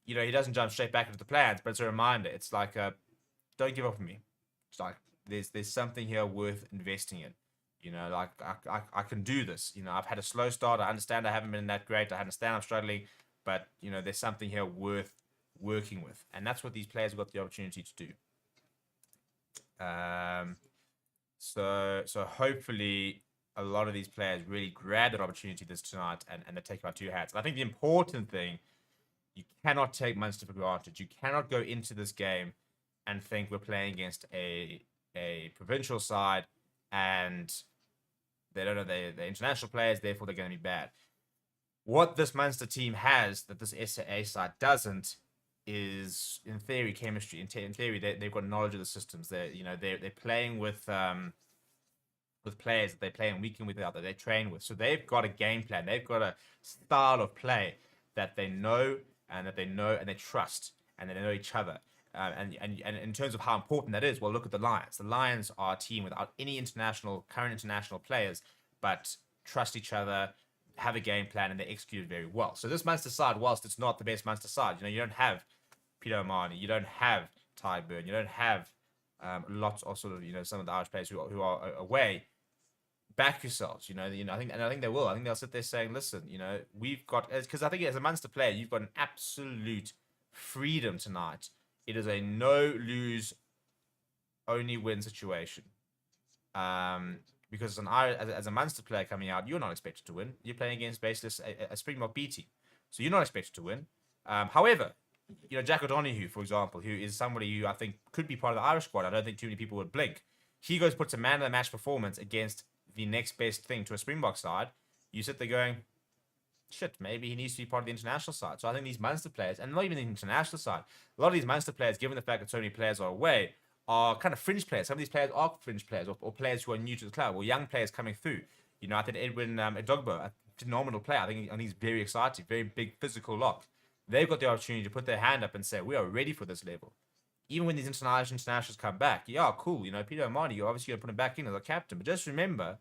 he doesn't jump straight back into the plans, but it's a reminder. It's like, don't give up on me. It's like, there's something here worth investing in. Like, I can do this. I've had a slow start. I understand I haven't been that great. I understand I'm struggling, but, there's something here worth working with. And that's what these players have got the opportunity to do. So hopefully a lot of these players really grab that opportunity this tonight and they take about 2 hats. And I think the important thing, you cannot take Munster for granted. You cannot go into this game and think we're playing against a provincial side and they don't know they're international players, therefore they're going to be bad. What this Munster team has that this SAA side doesn't is, in theory, chemistry. In theory, they've got knowledge of the systems. They're playing with players that they play in week in, week out, that they train with. So they've got a game plan. They've got a style of play that they know and they trust and they know each other. And in terms of how important that is, well, look at the Lions. The Lions are a team without any current international players, but trust each other. have a game plan and they execute it very well. So this Munster side, whilst it's not the best Munster side, you don't have Peter O'Mahony, you don't have Ty Burn, you don't have lots of sort of some of the Irish players who are away. Back yourselves, I think they will. I think they'll sit there saying, listen, we've got, because I think as a Munster player, you've got an absolute freedom tonight. It is a no lose, only win situation. Because as a Munster player coming out, you're not expected to win. You're playing against basically a Springbok B team, so you're not expected to win. However, Jack O'Donoghue, for example, who is somebody who I think could be part of the Irish squad. I don't think too many people would blink. He puts a man of the match performance against the next best thing to a Springbok side. You sit there going, shit, maybe he needs to be part of the international side. So I think these Munster players, and not even the international side, a lot of these Munster players, given the fact that so many players are away, are kind of fringe players. Some of these players are fringe players or players who are new to the club or young players coming through. I think Edwin Edogbo, a phenomenal player. I think he's very exciting, very big physical lock. They've got the opportunity to put their hand up and say, we are ready for this level. Even when these internationals come back, yeah, cool. Peter O'Mahony, you're obviously going to put him back in as a captain. But just remember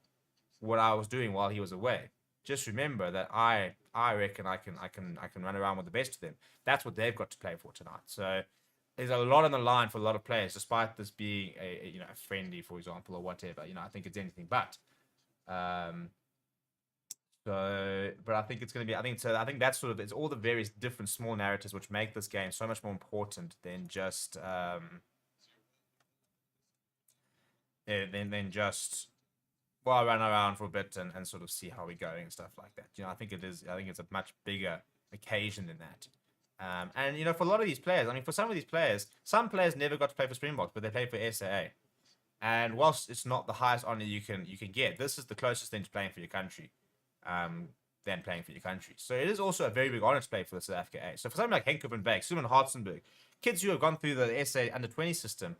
what I was doing while he was away. Just remember that I reckon I can run around with the best of them. That's what they've got to play for tonight. So there's a lot on the line for a lot of players, despite this being a friendly, for example, or whatever. I think it's anything but. But I think it's going to be. I think that's sort of it's all the various different small narratives which make this game so much more important than just run around for a bit and sort of see how we're going and stuff like that. I think it is. I think it's a much bigger occasion than that. And for a lot of these players, for some of these players, some players never got to play for Springboks, but they played for SAA. And whilst it's not the highest honor you can get, this is the closest thing to playing for your country. Than playing for your country. So it is also a very big honor to play for the South Africa A. So for something like Henk van Wyk, Suman Hartzenberg, kids who have gone through the SA under-20 system,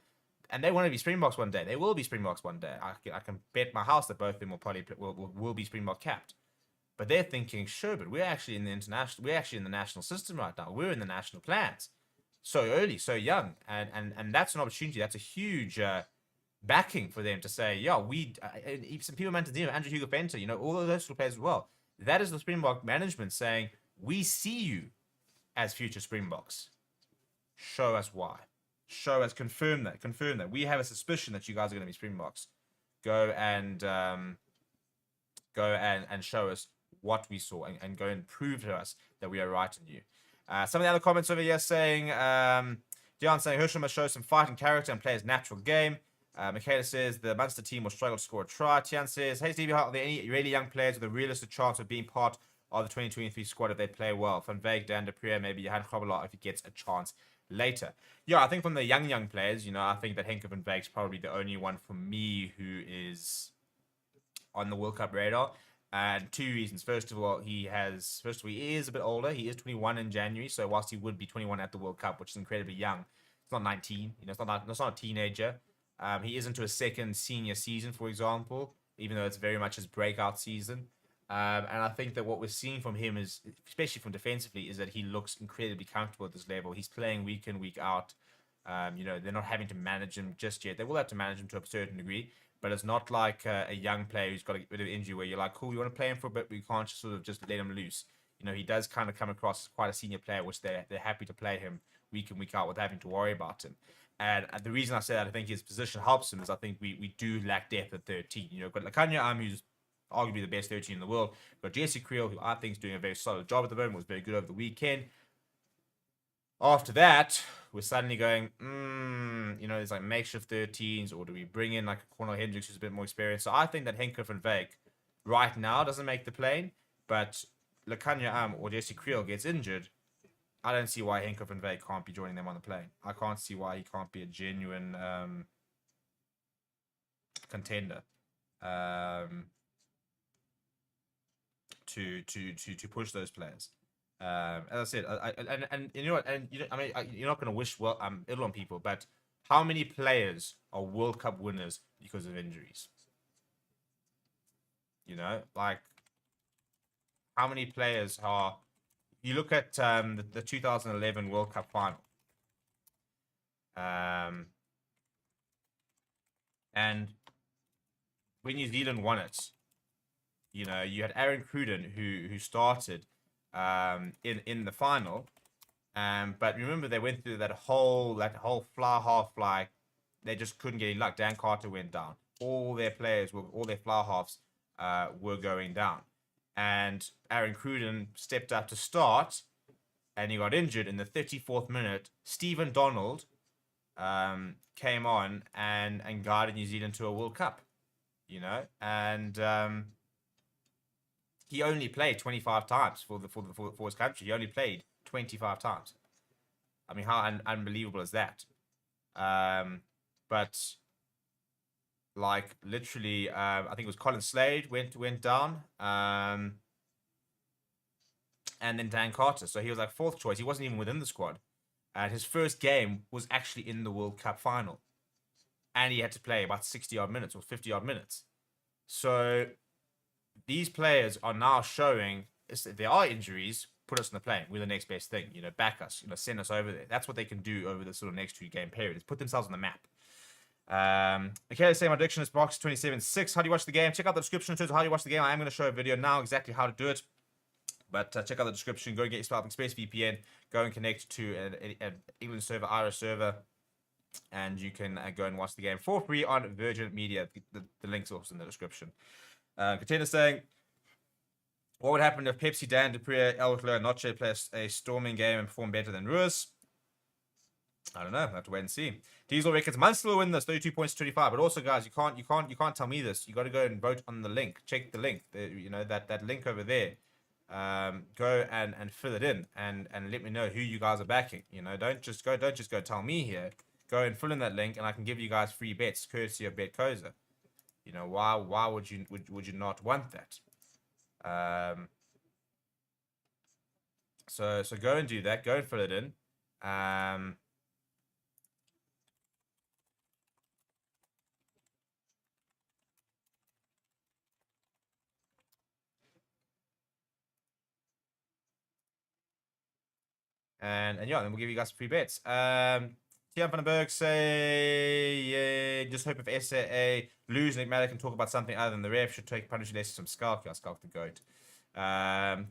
and they want to be Springboks one day, they will be Springboks one day. I can bet my house that both of them will probably will be Springbok capped. But they're thinking, sure, but we're actually in the national system right now. We're in the national plans. So early, so young. And that's an opportunity. That's a huge backing for them to say, yeah, some people mentioned Andrew Hugo Venter, all of those players as well. That is the Springbok management saying, we see you as future Springboks. Show us why. Show us, confirm that. We have a suspicion that you guys are going to be Springboks. Go and show us what we saw and go and prove to us that we are right in you. Some of the other comments over here saying, Dion saying Herschel must show some fight and character and play his natural game. Michaela says the Munster team will struggle to score a try. Tian says, hey Stevie, are there any really young players with a realistic chance of being part of the 2023 squad if they play well? Van Wyk, Dan de Prier, maybe Johan Grobbelaar if he gets a chance later. Yeah, I think from the young players, I think that Henk van Wyk's probably the only one for me who is on the World Cup radar. And two reasons. First of all, he is a bit older. He is 21 in January, so whilst he would be 21 at the World Cup, which is incredibly young, it's not 19. It's not a teenager. He is into a second senior season, for example, even though it's very much his breakout season. And I think that what we're seeing from him is, especially from defensively, is that he looks incredibly comfortable at this level. He's playing week in, week out. They're not having to manage him just yet. They will have to manage him to a certain degree, but it's not like a young player who's got a bit of injury where you're like, cool, you want to play him for a bit, but you can't just let him loose. He does kind of come across as quite a senior player, which they're happy to play him week in, week out without having to worry about him. And the reason I say that I think his position helps him is I think we do lack depth at 13. We've got Lakanya who's arguably the best 13 in the world. We've got Jesse Creel, who I think is doing a very solid job at the moment, was very good over the weekend. After that, we're suddenly going, there's like makeshift 13s, or do we bring in like a Cornel Hendricks who's a bit more experienced? So I think that Henk van Wyk right now doesn't make the plane, but Lakanya or Jesse Creel gets injured. I don't see why Henk van Wyk can't be joining them on the plane. I can't see why he can't be a genuine contender to push those players. As I said, you're not going to wish ill on people, but how many players are World Cup winners because of injuries? Like how many players are? You look at the 2011 World Cup final, and when New Zealand won it, you know, you had Aaron Cruden who started in the final. But remember, they went through that whole fly half fly. They just couldn't get any luck. Dan Carter went down. All their fly halves were going down. And Aaron Cruden stepped up to start, and he got injured in the 34th minute. Stephen Donald came on and guided New Zealand to a World Cup, you know, and he only played 25 times for his country. He only played 25 times. I mean, how unbelievable is that? But like literally, I think it was Colin Slade went down, and then Dan Carter. So he was like 4th choice. He wasn't even within the squad. And his first game was actually in the World Cup final, and he had to play about 60-odd minutes or 50-odd minutes. So these players are now showing if there are injuries, put us in the plane. We're the next best thing. You know, back us. You know, send us over there. That's what they can do over the sort of next 2-game period. Is put themselves on the map. Okay, let's say my prediction is box 27-6. How do you watch the game? Check out the description in terms of how you watch the game. I am going to show a video now exactly how to do it. But check out the description. Go and get yourself ExpressVPN. Go and connect to an England server, Irish server, and you can go and watch the game for free on Virgin Media. The link's also in the description. Contender saying, what would happen if Pepsi, Dan, Dupree, Elwler, and Noche play a storming game and perform better than Ruiz? I don't know. We'll have to wait and see. Diesel reckons Munster will win this, 32 points to 25. But also, guys, you can't tell me this. You got to go and vote on the link. Check the link. You know that link over there. Go and fill it in and let me know who you guys are backing. You know, don't just go tell me here. Go and fill in that link, and I can give you guys free bets courtesy of BetCoza. You know, why would you not want that? So go and do that. Go and fill it in. And yeah, then we'll give you guys free bets. Tian van den Berg say, yeah, just hope if SAA lose, Nick Malik can talk about something other than the ref. Should take punishment lessons from Skalk. Yeah, Skalk the GOAT.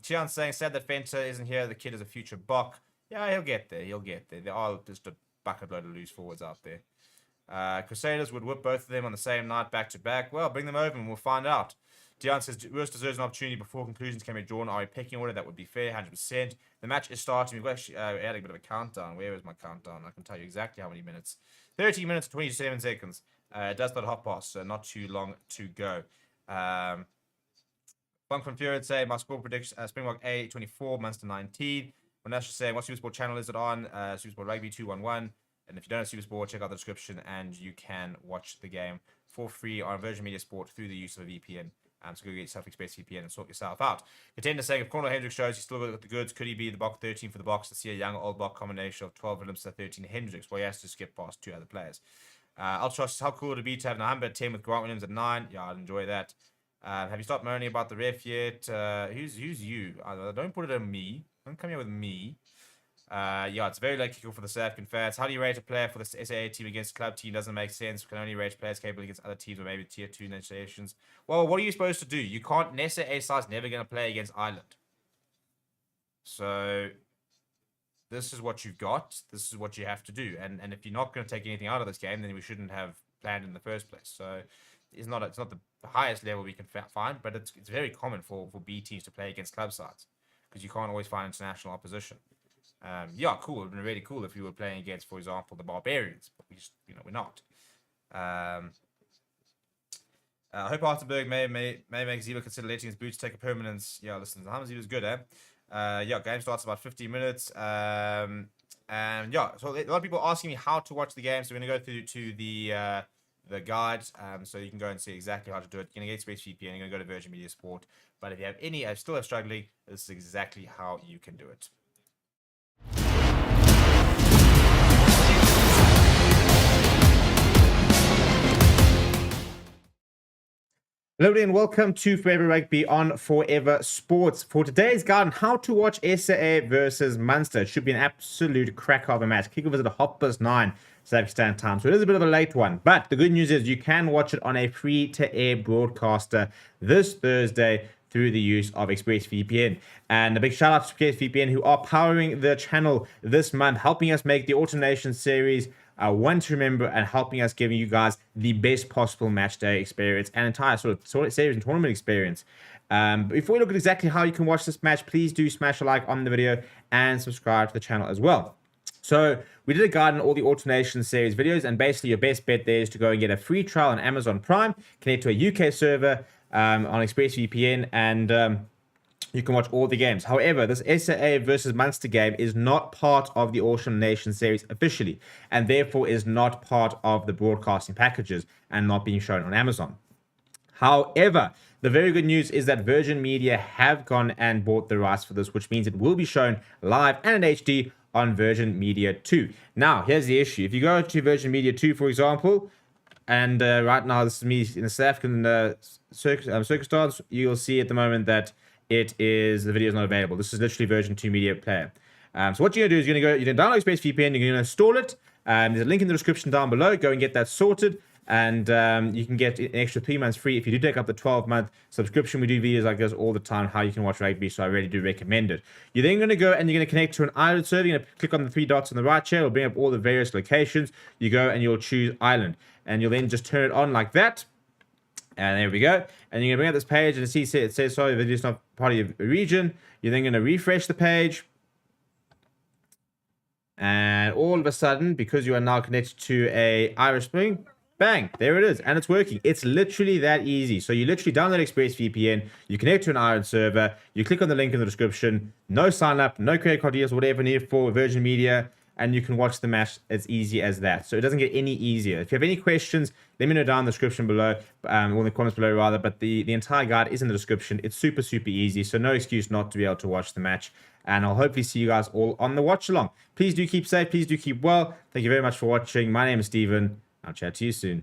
Tian saying, sad that Fenter isn't here. The kid is a future Bok. Yeah, he'll get there. There are just a bucket load of loose forwards out there. Crusaders would whip both of them on the same night back to back. Well, bring them over and we'll find out. Dion says, Ruiz deserves an opportunity before conclusions can be drawn. Are we pecking order? That would be fair, 100%. The match is starting. We've actually had a bit of a countdown. Where is my countdown? I can tell you exactly how many minutes. 30 minutes, 27 seconds. It does not hop past, so not too long to go. One from Fury would say, my score prediction, Springbok A, 24, Munster 19. Monash is saying, what Supersport channel is it on? Supersport Rugby 211. And if you don't have Supersport, check out the description and you can watch the game for free on Virgin Media Sport through the use of a VPN. So go get yourself ExpressVPN and sort yourself out. Contender saying, if Cornel Hendricks shows he's still got the goods, could he be the Bok 13 for the Boks to see a young old Bok combination of 12 Williams to 13 Hendricks? Well, he has to skip past 2 other players. Ultros, how cool would it be to have Nahamba at 10 with Grant Williams at 9? Yeah, I'd enjoy that. Have you stopped moaning about the ref yet? Who's you? Don't put it on me. Don't come here with me. Yeah, it's very late kickoff for the South African fans. How do you rate a player for the SAA team against club team? Doesn't make sense. We can only rate players capable against other teams or maybe tier 2 nations. Well, what are you supposed to do? You can't. SAA side's never going to play against Ireland. So this is what you've got. This is what you have to do. And if you're not going to take anything out of this game, then we shouldn't have planned in the first place. So it's not the highest level we can find, but it's very common for B teams to play against club sides because you can't always find international opposition. Yeah, cool. It would have been really cool if we were playing against, for example, the Barbarians, but we just, we're not. I hope Artenberg may make Ziva consider letting his boots take a permanence. Yeah, listen, Ziva's good, eh? Yeah, game starts about 15 minutes. And yeah, so a lot of people are asking me how to watch the game, so we're gonna go through to the guide, so you can go and see exactly how to do it. You're gonna get ExpressVPN, you're gonna go to Virgin Media Sport. But if you have any, still have struggling, this is exactly how you can do it. Hello and welcome to Forever Rugby on Forever Sports. For today's guide on how to watch SAA versus Munster. It should be an absolute cracker of a match. Kickoff is at 9:30. South African Standard Time. So it is a bit of a late one. But the good news is you can watch it on a free-to-air broadcaster this Thursday through the use of ExpressVPN. And a big shout out to ExpressVPN who are powering the channel this month, helping us make the Autumn Nation series one to remember and helping us giving you guys the best possible match day experience and entire sort of series and tournament experience. Before we look at exactly how you can watch this match, please do smash a like on the video and subscribe to the channel as well. So we did a guide on all the Autumn Nation series videos, and basically your best bet there is to go and get a free trial on Amazon Prime, connect to a UK server on ExpressVPN, and you can watch all the games. However, this SAA versus Munster game is not part of the Autumn Nation series officially, and therefore is not part of the broadcasting packages and not being shown on Amazon. However, the very good news is that Virgin Media have gone and bought the rights for this, which means it will be shown live and in HD on Virgin Media 2. Now, here's the issue. If you go to Virgin Media 2, for example, and right now this is me in the South African Circus Stars, you'll see at the moment that the video is not available. This is literally Version 2 Media Player. So what you're going to do is you're going to download ExpressVPN, you're going to install it. There's a link in the description down below. Go and get that sorted. And you can get an extra 3 months free if you do take up the 12-month subscription. We do videos like this all the time, how you can watch rugby, so I really do recommend it. You're then going to go and you're going to connect to an island server. You're going to click on the 3 dots on the right here. It'll bring up all the various locations. You go and you'll choose island. And you'll then just turn it on like that. And there we go. And you're going to bring up this page and it says, sorry, the video is not part of your region. You're then going to refresh the page. And all of a sudden, because you are now connected to a Irish Spring, bang, there it is, and it's working. It's literally that easy. So you literally download ExpressVPN, you connect to an Ireland server, you click on the link in the description, no sign up, no credit card details, whatever needed for Virgin Media, and you can watch the match as easy as that. So it doesn't get any easier. If you have any questions, let me know down in the description below, or in the comments below rather, but the entire guide is in the description. It's super, super easy, so no excuse not to be able to watch the match. And I'll hopefully see you guys all on the watch along. Please do keep safe, please do keep well. Thank you very much for watching. My name is Steven. I'll chat to you soon.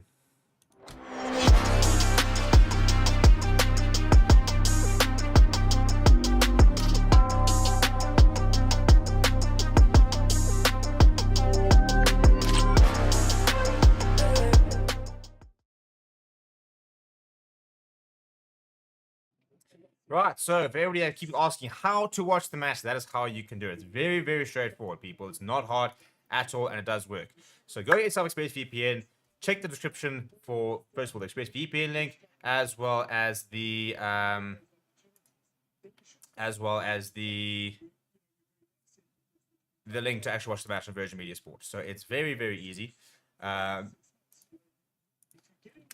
Right, so if everybody keeps asking how to watch the match, that is how you can do it. It's very, very straightforward, people. It's not hard at all, and it does work. So go get yourself ExpressVPN. Check the description for, first of all, the ExpressVPN link, as well as the link to actually watch the match on Virgin Media Sport. So it's very, very easy.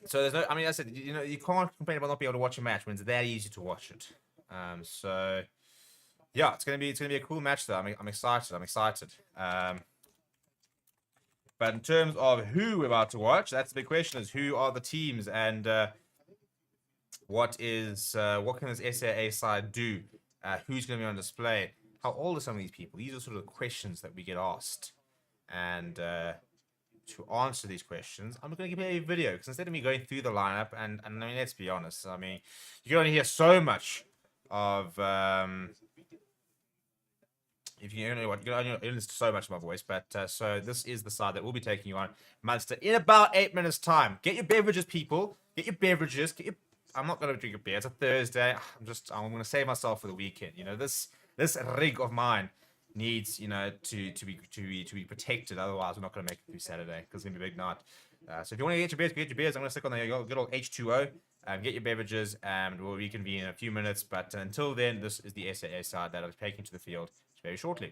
So there's no, I mean, I said, you know, you can't complain about not being able to watch a match when it's that easy to watch it. So yeah, it's gonna be a cool match though. I'm excited. But in terms of who we're about to watch, that's the big question: is who are the teams and what can this SAA side do? Who's gonna be on display? How old are some of these people? These are sort of the questions that we get asked, and to answer these questions, I'm going to give you a video, because instead of me going through the lineup, and I mean, let's be honest, I mean, you can only hear so much of, if you only listen to so much of my voice, but so this is the side that will be taking you on Munster in about 8 minutes time. Get your beverages, people. Get your beverages. I'm not going to drink a beer. It's a Thursday. I'm going to save myself for the weekend. You know, this rig of mine needs, you know, to be protected. Otherwise, we're not going to make it through Saturday, because it's going to be a big night. So if you want to get your beers, I'm going to stick on the good old H2O. Get your beverages, and we'll reconvene in a few minutes. But until then, this is the SAA side that I'll be taking to the field very shortly.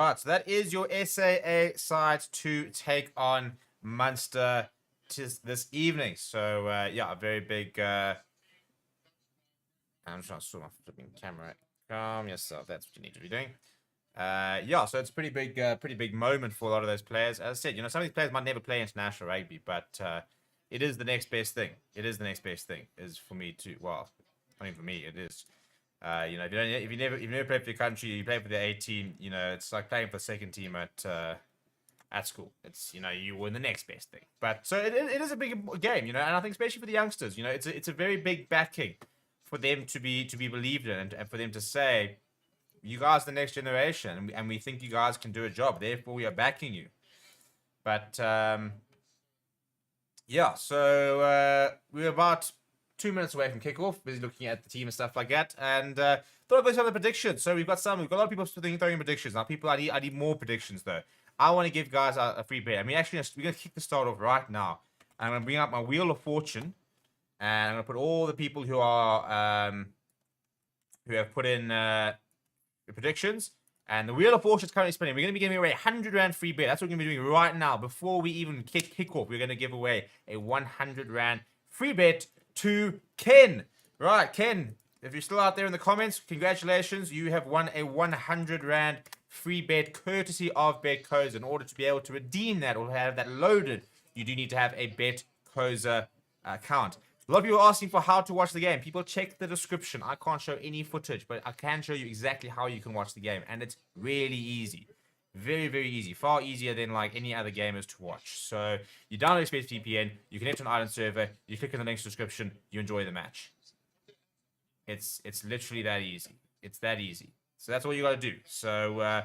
Right, so that is your SAA side to take on Munster this evening. So, yeah, a very big... I'm just trying to sort my flipping camera. Calm yourself. That's what you need to be doing. Yeah, so it's a pretty big moment for a lot of those players. As I said, some of these players might never play international rugby, but it is the next best thing. It is the next best thing. Is for me too. Well, I mean for me it is. If you never play for your country, you play for the A team. It's like playing for the second team at school. It's you were the next best thing. But so it is a big game. And I think especially for the youngsters, it's a very big backing for them to be believed in and for them to say, you guys are the next generation, and we think you guys can do a job. Therefore, we are backing you. But yeah, so we're about 2 minutes away from kickoff. Busy looking at the team and stuff like that, and thought I'd go some of the predictions. So we've got a lot of people throwing predictions. Now, I need more predictions though. I want to give guys a free bet. I mean, actually, we're gonna kick the start off right now. I'm gonna bring up my wheel of fortune, and I'm gonna put all the people who are who have put in the predictions. And the wheel of fortune is currently spinning. We're going to be giving away a 100 Rand free bet. That's what we're going to be doing right now. Before we even kick off, we're going to give away a 100 Rand free bet to Ken. Right, Ken, if you're still out there in the comments, congratulations. You have won a 100 Rand free bet courtesy of BetCoza. In order to be able to redeem that or have that loaded, you do need to have a BetCoza account. A lot of people are asking for how to watch the game. People check the description. I can't show any footage, but I can show you exactly how you can watch the game. And it's really easy. Very, very easy. Far easier than like any other gamers to watch. So you download ExpressVPN, you connect to an island server, you click on the link's description, you enjoy the match. It's literally that easy. It's that easy. So that's all you got to do. So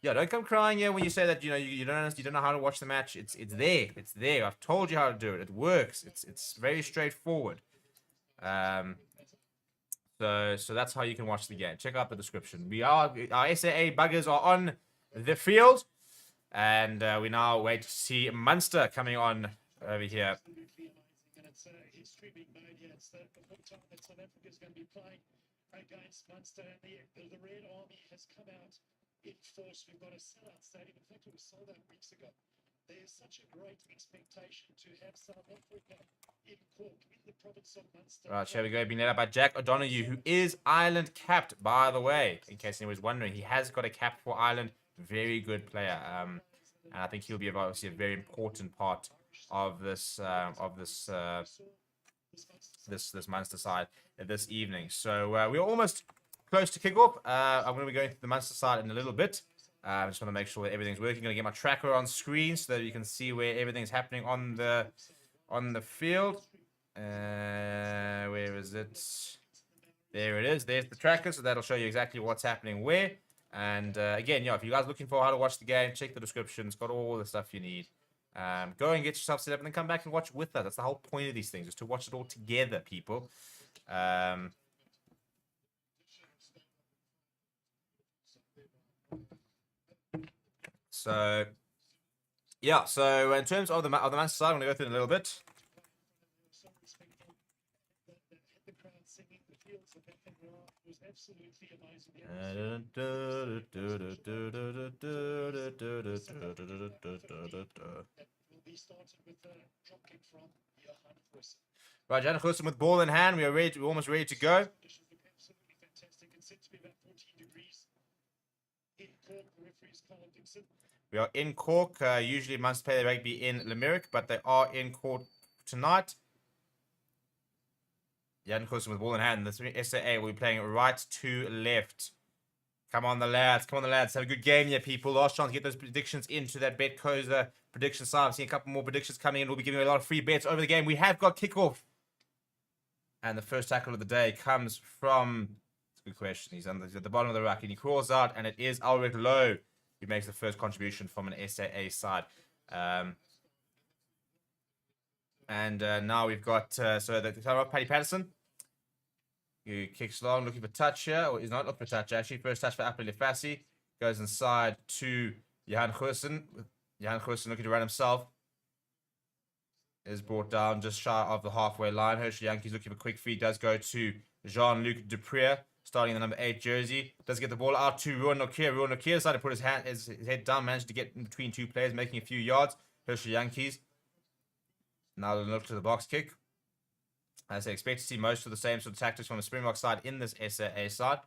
yeah, don't come crying here when you say that you don't know how to watch the match. It's there. It's there. I've told you how to do it. It works. It's very straightforward. So that's how you can watch the game. Check out the description. Our SAA buggers are on the field, and we now wait to see Munster coming on over here. Against Munster, and the Red Army has come out in force. We've got a sellout stadium. In fact, it was sold out weeks ago. There's such a great expectation to have South Africa in Cork, in the province of Munster. Right, shall we go? Being led up by Jack O'Donoghue, who is Ireland capped, by the way. In case anyone was wondering, he has got a cap for Ireland. Very good player. And I think he'll be obviously a very important part of this this Munster side this evening. So we're almost close to kickoff. I'm going to be going to the Munster side in a little bit. I just want to make sure that everything's working. I'm going to get my tracker on screen so that you can see where everything's happening on the field. Where is it? There it is. There's the tracker, so that'll show you exactly what's happening where. And again, if you guys are looking for how to watch the game, check the description. It's got all the stuff you need. Go and get yourself set up and then come back and watch with us. That's the whole point of these things, is to watch it all together, people. So, yeah. So in terms of the Munster side, I'm going to go through it a little bit. Right, Jan Hussen with ball in hand. We're ready. We're almost ready to go. We are in Cork. Usually Munster play their rugby in Limerick, but they are in Cork tonight. Jan Hussen with ball in hand. The SAA will be playing right to left. Come on, the lads. Come on, the lads. Have a good game here, people. Last chance to get those predictions into that BetCoza prediction side. I'm seeing a couple more predictions coming in. We'll be giving away a lot of free bets over the game. We have got kickoff. And the first tackle of the day comes from... It's a good question. He's at the bottom of the ruck, and he crawls out, and it is Ulrich Lowe who makes the first contribution from an SAA side. Now we've got... so the Paddy Patterson, who kicks long, looking for touch here, or is not looking for touch actually. First touch for Apple Lefassi. Goes inside to Johan Goosen. Johan Goosen looking to run himself. Is brought down just shy of the halfway line. Herschel Yankees looking for quick feed. Does go to Jean-Luc Dupré. starting in the number 8 jersey. Does get the ball out to Ruan Nokia. Ruan Nokia decided to put his head down, managed to get in between two players, making a few yards. Herschel Yankees. Now they'll look to the box kick. As I expect to see most of the same sort of tactics from the Springbok side in this SAA side.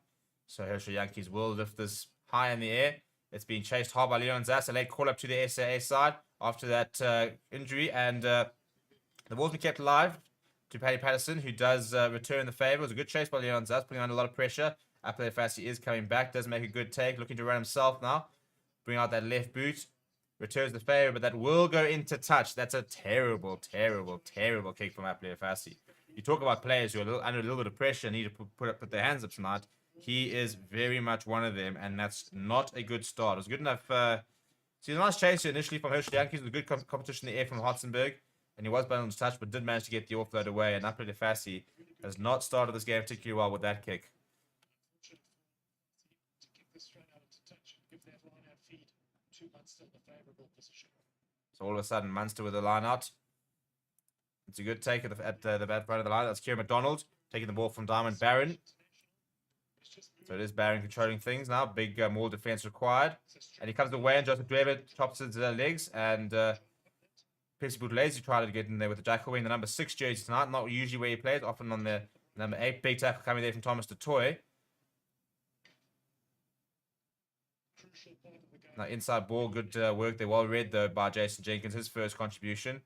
So Herschel Yankees will lift this high in the air. It's being chased hard by Leon Zas. A late call up to the SAA side after that injury. And the ball's been kept alive to Paddy Patterson, who does return the favour. It was a good chase by Leon Zas, putting on a lot of pressure. Apele Fassi is coming back. Does make a good take. Looking to run himself now. Bring out that left boot. Returns the favour, but that will go into touch. That's a terrible, terrible, terrible kick from Apele Fassi. You talk about players who are under a little bit of pressure and need to put their hands up tonight. He is very much one of them, and that's not a good start. It was good enough. See, a nice chase initially from Herschel Yankees. It was a good competition in the air from Hotzenberg, and he was balanced on touch, but did manage to get the offload away. And Apele Fassi has not started this game particularly well with that kick. So all of a sudden, Munster with the line out. It's a good take at the bad front of the line. That's Kieran McDonald taking the ball from Diamond Barron. So it is Barron controlling things now. Big more defense required. And he comes away and Joseph Dweber chops his legs. And Percy Buthelezi tried to get in there with the Jackal wearing the number 6 jersey tonight. Not usually where he plays, often on the number 8. Big tackle coming there from Thomas du Toit. Now inside ball, good work there. Well read though by Jason Jenkins, his first contribution.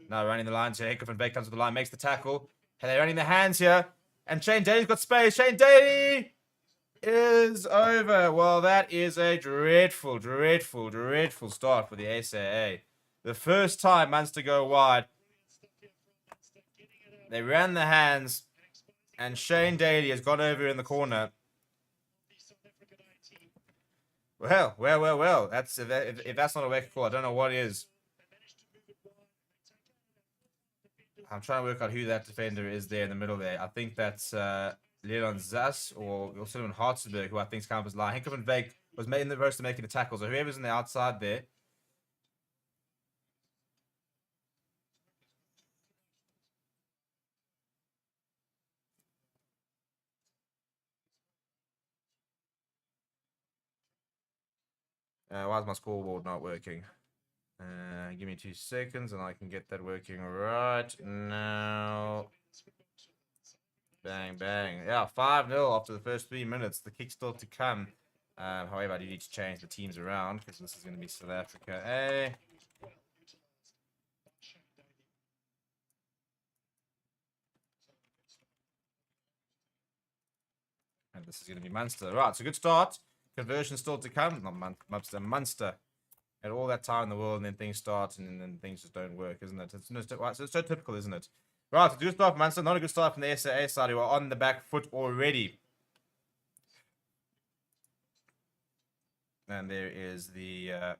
Now running the lines here. Hickman Beck comes to the line, makes the tackle. And they're running the hands here. And Shane Daly's got space. Shane Daly is over. Well, that is a dreadful, dreadful, dreadful start for the SAA. The first time Munster go wide, they ran the hands, and Shane Daly has gone over in the corner. Well. That's if that's not a wake call, I don't know what is. I'm trying to work out who that defender is there in the middle there. I think that's Leon Zas or Sullivan Hartzenberg, who I think is kind of his line. Hickman Veek was in the verse of making the tackle. So whoever's on the outside there. Why is my scoreboard not working? Give me 2 seconds and I can get that working right now. Bang, bang. Yeah, 5-0 after the first 3 minutes. The kick's still to come. However, I do need to change the teams around because this is going to be South Africa A. And this is going to be Munster. Right, so good start. Conversion still to come. Not Munster. Had all that time in the world, and then things start, and then things just don't work, isn't it? It's so typical, isn't it? Right, so good start from Munster. Not a good start from the SAA side, who are on the back foot already. And there is the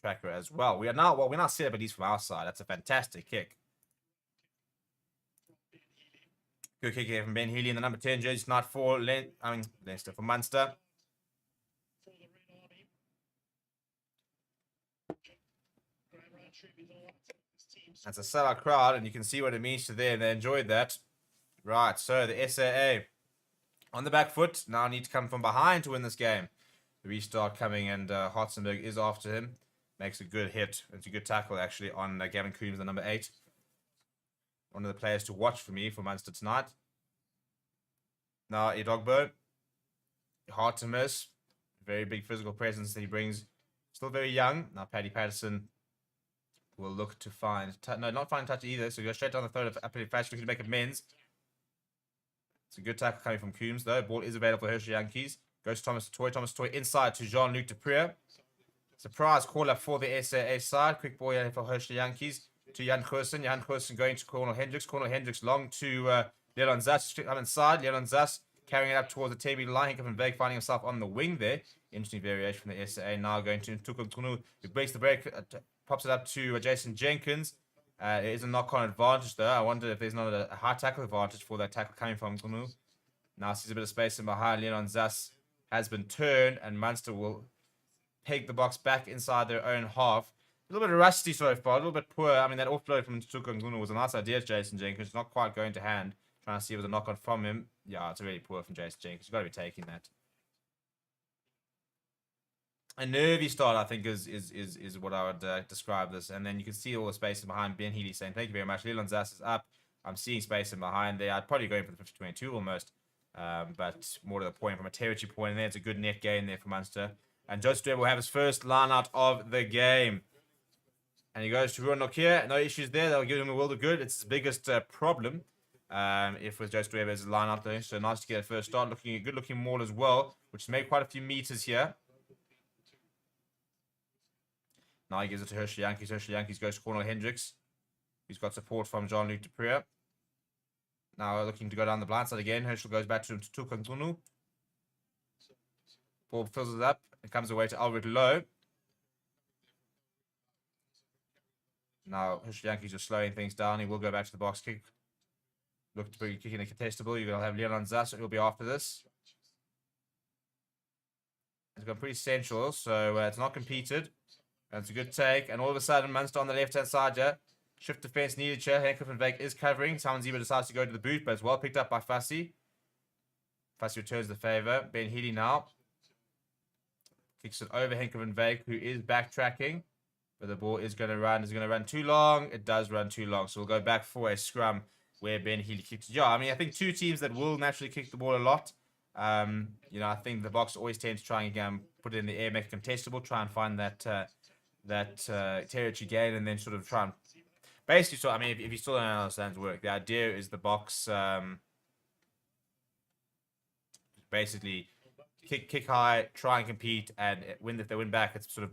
tracker as well. We're not set up at least from our side. That's a fantastic kick. Good kick here from Ben Healy in the number 10 jersey tonight for Leicester for Munster. That's a sellout crowd, and you can see what it means to them. They enjoyed that. Right, so the SAA on the back foot. Now need to come from behind to win this game. The restart coming, and Hartzenberg is after him. Makes a good hit. It's a good tackle, actually, on Gavin Coombs, the number 8. One of the players to watch for me for Munster tonight. Now, Edogbo. Hard to miss. Very big physical presence that he brings. Still very young. Now, Paddy Patterson will look to find... No, not find touch either. So he goes straight down the throat of Apele Fassi, looking to make amends. It's a good tackle coming from Coombs, though. Ball is available for Herschel Yankees. Goes to Thomas du Toit. Thomas du Toit inside to Jean-Luc Dupré. Surprise call up for the SAA side. Quick ball here for Herschel Yankees to Jan Goosen. Jan Goosen going to Cornel Hendricks. Cornel Hendricks long to Leon Zas. I'm inside. Leon Zas carrying it up towards the 10-meter line. Hickman Veek finding himself on the wing there. Interesting variation from the SAA. Now going to Tukum Tunu, who breaks the break, pops it up to Jason Jenkins. It is a knock-on advantage, though. I wonder if there's not a high tackle advantage for that tackle coming from Tunu. Now sees a bit of space in behind. Leon Zas has been turned, and Munster will peg the box back inside their own half. A little bit rusty so far, a little bit poor. I mean, that offload from Tukum Tunu was a nice idea, Jason Jenkins. Not quite going to hand. Trying to see if it was a knock on from him. Yeah, it's really poor from Jason Jenkins. You've got to be taking that. A nervy start, I think, is what I would describe this. And then you can see all the spaces behind. Ben Healy saying, thank you very much. Leland Zass is up. I'm seeing space in behind there. I'd probably go in for the 50-22 almost. But more to the point, from a territory point in there, it's a good net gain there for Munster. And Joseph Dweb will have his first line out of the game. And he goes to Ruan Nokia. No issues there. That'll give him a world of good. It's his biggest problem. If with Joseph Dweb as a line out there. So nice to get a first start. Looking a good looking maul as well, which has made quite a few meters here. Now he gives it to Herschel Yankees. Herschel Yankees goes to Cornel Hendricks. He's got support from Jean-Luc Dupree. Now looking to go down the blind side again. Herschel goes back to Tukantunu. Ball fills it up. It comes away to Albert Lowe. Now Herschel Yankees are slowing things down. He will go back to the box kick. Look to be kicking a contestable. You're going to have Leon Zass. He'll be after this. It's gone pretty central, so it's not competed. That's a good take. And all of a sudden, Munster on the left-hand side here. Shift defense needed here. Handcliffe and Vake is covering. Simon Ziba decides to go to the boot, but it's well picked up by Fassi. Fassi returns the favor. Ben Healy now. Kicks it over Handcliffe and Vake, who is backtracking. But the ball is going to run. Is it going to run too long? It does run too long. So we'll go back for a scrum where Ben Healy kicked it. Yeah, I mean, I think two teams that will naturally kick the ball a lot. You know, I think the Boks always tend to try and put it in the air, make it contestable, try and find that territory gain, and then sort of try and basically. So I mean, if you still don't understand the work, the idea is the Boks basically kick high, try and compete, and if they win back, it's sort of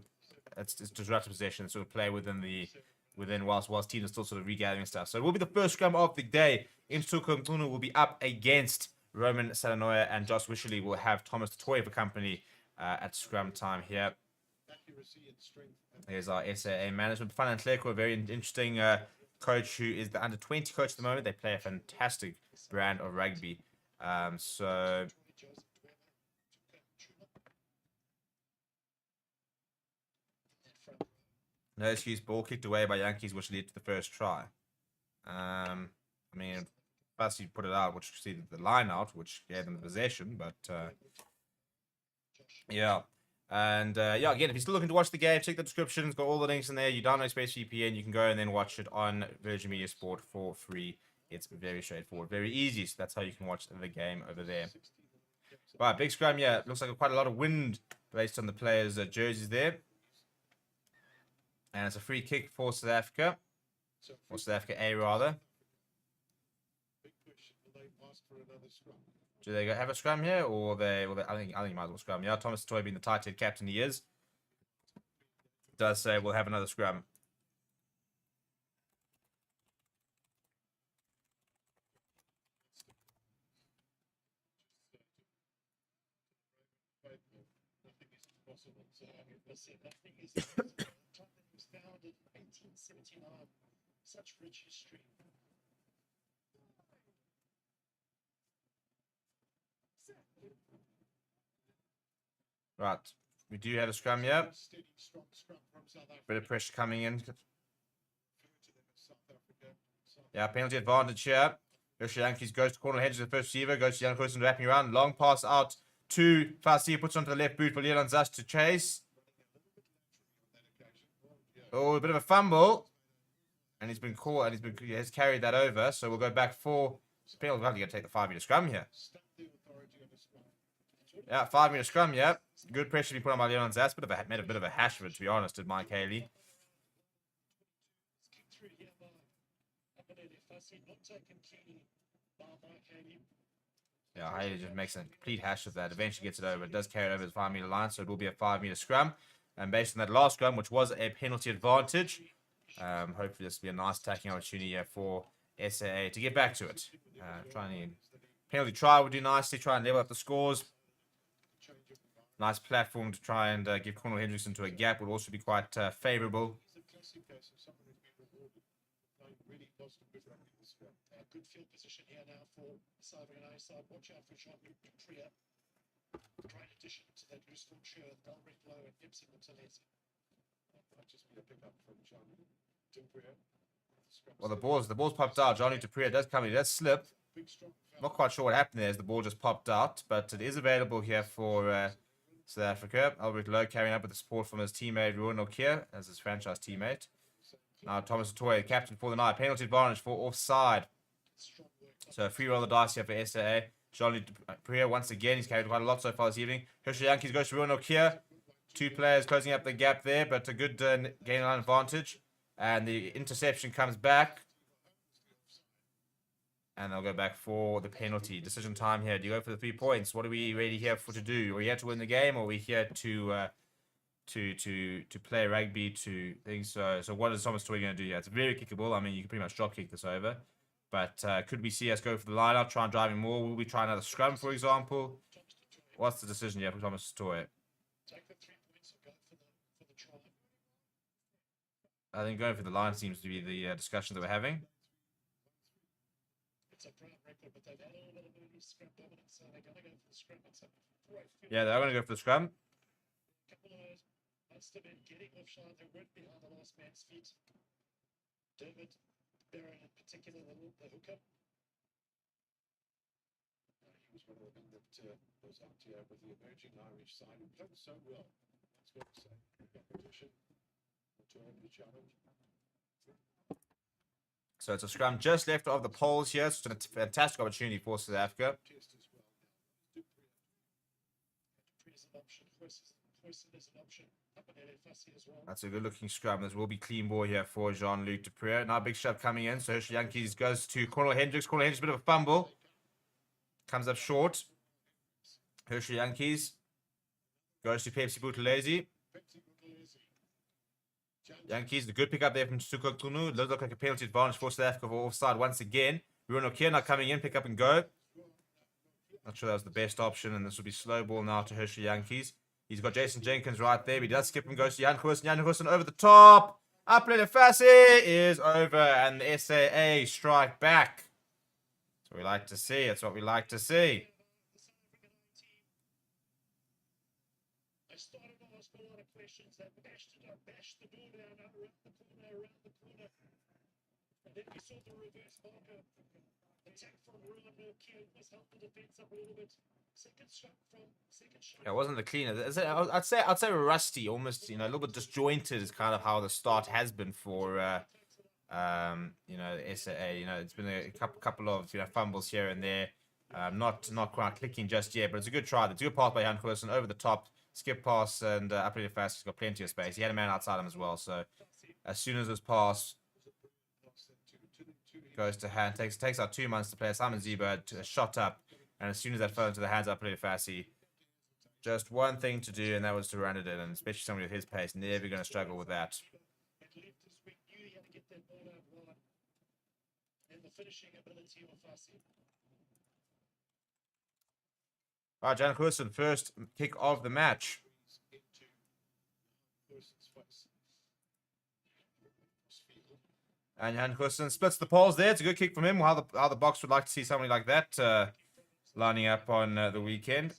it's disruptive possession, sort of play within whilst teams are still sort of regathering stuff. So it will be the first scrum of the day. Intuku Mtunu will be up against Roman Salanoia, and Josh Wishley will have Thomas Toy for company at scrum time here. Here's our SAA management. Fun and Clerco, a very interesting coach who is the under-20 coach at the moment. They play a fantastic brand of rugby. So no excuse, ball kicked away by Yankees, which led to the first try. I mean, first you put it out, which see the line out, which gave them the possession, but yeah. And yeah, again, if you're still looking to watch the game, check the description. It's got all the links in there. You download Space VPN, you can go and then watch it on Virgin Media Sport for free. It's very straightforward, very easy. So that's how you can watch the game over there. Right, big scrum. Yeah, looks like quite a lot of wind based on the players' jerseys there. And it's a free kick for South Africa, or South Africa A rather. Do they have a scrum here, or they? Well, I think you might as well scrum. Yeah, Thomas Toy being the tight head captain he is, does say we'll have another scrum. Such rich history. Right, we do have a scrum here. Bit of pressure coming in. Yeah, penalty advantage here. Herschel Yankees goes to corner, hedges the first receiver, goes to young person wrapping around. Long pass out to Fassi, puts onto the left boot for Leon Zass to chase. Oh, a bit of a fumble. And he's been caught, and he has carried that over. So we'll go back for penalty. We're going to take the 5-meter scrum here. Yeah, 5-meter scrum. Yeah, good pressure to be put on by Leon Zass. Made a bit of a hash of it, to be honest, did Mike Haley. Yeah, Haley just makes a complete hash of that. Eventually gets it over. It does carry it over the 5-meter line, so it will be a 5-meter scrum. And based on that last scrum, which was a penalty advantage, hopefully this will be a nice attacking opportunity here for SAA to get back to it. Penalty try would do nicely. Try and level up the scores. Nice platform to try and give Cornel Hendricks into a gap would also be quite favourable. Good field position here now for side and I side. Watch out for Jean-Luc Dupree. Great addition to that loose foot shirt. Dalric Low and Gibson Muttalesi. Might just be a pickup from Jean-Luc Dupree. Well, the ball's popped out. Jean-Luc Dupree does come in. He does slip. Not quite sure what happened there as the ball just popped out, but it is available here for South Africa. Albert Lowe carrying up with the support from his teammate Ruan Okia as his franchise teammate. Now Thomas Toye, captain for the night. Penalty advantage for offside. So free roll the dice here for SAA. Jean-Luc Prier once again. He's carried quite a lot so far this evening. Herschel Yankees goes to Ruan Okia. Two players closing up the gap there, but a good gain line advantage. And the interception comes back. And they'll go back for the penalty. Decision time here. Do you go for the 3 points? What are we really here for to do? Are we here to win the game, or are we here to play rugby, to things? So what is Thomas Toy going to do here? It's very kickable. I mean, you can pretty much drop kick this over. But could we see us go for the line out, try and drive him more? Will we try another scrum, for example? What's the decision here for Thomas Toy? I think going for the line seems to be the discussion that we're having. Yeah, they're going to go for the scrum. Getting offside, they weren't behind the last man's feet. David Barron in particular, the hooker. He was one of the men that was out here with the emerging Irish side who played so well. That's what to say. Competition, return the challenge. So it's a scrum just left of the poles here. So it's a fantastic opportunity for South Africa. That's a good looking scrum. This will be clean ball here for Jean-Luc Dupré. Now big shove coming in. So Herschel Yankees goes to Cornel Hendricks. Cornel Hendricks, a bit of a fumble. Comes up short. Herschel Yankees goes to Pepsi Buthelezi. Yankees, the good pick up there from Tsuko Tunu. It looks like a penalty advantage for South Africa for offside once again. Ruan Okia now coming in, pick up and go. Not sure that was the best option, and this will be slow ball now to Herschel Yankees. He's got Jason Jenkins right there, but he does skip and goes to Jan Hussen. Jan Hussen over the top. Uplet Fassi is over, and the SAA strike back. That's what we like to see. That's what we like to see. I started to ask a lot of questions. They bashed it up, bashed the ball down, around the corner. And then we saw the reverse marker. Attack from Ruan Okia was helped the defense up a little bit. Second shot. Yeah, it wasn't the cleanest. I'd say rusty, almost, a little bit disjointed is kind of how the start has been for SAA. It's been a couple of fumbles here and there. Not quite clicking just yet, but it's a good try. It's a good pass by Jan Hussen over the top, skip pass, and Uplet Fassi has got plenty of space. He had a man outside him as well. So as soon as this pass goes to hand, takes out 2 months to play. Simon Zebra shot up, and as soon as that fell into the hands of Uplet Fassi, just one thing to do, and that was to run it in, and especially somebody with his pace, never going to struggle with that. All right, Jan Hussen, first kick of the match. And Jan Hussen splits the poles there. It's a good kick from him. How the box would like to see somebody like that lining up on the weekend.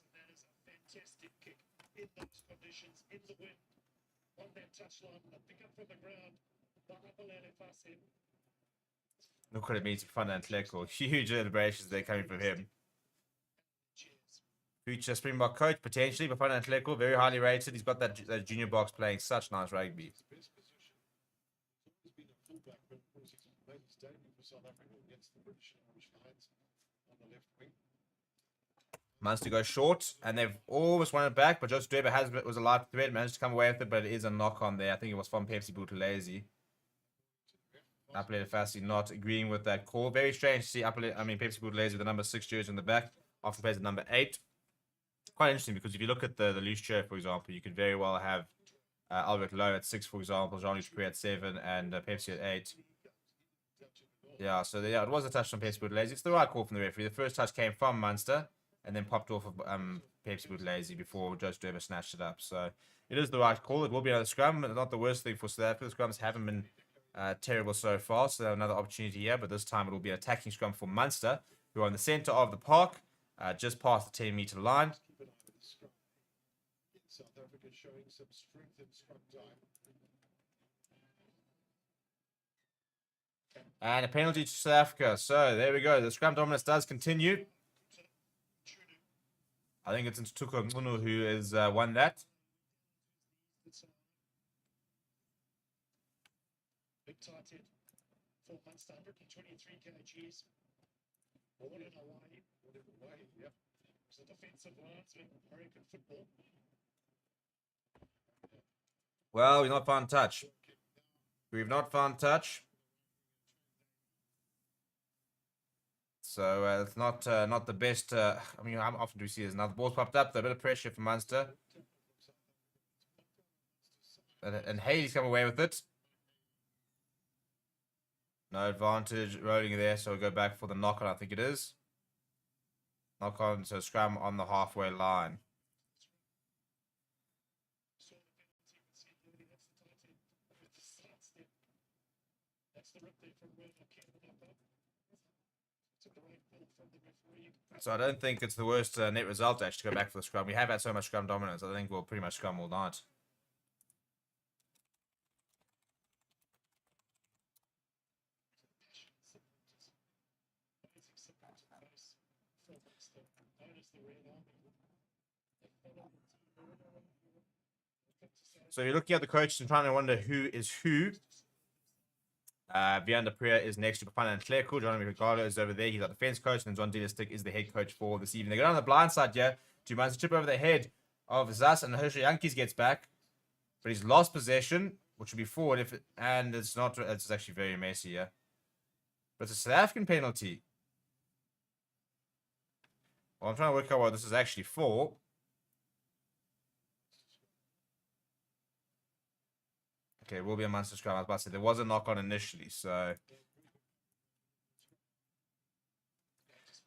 Look what it means for Fana Ntleko. Huge celebrations there coming from him. Future Springbok coach, potentially, but Fana Ntleko, very highly rated. He's got that junior box playing such nice rugby. Munster goes short, and they've almost won it back, but Joseph Dweber was a live threat, managed to come away with it, but it is a knock-on there. I think it was from Pepsi Buthelezi. Uplet Fassi not agreeing with that call. Very strange to see Pepsi Buthelezi with the number 6 jersey in the back, often plays at number 8. Quite interesting, because if you look at the loose chair, for example, you could very well have Albert Lowe at 6, for example, Jean-Luc Dupré at 7, and Pepsi at 8. Yeah, so it was a touch on Pepsi Buthelezi. It's the right call from the referee. The first touch came from Munster, and then popped off of Pepsi Buthelezi before Joseph Dweber snatched it up. So it is the right call. It will be another scrum, but not the worst thing for South Africa. The scrums haven't been terrible so far, so another opportunity here, but this time it will be an attacking scrum for Munster, who are in the centre of the park, just past the 10-metre line. South Africa showing some strength in scrum time. And a penalty to South Africa. So there we go. The scrum dominance does continue. I think it's Ntuko Ngunu who has won that. Big tight head for Munster, 123 kgs. Ball in away, yep. It's the defensive lines in American football. Well, we've not found touch. We've not found touch. So it's not the best. I mean, how often do we see this? Now the ball's popped up. A bit of pressure for Munster. And Haley's come away with it. No advantage rolling there, so we'll go back for the knock-on, I think it is. Knock-on, so scrum on the halfway line. So I don't think it's the worst net result to actually go back for the scrum. We have had so much scrum dominance. I think we'll pretty much scrum all night. So you're looking at the coaches and trying to wonder who is who. Viander Priya is next to Bafana and Clerco. John Ricardo is over there. He's our defense coach. And John Stick is the head coach for this evening. They go down the blind side here. Two months chip over the head of Zas, and Hershey Yankees gets back. But he's lost possession, which would be forward and it's not. It's actually very messy here. But it's a South African penalty. Well, I'm trying to work out what this is actually for. Okay, it will be a Munster scrum. I was about to say there was a knock on initially, so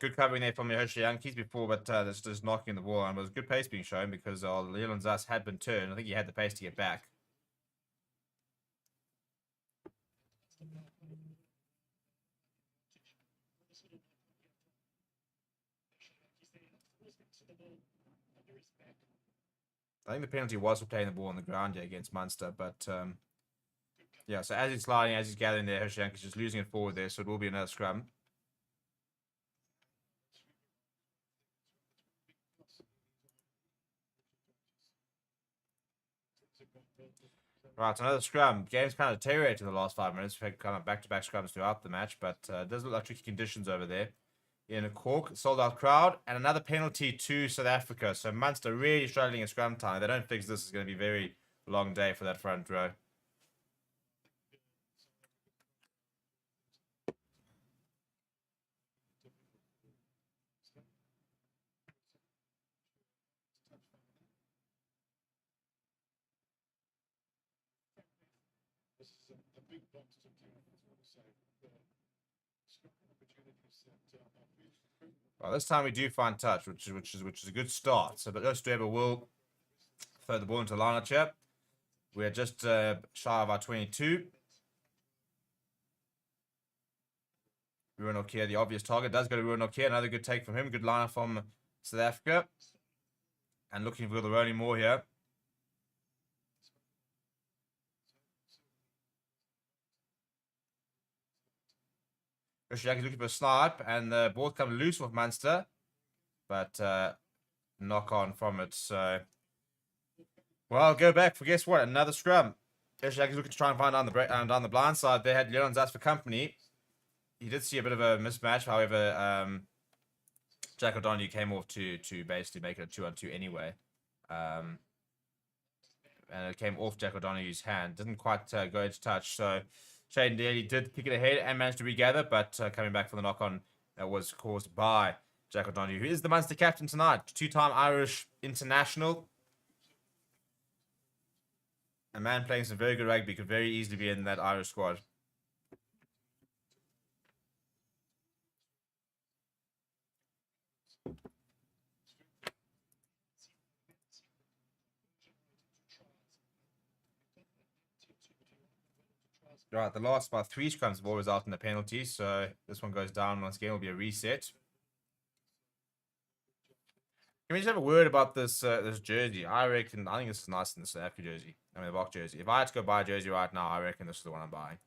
good covering there from the Hershey Yankees before, but that's just knocking the ball, and it was good pace being shown because Leland Zas had been turned. I think he had the pace to get back. I think the penalty was for playing the ball on the ground here against Munster, but yeah, so as he's sliding, as he's gathering there, Hershey Yankees just losing it forward there, so it will be another scrum. Right, another scrum. Game's kind of deteriorated in the last 5 minutes. We've had kind of back-to-back scrums throughout the match, but it does look like tricky conditions over there. In a Cork, sold-out crowd, and another penalty to South Africa. So Munster really struggling at scrum time. If they don't fix this, it's going to be a very long day for that front row. Well, this time we do find touch, which is a good start. So, but Oosterwebber will throw the ball into the line here. We're just shy of our 22. Ruan Okia, the obvious target, does go to Ruan Okia. Another good take from him. Good liner from South Africa. And looking for the rolling more here. Rishak is looking for a snipe, and the ball comes loose with Munster, but knock on from it. So, well, go back for guess what? Another scrum. Rishak is looking to try and find down the blind side. They had Leon Zas for company. He did see a bit of a mismatch, however, Jack O'Donoghue came off to basically make it a 2-on-2 anyway. And it came off Jack O'Donoghue's hand. Didn't quite go into touch, so Shane Daly did kick it ahead and managed to regather, but coming back for the knock-on that was caused by Jack O'Donoghue, who is the Munster captain tonight. Two-time Irish international. A man playing some very good rugby, could very easily be in that Irish squad. Right, the last about 3 scrums have all resulted in a penalty, so this one goes down once again. Will be a reset. Can we just have a word about this this jersey? I think this is nice in the South Africa jersey. I mean, the Bok jersey. If I had to go buy a jersey right now, I reckon this is the one I'm buying.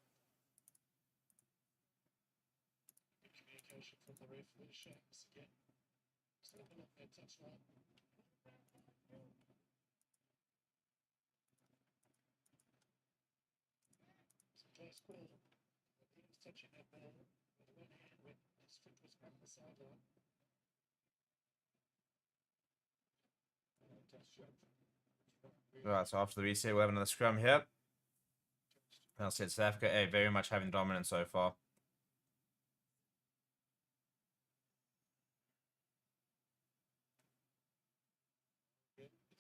Right, so after the reset, we'll have another scrum here. And I'll say South Africa, very much having dominance so far.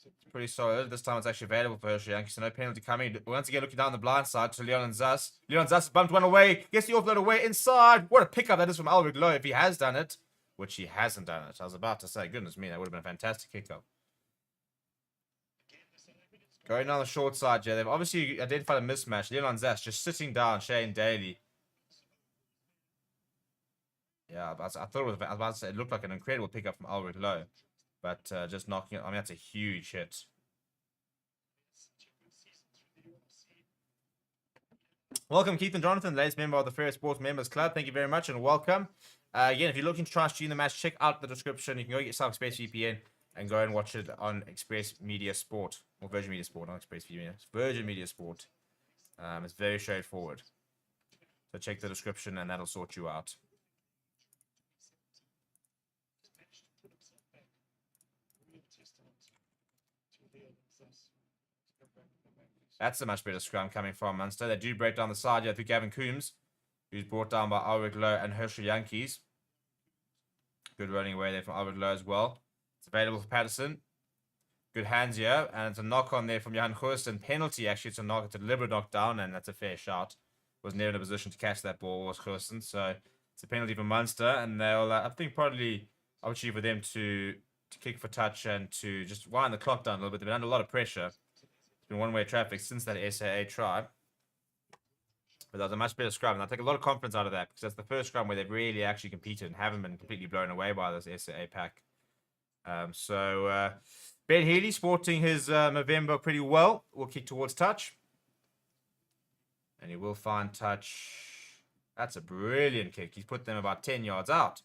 It's pretty solid. This time it's actually available for Hershey Yankee, so no penalty coming. Once again, looking down the blind side to Leon Zas. Leon Zas bumped one away. Gets the offload away inside. What a pickup that is from Ulrich Lowe if he has done it, which he hasn't done it. I was about to say, goodness me, that would have been a fantastic kickoff. Going down the short side, yeah, they've obviously identified a mismatch. Leon Zas just sitting down, Shane Daly. Yeah, I thought it was about to say it looked like an incredible pickup from Ulrich Lowe, but just knocking it. I mean, that's a huge hit. Welcome, Keith and Jonathan, latest member of the Fair Sports Members Club. Thank you very much and welcome. Again, if you're looking to try and stream the match, check out the description. You can go get yourself ExpressVPN and go and watch it on Express Media Sport, or Virgin Media Sport, not ExpressVPN. It's Virgin Media Sport. It's very straightforward. So check the description and that'll sort you out. That's a much better scrum coming from Munster. They do break down the side here through Gavin Coombs, who's brought down by Ulrich Lowe and Herschel Yankees. Good running away there from Ulrich Lowe as well. It's available for Patterson. Good hands here, and it's a knock on there from Johan Goosen. Penalty, actually, it's a deliberate knockdown, and that's a fair shot. Was never in a position to catch that ball, was Goosen. So it's a penalty for Munster, and they'll, I think, probably opportunity for them to kick for touch and to just wind the clock down a little bit. They've been under a lot of pressure. It's been one-way traffic since that SAA try. But that was a much better scrum, and I take a lot of confidence out of that because that's the first scrum where they've really actually competed and haven't been completely blown away by this SAA pack. Ben Healy sporting his Movember pretty well. Will kick towards touch. And he will find touch. That's a brilliant kick. He's put them about 10 yards out.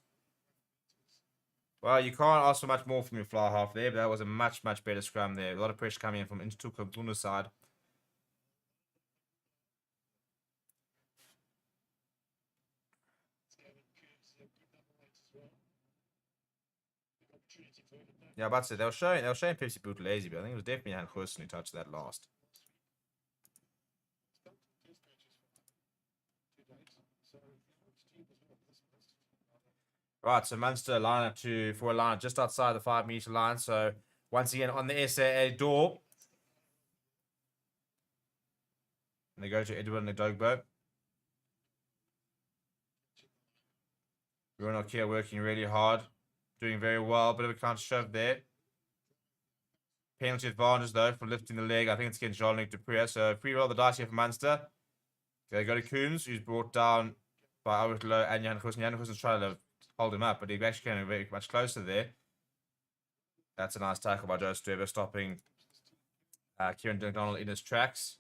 Well, you can't ask for much more from your fly half there, but that was a much, much better scrum there. A lot of pressure coming in from Intukabuna's side. Yeah, but they were showing Pepsi Boot lazy, but I think it was definitely Han Goosen who touched that last. Right, so Munster line up for a line just outside the 5-meter line. So once again on the SAA door. And they go to Edward Ndogbo. Ronald here working really hard. Doing very well. Bit of a counter shove there. Penalty advantage though for lifting the leg. I think it's against Jean-Luc Dupree. So free roll the dice here for Munster. They go to Coombs, who's brought down by Ulrich Lowe and Johan Goosen. Johan Goosen's trying to hold him up, but he actually came very much closer there. That's a nice tackle by Joe Strebe, stopping Kieran McDonald in his tracks.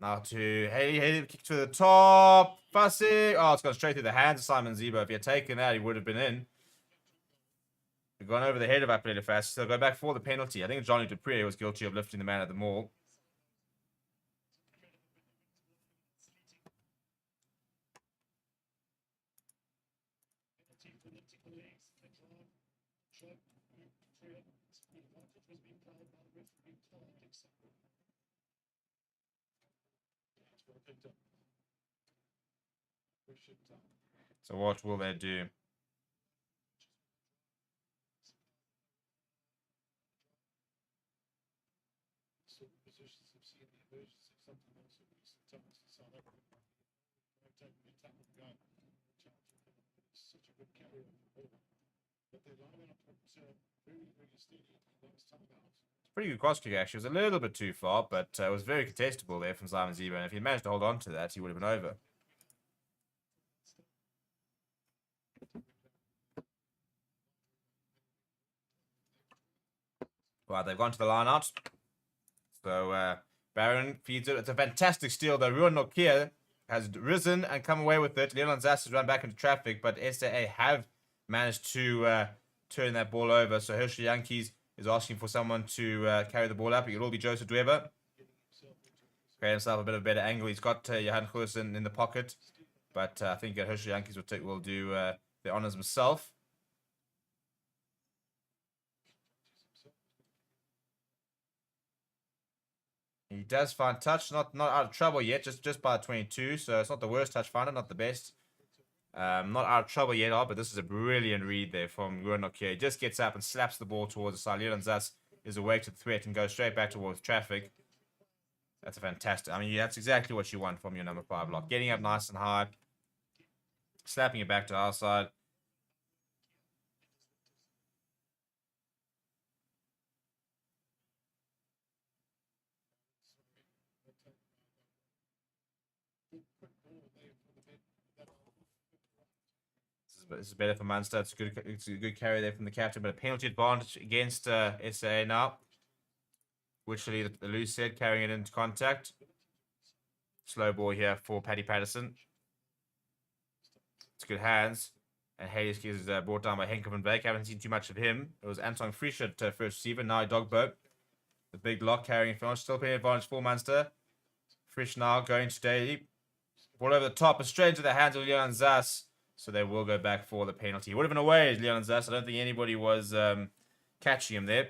Now to Haley, kick to the top. Fussy. Oh, it's gone straight through the hands of Simon Zebo. If he had taken that, he would have been in. We've gone over the head of Apelele Fast. So go back for the penalty. I think Johnny Dupree was guilty of lifting the man at the maul. So what will they do? Pretty good cross kick actually. It was a little bit too far, but it was very contestable there from Simon Zebo. And if he managed to hold on to that, he would have been over. Right, they've gone to the line out. So Barron feeds it. It's a fantastic steal though. Ruan Nokia has risen and come away with it. Leon Zas has run back into traffic, but SAA have managed to turn that ball over. So Herschel Yankees is asking for someone to carry the ball up. It will all be Joseph Dweber. Create himself a bit of a better angle. He's got Johan Goosen in the pocket. But I think Herschel Yankees will do the honours himself. He does find touch, not out of trouble yet, just by 22. So it's not the worst touch finder, not the best. Not out of trouble yet, but this is a brilliant read there from Runokia. He just gets up and slaps the ball towards the side. Leon Zas is awake to the threat and goes straight back towards traffic. That's a fantastic. I mean, that's exactly what you want from your number 5 lock. Getting up nice and hard, slapping it back to our side. This is better for Munster. It's a good carry there from the captain, but a penalty advantage against SA now. Which the loose said, carrying it into contact. Slow ball here for Paddy Patterson. It's good hands. And Hayes is brought down by Henk van Beek. Haven't seen too much of him. It was Anton Frisch at first receiver. Now Dogbo. The big lock carrying front. Still playing advantage for Munster. Frisch now going to Daly. Ball over the top and straight into the hands of Leon Zas. So they will go back for the penalty. It would have been away, Leon Zas. I don't think anybody was catching him there.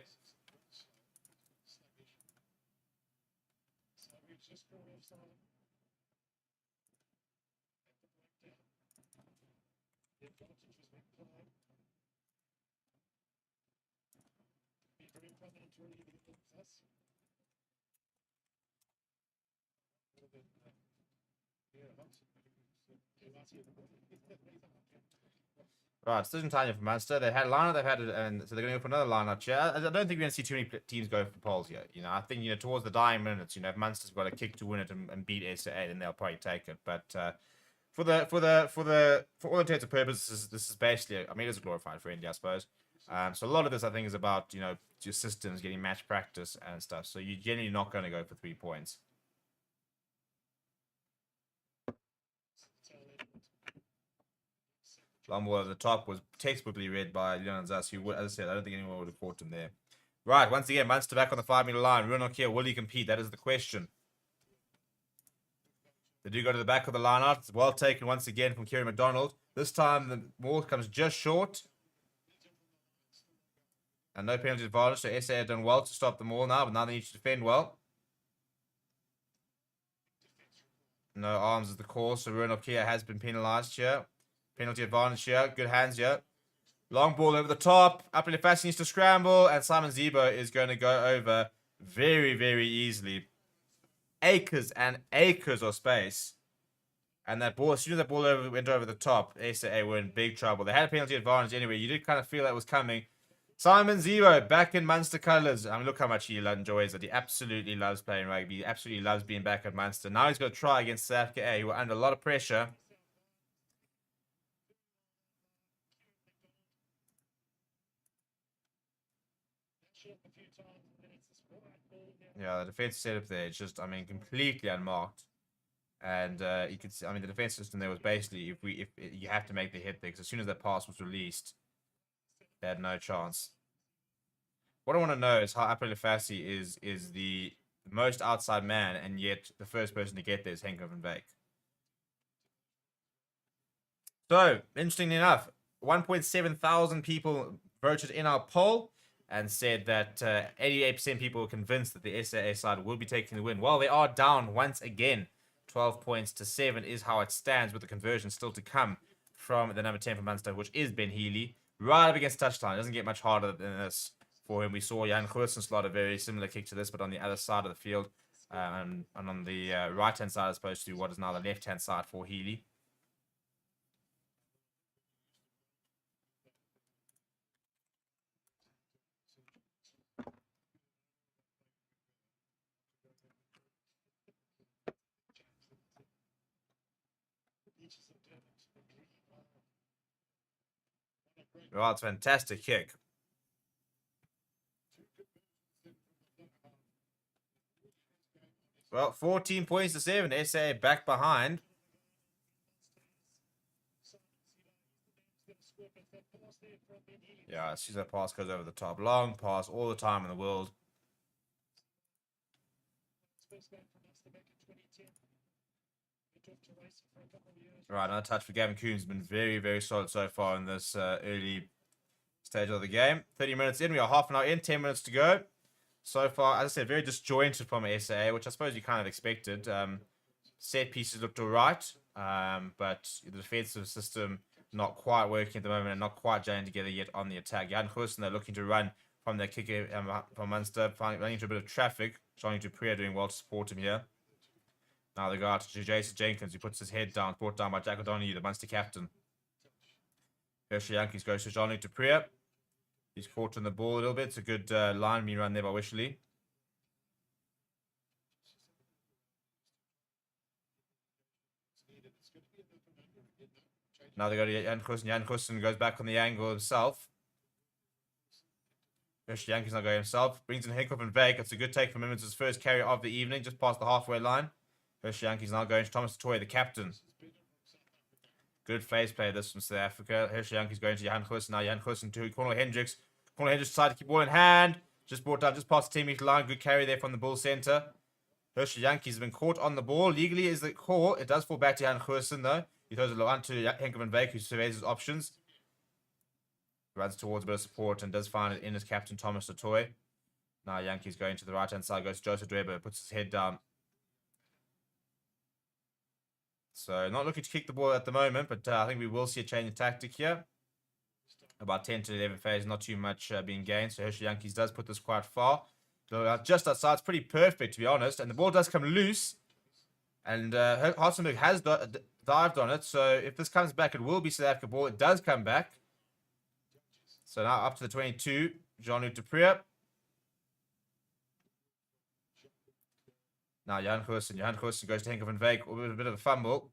Right, decision time for Munster. They had a lineup, and so they're going to go for another lineup. I don't think we're going to see too many teams go for polls yet. You know, I think towards the dying minutes, if Munster's got a kick to win it and beat SA, then they'll probably take it. But for all intents and purposes, this is basically, I mean, it's a glorified friendly, I suppose. So a lot of this, I think, is about your systems, getting match practice and stuff. So you're generally not going to go for 3 points. Long ball at the top was textbookly read by Leon Zas, who, as I said, I don't think anyone would have caught him there. Right, once again, Munster back on the 5-meter line. Runokia, will he compete? That is the question. They do go to the back of the line out. It's well taken once again from Kerry McDonald. This time the ball comes just short. And no penalty advantage, so SA have done well to stop the maul now, but now they need to defend well. No arms is the call, so Runokia has been penalised here. Penalty advantage here. Good hands here. Long ball over the top. Apple Fassi needs to scramble. And Simon Zebo is going to go over very, very easily. Acres and acres of space. And that ball, as soon as that ball went over the top, SA were in big trouble. They had a penalty advantage anyway. You did kind of feel that was coming. Simon Zebo back in Munster colours. I mean, look how much he enjoys it. He absolutely loves playing rugby. He absolutely loves being back at Munster. Now he's going to try against South Africa A, who are under a lot of pressure. Yeah, the defense setup there, it's just, I mean, completely unmarked. And you could see, I mean, the defense system there was basically, if you have to make the hit there, because as soon as that pass was released, they had no chance. What I want to know is how Apple Fassi is the most outside man, and yet the first person to get there is Henk van Beek. So, interestingly enough, 1.7 thousand people voted in our poll and said that 88% people were convinced that the SAA side will be taking the win. Well, they are down once again. 12 points to 7 is how it stands, with the conversion still to come from the number 10 for Munster, which is Ben Healy. Right up against touchdown. It doesn't get much harder than this for him. We saw Jan Goosen slot a very similar kick to this, but on the other side of the field. And on the right-hand side as opposed to what is now the left-hand side for Healy. Oh, it's a fantastic kick. Well, 14 points to 7. SA back behind. Yeah, as soon as that pass goes over the top. Long pass all the time in the world. Right, another touch for Gavin Coons. Has been very, very solid so far in this early stage of the game. 30 minutes in. We are half an hour in. 10 minutes to go. So far, as I said, very disjointed from SAA, which I suppose you kind of expected. Set pieces looked all right, but the defensive system not quite working at the moment and not quite gelling together yet on the attack. Jan Goosen, they're looking to run from their kicker from Munster, running into a bit of traffic. Johnny Dupree doing well to support him here. Now they go out to Jason Jenkins, who puts his head down, brought down by Jack O'Donoghue, the Munster captain. Hershey Yankees goes to Jean-Luc Dupree. He's caught on the ball a little bit. It's a good line being run there by Wishley. Now they go to Jan Goosen. Jan Goosen goes back on the angle himself. Hershey Yankees now go himself. Brings in Hickhoff and Vake. It's a good take from him. It's his first carry of the evening, just past the halfway line. Hershey Yankees now going to Thomas Toy, the captain. Good face play this from South Africa. Hershey Yankees going to Jan Goosen. Now Jan Goosen to Cornel Hendricks. Cornel Hendricks decided to keep ball in hand. Just brought down, just past the 10-meter line. Good carry there from the bull center. Hershey Yankees have been caught on the ball. Legally is the call. It does fall back to Jan Goosen though. He throws it on to Henk van Wyk, who surveys his options. Runs towards a bit of support and does find it in his captain, Thomas Toy. Now Yankees going to the right-hand side. Goes to Joseph Dweber. Puts his head down. So not looking to kick the ball at the moment, but I think we will see a change in tactic here. About 10 to 11 phase, not too much being gained. So Hershey Yankees does put this quite far. So just outside, it's pretty perfect to be honest. And the ball does come loose. And Hartzenberg has dived on it. So if this comes back, it will be South Africa ball. It does come back. So now up to the 22, Jean-Luc Dupree. Now Jan Goosen. Jan Goosen goes to Henk van Wyk. A bit of a fumble.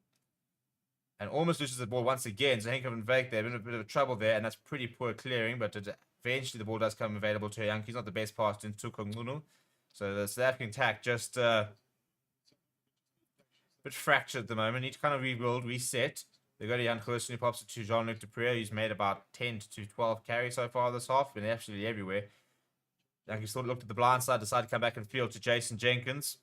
And almost loses the ball once again. So Henk van Wyk there, a bit of trouble there. And that's pretty poor clearing. But eventually the ball does come available to Yankees. Not the best pass into Tukongunu. So the South African attack just a bit fractured at the moment. Need to kind of rebuild, reset. They go to Jan Goosen, who pops it to Jean-Luc Dupree, who's made about 10 to 12 carries so far this half. Been absolutely everywhere. Yankees thought looked at the blind side, decided to come back and field to Jason Jenkins.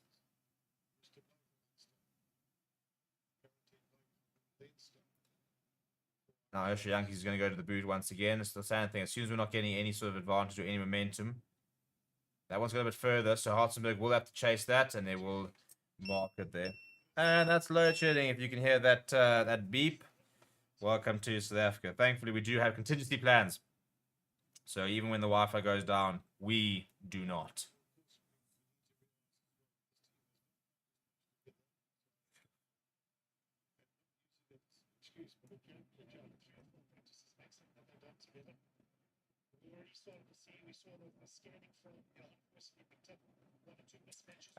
Now Hershey Yankees is going to go to the boot once again. It's the same thing. As soon as we're not getting any sort of advantage or any momentum, that one's got a bit further. So Hartzenberg will have to chase that, and they will mark it there. And that's load shedding. If you can hear that that beep, welcome to South Africa. Thankfully, we do have contingency plans. So even when the Wi-Fi goes down, we do not.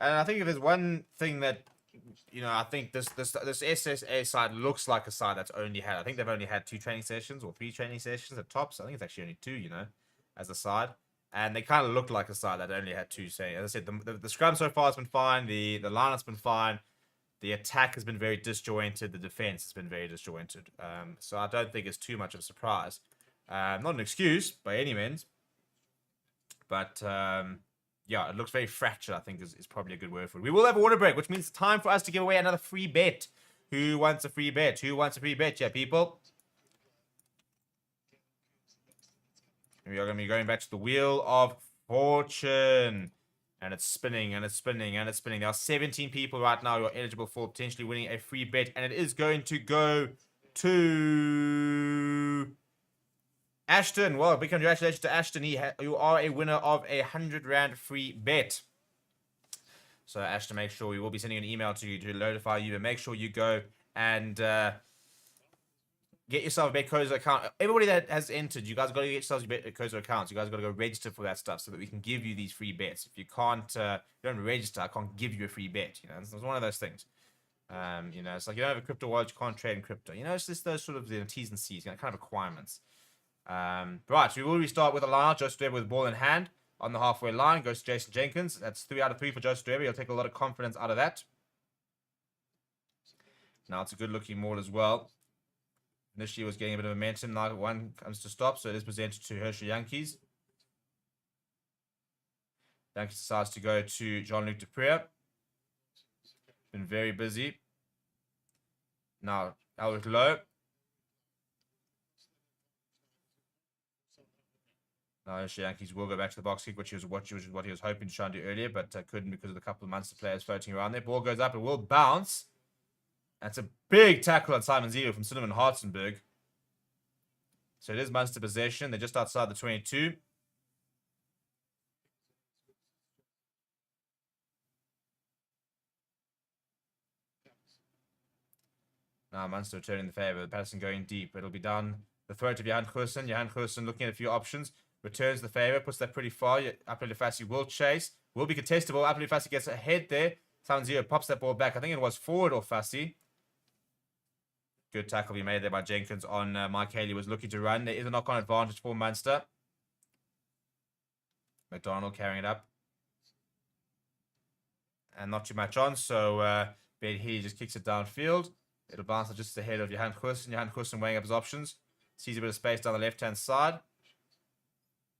And I think if there's one thing that, you know, I think this SSA side looks like a side that's only had, I think they've only had 2 training sessions or 3 training sessions at tops. I think it's actually only 2, you know, as a side. And they kind of look like a side that only had 2. So as I said, the scrum so far has been fine. The lineup's been fine. The attack has been very disjointed. The defense has been very disjointed. So I don't think it's too much of a surprise. Not an excuse by any means. But yeah, it looks very fractured, I think is probably a good word for it. We will have a water break, which means it's time for us to give away another free bet. Who wants a free bet? Who wants a free bet? Yeah, people. We are going to be going back to the Wheel of Fortune. And it's spinning, and it's spinning, and it's spinning. There are 17 people right now who are eligible for potentially winning a free bet. And it is going to go to Ashton. Well, big congratulations to Ashton. You are a winner of a 100 Rand free bet. So, Ashton, make sure we will be sending an email to you to notify you. And make sure you go and get yourself a BetCoza account. Everybody that has entered, you guys got to get yourselves BetCoza accounts. You guys got to go register for that stuff so that we can give you these free bets. If you can't, you don't register, I can't give you a free bet. You know, it's one of those things. You know, it's like you don't have a crypto wallet, you can't trade in crypto. You know, it's just those sort of T's and C's, you know, kind of requirements. Right, so we will restart with a line. Joseph Dweber with ball in hand on the halfway line. Goes to Jason Jenkins. That's 3 out of 3 for Joseph Dweber. He'll take a lot of confidence out of that. Now it's a good looking maul as well. Initially was getting a bit of momentum. Now one comes to stop, so it is presented to Herschel Yankees. Yankees decides to go to Jean-Luc Dupré. Been very busy. Now, Albert Lowe. Now, Herschel Yankees will go back to the box kick, which is what he was hoping to try and do earlier, but couldn't because of the couple of Munster players floating around there. Ball goes up, it will bounce. That's a big tackle on Simon Zito from Cinnamon Hartzenberg. So it is Munster possession. They're just outside the 22. Now Munster returning the favour. Patterson going deep. It'll be down the throat of Johan Goosen. Johan Goosen looking at a few options. Returns the favour. Puts that pretty far. Apple Fassi will chase. Will be contestable. Apple Fassi gets ahead there. Simon Zito pops that ball back. I think it was forward or Fassi. Good tackle be made there by Jenkins on Mike Haley was looking to run. There is a knock-on advantage for Munster. McDonald carrying it up. And not too much on, so Ben Healy just kicks it downfield. It'll bounce just ahead of Johan Goosen. Johan Goosen weighing up his options. Sees a bit of space down the left-hand side.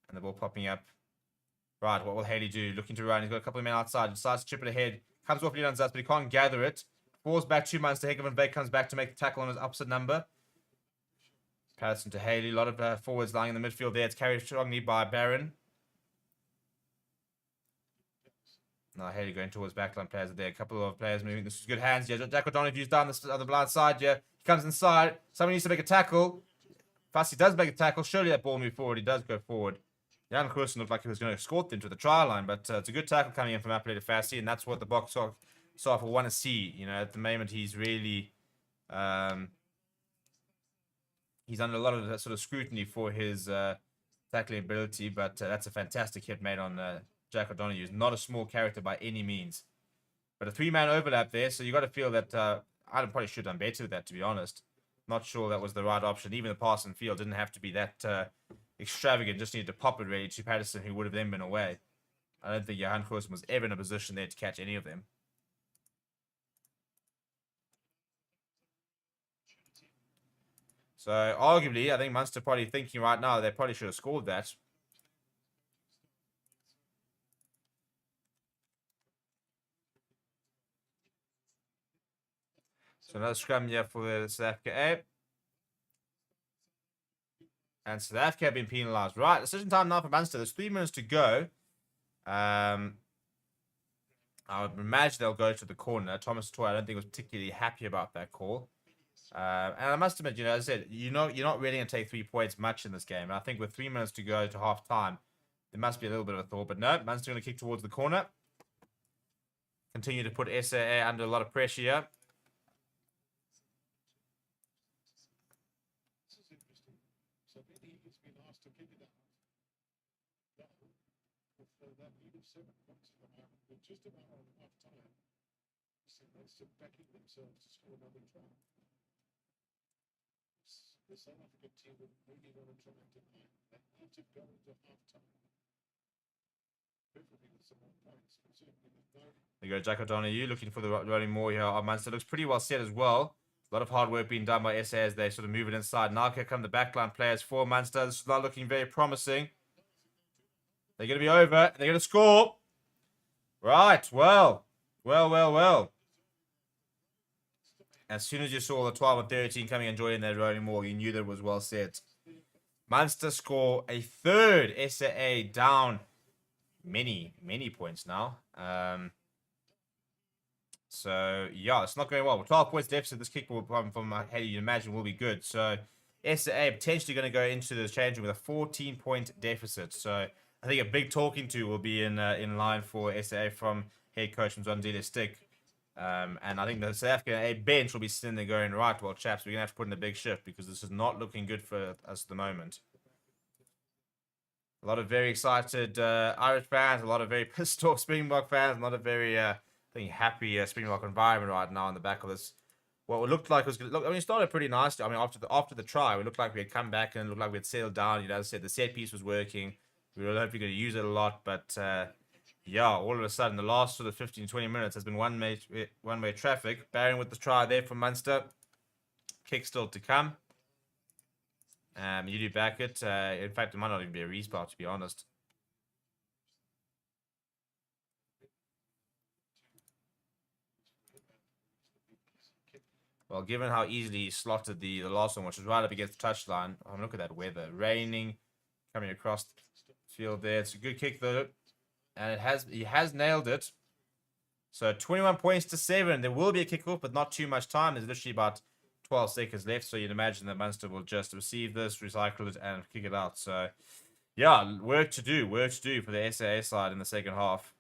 And the ball popping up. Right, what will Haley do? Looking to run. He's got a couple of men outside. Decides to chip it ahead. Comes off Leon's but he can't gather it. Falls back 2 Munster. Hegeman Bake comes back to make the tackle on his opposite number. Patterson to Haley. A lot of forwards lying in the midfield there. It's carried strongly by Barron. Now Haley going towards backline players there. A couple of players moving. This is good hands. Yeah, Jack O'Donoghue's down the blind side. Yeah, he comes inside. Somebody needs to make a tackle. Fassi does make a tackle. Surely that ball moved forward. He does go forward. Jan Goosen looked like he was going to escort them to the try line, but it's a good tackle coming in from Appalachian Fassi, and that's what the box staff will want to see. You know, at the moment he's really he's under a lot of sort of scrutiny for his tackling ability, but that's a fantastic hit made on Jack O'Donoghue. Is not a small character by any means, but a 3-man overlap there, so you got to feel that I probably should have done better with that, to be honest. Not sure that was the right option. Even the pass and field didn't have to be that extravagant. Just needed to pop it really to Patterson, who would have then been away. I don't think Johan Goosen was ever in a position there to catch any of them. So arguably, I think Munster probably thinking right now they probably should have scored that. So another scrum here for the South Africa A. And South Africa have been penalised. Right, decision time now for Munster. There's 3 minutes to go. I would imagine they'll go to the corner. Thomas Toy, I don't think was particularly happy about that call. And I must admit, you know, as I said, you're not really going to take 3 points much in this game. And I think with 3 minutes to go to half time, there must be a little bit of a thought. But no, Munster going to kick towards the corner. Continue to put SAA under a lot of pressure here. Just about on half time, so Munster backing themselves to score another try. The South African team would really want to try and deny. They need to go into half time. Preferably with some more points, but certainly with no. There you go, Jack O'Donoghue looking for the rolling more here. Munster looks pretty well set as well. A lot of hard work being done by SA as they sort of move it inside. Now here come the backline players for Munster. This is not looking very promising. They're going to be over. They're going to score. Right, well. As soon as you saw the 12 and 13 coming and joining that rolling more, you knew that it was well set. Munster score a third. SAA down many points now. So, yeah, it's not going well. With 12 points deficit, this kick will come from how you imagine will be good. So, SAA potentially going to go into the change room with a 14-point deficit. So, I think a big talking to will be in line for SAA from head coach Mzwandile Stick. And I think the South African bench will be sitting there going, right, well, chaps, we're going to have to put in a big shift because this is not looking good for us at the moment. A lot of very excited Irish fans, a lot of very pissed off Springbok fans, a lot of very, I think, happy Springbok environment right now on the back of this. What it looked like was going to look, I mean, it started pretty nicely. I mean, after the try, it looked like we had come back and it looked like we had settled down. You know, as I said, the set piece was working. We were hopefully going to use it a lot, but yeah, all of a sudden, the last sort of 15, 20 minutes has been one-way traffic. Barron with the try there from Munster. Kick still to come. You do back it. In fact, it might not even be a restart, to be honest. Well, given how easily he slotted the last one, which was right up against the touchline. Oh, look at that weather. Raining, coming across the field there. It's a good kick, though. And he has nailed it. So 21 points to 7. There will be a kickoff, but not too much time. There's literally about 12 seconds left. So you'd imagine that Munster will just receive this, recycle it, and kick it out. So, yeah, work to do for the SAA side in the second half.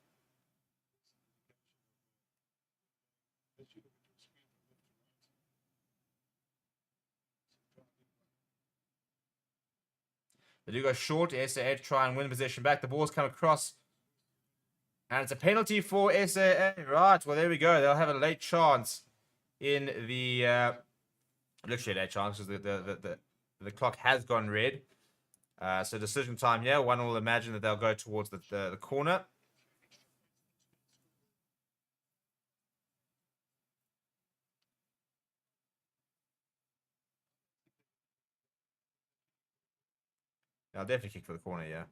They do go short. SAA to try and win possession back. The ball's come across. And it's a penalty for SAA. Right, well, there we go. They'll have a late chance in the... literally a late chance because the clock has gone red. So decision time here. One will imagine that they'll go towards the corner. I'll definitely kick for the corner, yeah.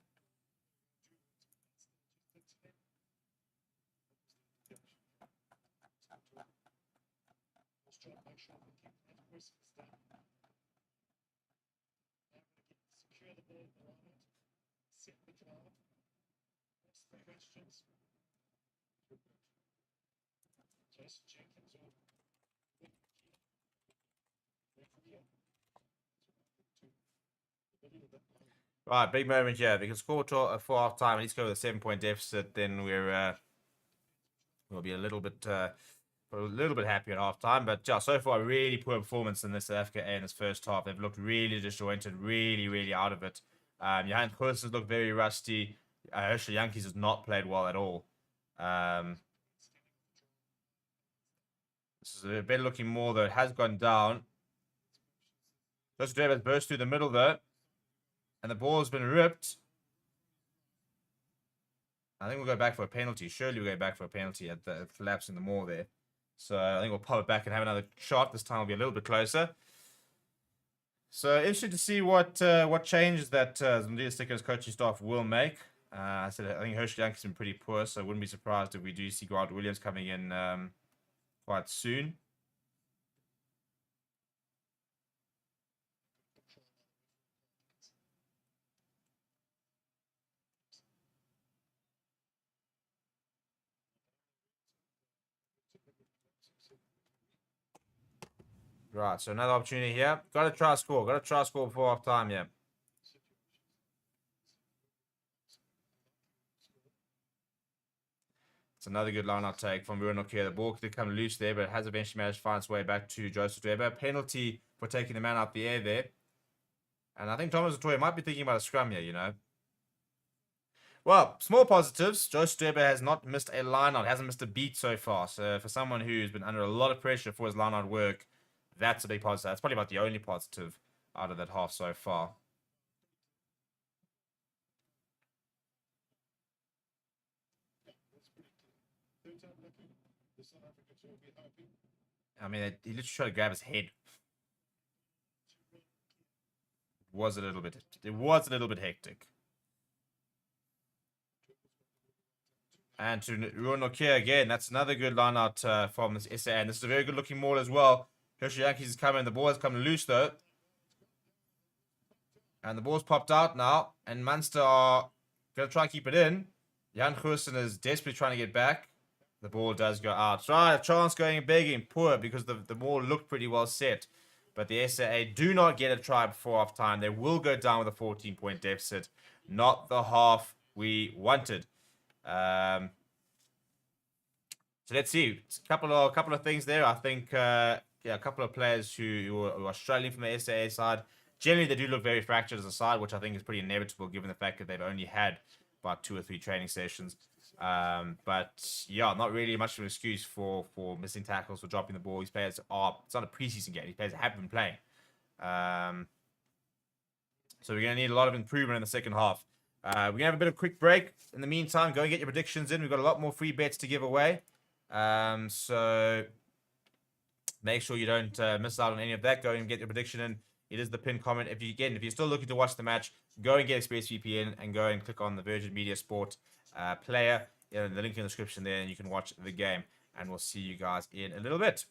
Right, big moment here. If we can score for half time, at least go with a 7-point deficit, then we'll be a little bit happy at half time. But yeah, so far, really poor performance in this South Africa A in this first half. They've looked really disjointed, really out of it. Johan Khoos has looked very rusty. Herschel Yankees has not played well at all. This is a better looking more, though. It has gone down. Joseph Dweba has burst through the middle, though. And the ball has been ripped. I think we'll go back for a penalty. Surely we'll go back for a penalty at the collapse in the more there. So I think we'll pop it back and have another shot. This time will be a little bit closer. So interesting to see what changes that Zimdile Sticker's coaching staff will make. I think Herschel Yankees has been pretty poor, so I wouldn't be surprised if we do see Grant Williams coming in quite soon. Right, so another opportunity here. Got to try score. Got to try score before half time, yeah. It's another good line-out take from Bruno Kier. The ball could come loose there, but it has eventually managed to find its way back to Joseph Dweba. Penalty for taking the man out the air there. And I think Thomas Atoya might be thinking about a scrum here, you know. Well, small positives. Joseph Dweba has not missed a line-out, hasn't missed a beat so far. So for someone who's been under a lot of pressure for his line-out work, that's a big positive. That's probably about the only positive out of that half so far. I mean, he literally tried to grab his head. It was a little bit hectic. And to Ruan Nokia again, that's another good line out from this SA. And this is a very good looking maul as well. Herschel Yankees is coming. The ball has come loose though. And the ball's popped out now. And Munster are going to try and keep it in. Jan Goosen is desperately trying to get back. The ball does go out. Try a chance going big and poor because the ball looked pretty well set. But the SAA do not get a try before half time. They will go down with a 14-point deficit. Not the half we wanted. So let's see. It's a couple of things there. I think a couple of players who are struggling from the SAA side. Generally, they do look very fractured as a side, which I think is pretty inevitable given the fact that they've only had about 2 or 3 training sessions. But yeah, not really much of an excuse for missing tackles, for dropping the ball. These players it's not a preseason game. These players have been playing. So we're going to need a lot of improvement in the second half. We're going to have a bit of a quick break. In the meantime, go and get your predictions in. We've got a lot more free bets to give away. So make sure you don't miss out on any of that. Go and get your prediction in. It is the pinned comment. If you're still looking to watch the match, go and get ExpressVPN and go and click on the Virgin Media Sport player. The link in the description there, and you can watch the game. And we'll see you guys in a little bit.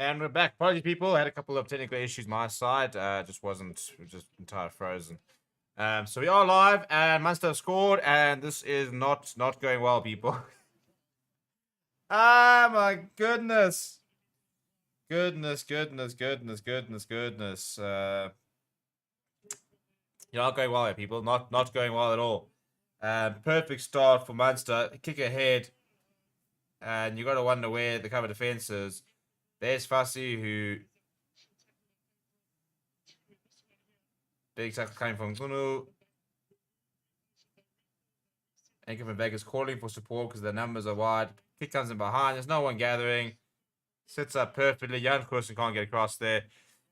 And we're back. Apologies, people. I had a couple of technical issues my side. Just entirely frozen. So we are live, and Munster have scored, and this is not going well, people. Ah, my goodness. Goodness. You're not going well here, people. Not going well at all. Perfect start for Munster. Kick ahead. And you got to wonder where the cover defense is. There's Fassi, who... Big tackle coming from Gunu. Anchor from Vegas calling for support because the numbers are wide. Kick comes in behind. There's no one gathering. Sits up perfectly. Jan Koersen can't get across there.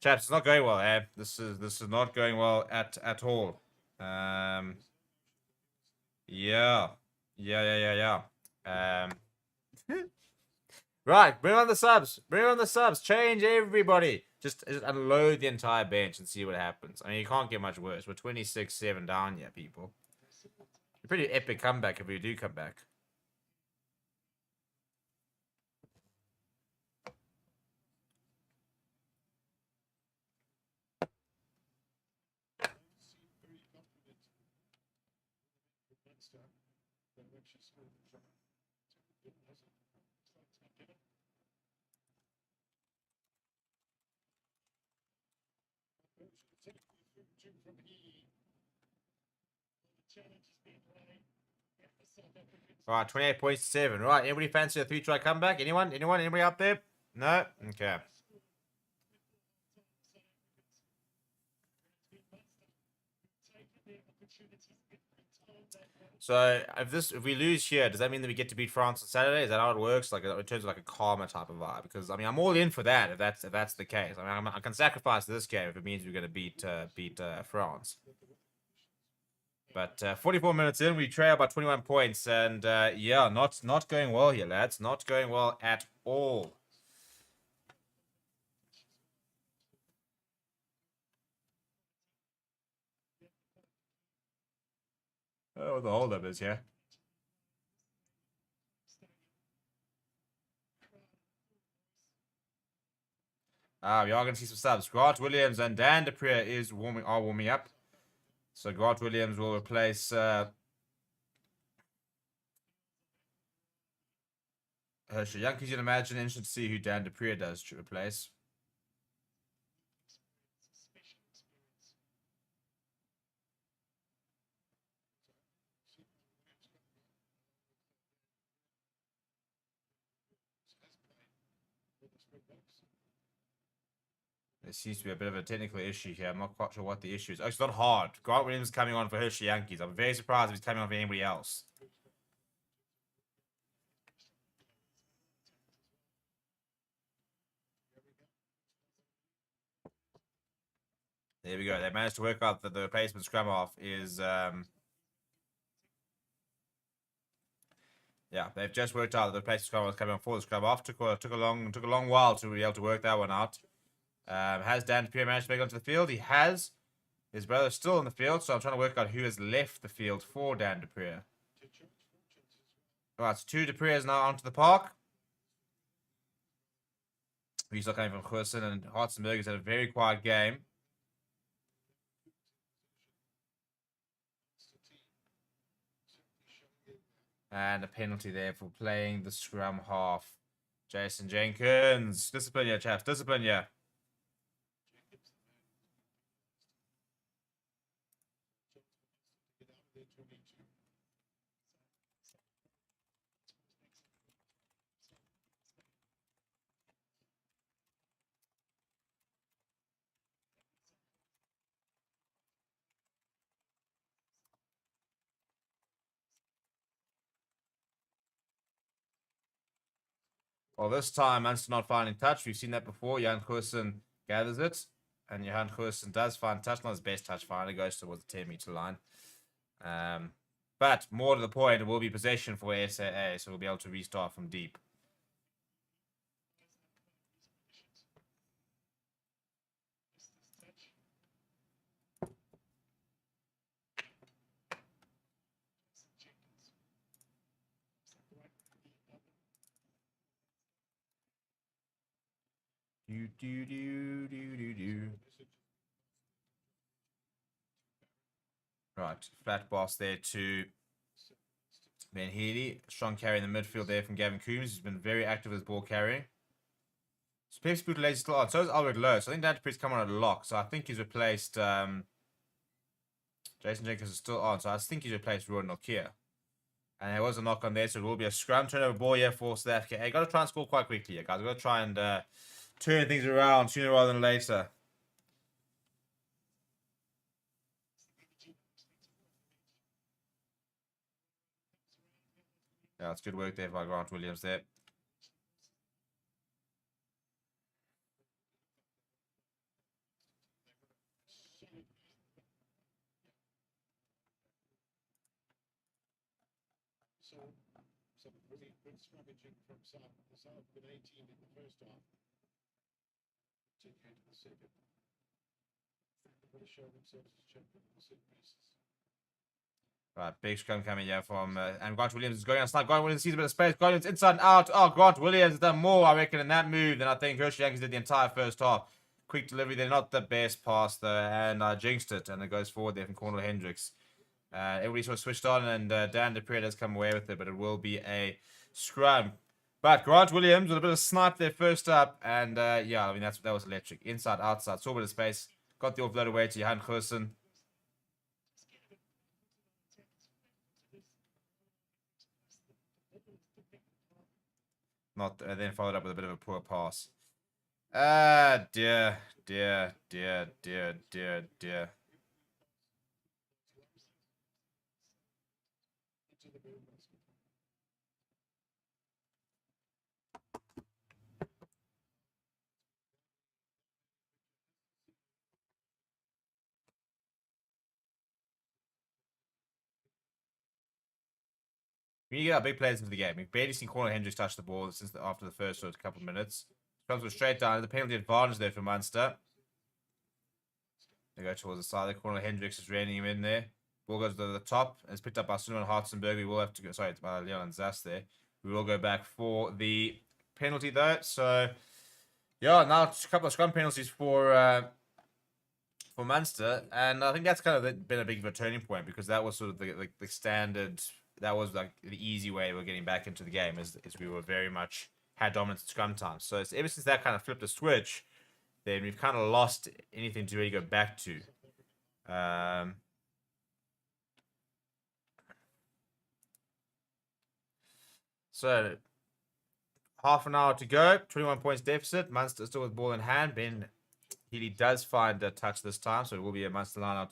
Chaps, it's not going well, eh? This is not going well at all. Yeah. Right, bring on the subs. Change everybody. Just unload the entire bench and see what happens. I mean, you can't get much worse. We're 26-7 down here, people. A pretty epic comeback if we do come back. All right, 28.7. Right, anybody fancy a 3-try comeback? Anyone? Anybody up there? No? Okay. So if we lose here, does that mean that we get to beat France on Saturday? Is that how it works? Like in terms of like a karma type of vibe? Because I mean, I'm all in for that. If that's the case, I mean, I can sacrifice this game if it means we're going to beat France. But 44 minutes in, we trail by 21 points, and yeah, not going well here, lads. Not going well at all. Oh, what the hold-up is here. We are going to see some subs. Grant Williams and Dan de Preer are warming up. So Grant Williams will replace Herschel Young. You'd imagine. Interesting to see who Dan de Preer does to replace. There seems to be a bit of a technical issue here. I'm not quite sure what the issue is. Oh, it's not hard. Grant Williams is coming on for Hershey Yankees. I'm very surprised if he's coming on for anybody else. There we go. They managed to work out that the replacement scrum off is... Yeah, they've just worked out that the replacement scrum was coming on for the scrum off. Took a long while to be able to work that one out. Has Dan de Preer managed to make it onto the field? He has. His brother's still in the field, so I'm trying to work out who has left the field for Dan de Preer. Alright, so 2 de Preers now onto the park. He's still coming from Koersen, and Hartzenberg has had a very quiet game. And a penalty there for playing the scrum half. Jason Jenkins. Discipline ya, chaps. Discipline ya. Well, this time, Munster not finding touch. We've seen that before. Jan Koersen gathers it. And Jan Koersen does find touch. Not his best touch finally. Goes towards the 10-meter line. But more to the point, it will be possession for SAA. So we'll be able to restart from deep. Right, flat pass there to Ben Healy. Strong carry in the midfield there from Gavin Coombs, who's been very active with ball carrying. So Pepsi Butler is still on. So is Albert Lowe. So I think Dan Dupree's come on at lock. So I think he's replaced Jason Jenkins is still on. So I think he's replaced Roy Nokia. And there was a knock on there, so it will be a scrum turnover ball here for South Africa. Hey, got to try and score quite quickly here, guys. We've got to try and turn things around sooner rather than later. Yeah, it's good work there by Grant Williams there. Some really good scrummaging from South. The South with 18 in the first half. Continue into the second. They show themselves as champion in the set pieces. Right, big scrum coming here from and Grant Williams is going on side. Grant Williams sees a bit of space. Grant Williams inside and out. Oh, Grant Williams has done more, I reckon, in that move than I think Hershey Yankees did the entire first half. Quick delivery there, not the best pass though, and I jinxed it, and it goes forward there from Cornel Hendricks. Everybody sort of switched on, and Dan Dupree has come away with it, but it will be a scrum. But Grant Williams with a bit of snipe there first up, and yeah, I mean that was electric. Inside, outside, saw a bit of space, got the offload away to Johan Goosen. Not then followed up with a bit of a poor pass. Dear. When you get our big players into the game, we've barely seen Cornel Hendricks touch the ball since after the first sort of couple of minutes. Comes straight down. The penalty advantage there for Munster. They go towards the side. Cornel Hendricks is reining him in there. Ball goes to the top. And it's picked up by Suleiman Hartzenberg. We will have to go. Sorry, it's by Leon Zas there. We will go back for the penalty though. So, yeah, now a couple of scrum penalties for Munster. And I think that's kind of been a big of a turning point because that was sort of the standard. That was like the easy way we're getting back into the game is we were very much had dominance at scrum time. So it's ever since that kind of flipped a switch, then we've kind of lost anything to really go back to. So half an hour to go, 21 points deficit. Munster still with ball in hand. Ben Healy does find a touch this time, so it will be a Munster line out.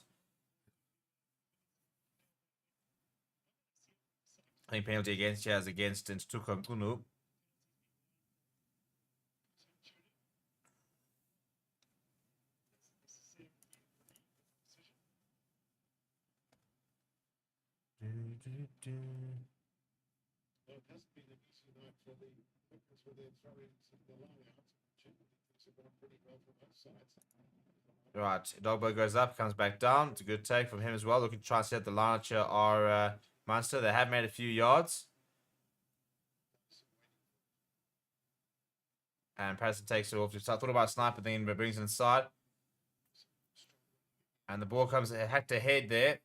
I think penalty against Chaz against Ntuka Mkunu. Well, it hasn't been an easy night for the Whippers with their throw-ins and the line-out. Things have gone pretty well from both sides. Right, Dogbo goes up, comes back down. It's a good take from him as well. Looking to try and set the line here are Munster. They have made a few yards. And Patterson takes it off. I thought about sniper thing, but brings it inside. And the ball comes head to head there.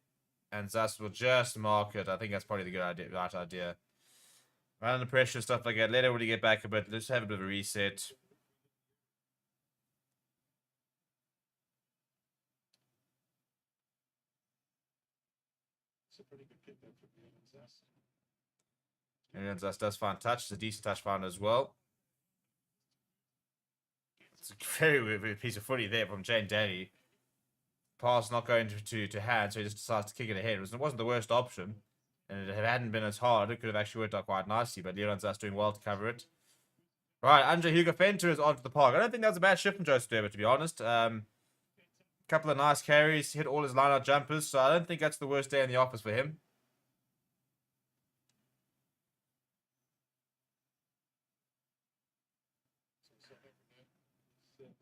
And Zas will just mark it. I think that's probably the good idea, right idea. Right under pressure, stuff like that. Let everybody get back a bit. Let's have a bit of a reset. It's a pretty good kick there from Leon Zas. And Zas does find touch. It's a decent touch find as well. It's a very weird piece of footy there from Jane Daly. Pass not going to hand, so he just decides to kick it ahead. It wasn't the worst option. And if it hadn't been as hard, it could have actually worked out quite nicely. But Leon Zas doing well to cover it. Right, Andre Hugo Fenter is onto the park. I don't think that was a bad shift from Joseph Durber, to be honest. Couple of nice carries, hit all his line-out jumpers. So I don't think that's the worst day in the office for him.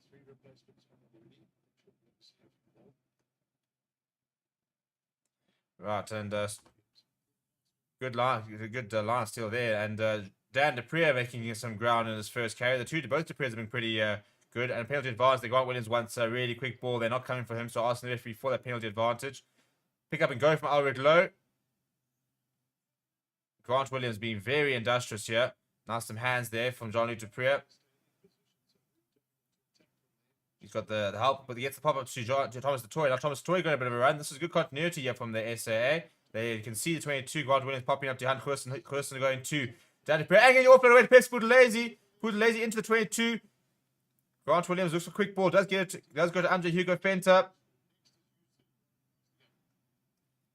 Three replacements on the lead. Right, and good line steal there. And Dan Dupree making some ground in his first carry. Both Duprees have been pretty Good. And penalty advantage. Grant Williams wants a really quick ball. They're not coming for him, so asking the referee for that penalty advantage. Pick up and go from Alred Lowe. Grant Williams being very industrious here. Nice some hands there from Jean-Luc Dupree. He's got the help, but he gets the pop-up to Thomas Dutoy. Now Thomas Dutoy got a bit of a run. This is good continuity here from the SAA. They can see the 22. Grant Williams popping up to Han Gerson. Gerson going to Dan Dupree. And getting offload away to Pes Boudelezi. Boudelezi into the 22. Grant Williams looks for a quick ball. Does go to Andre Hugo Fenter.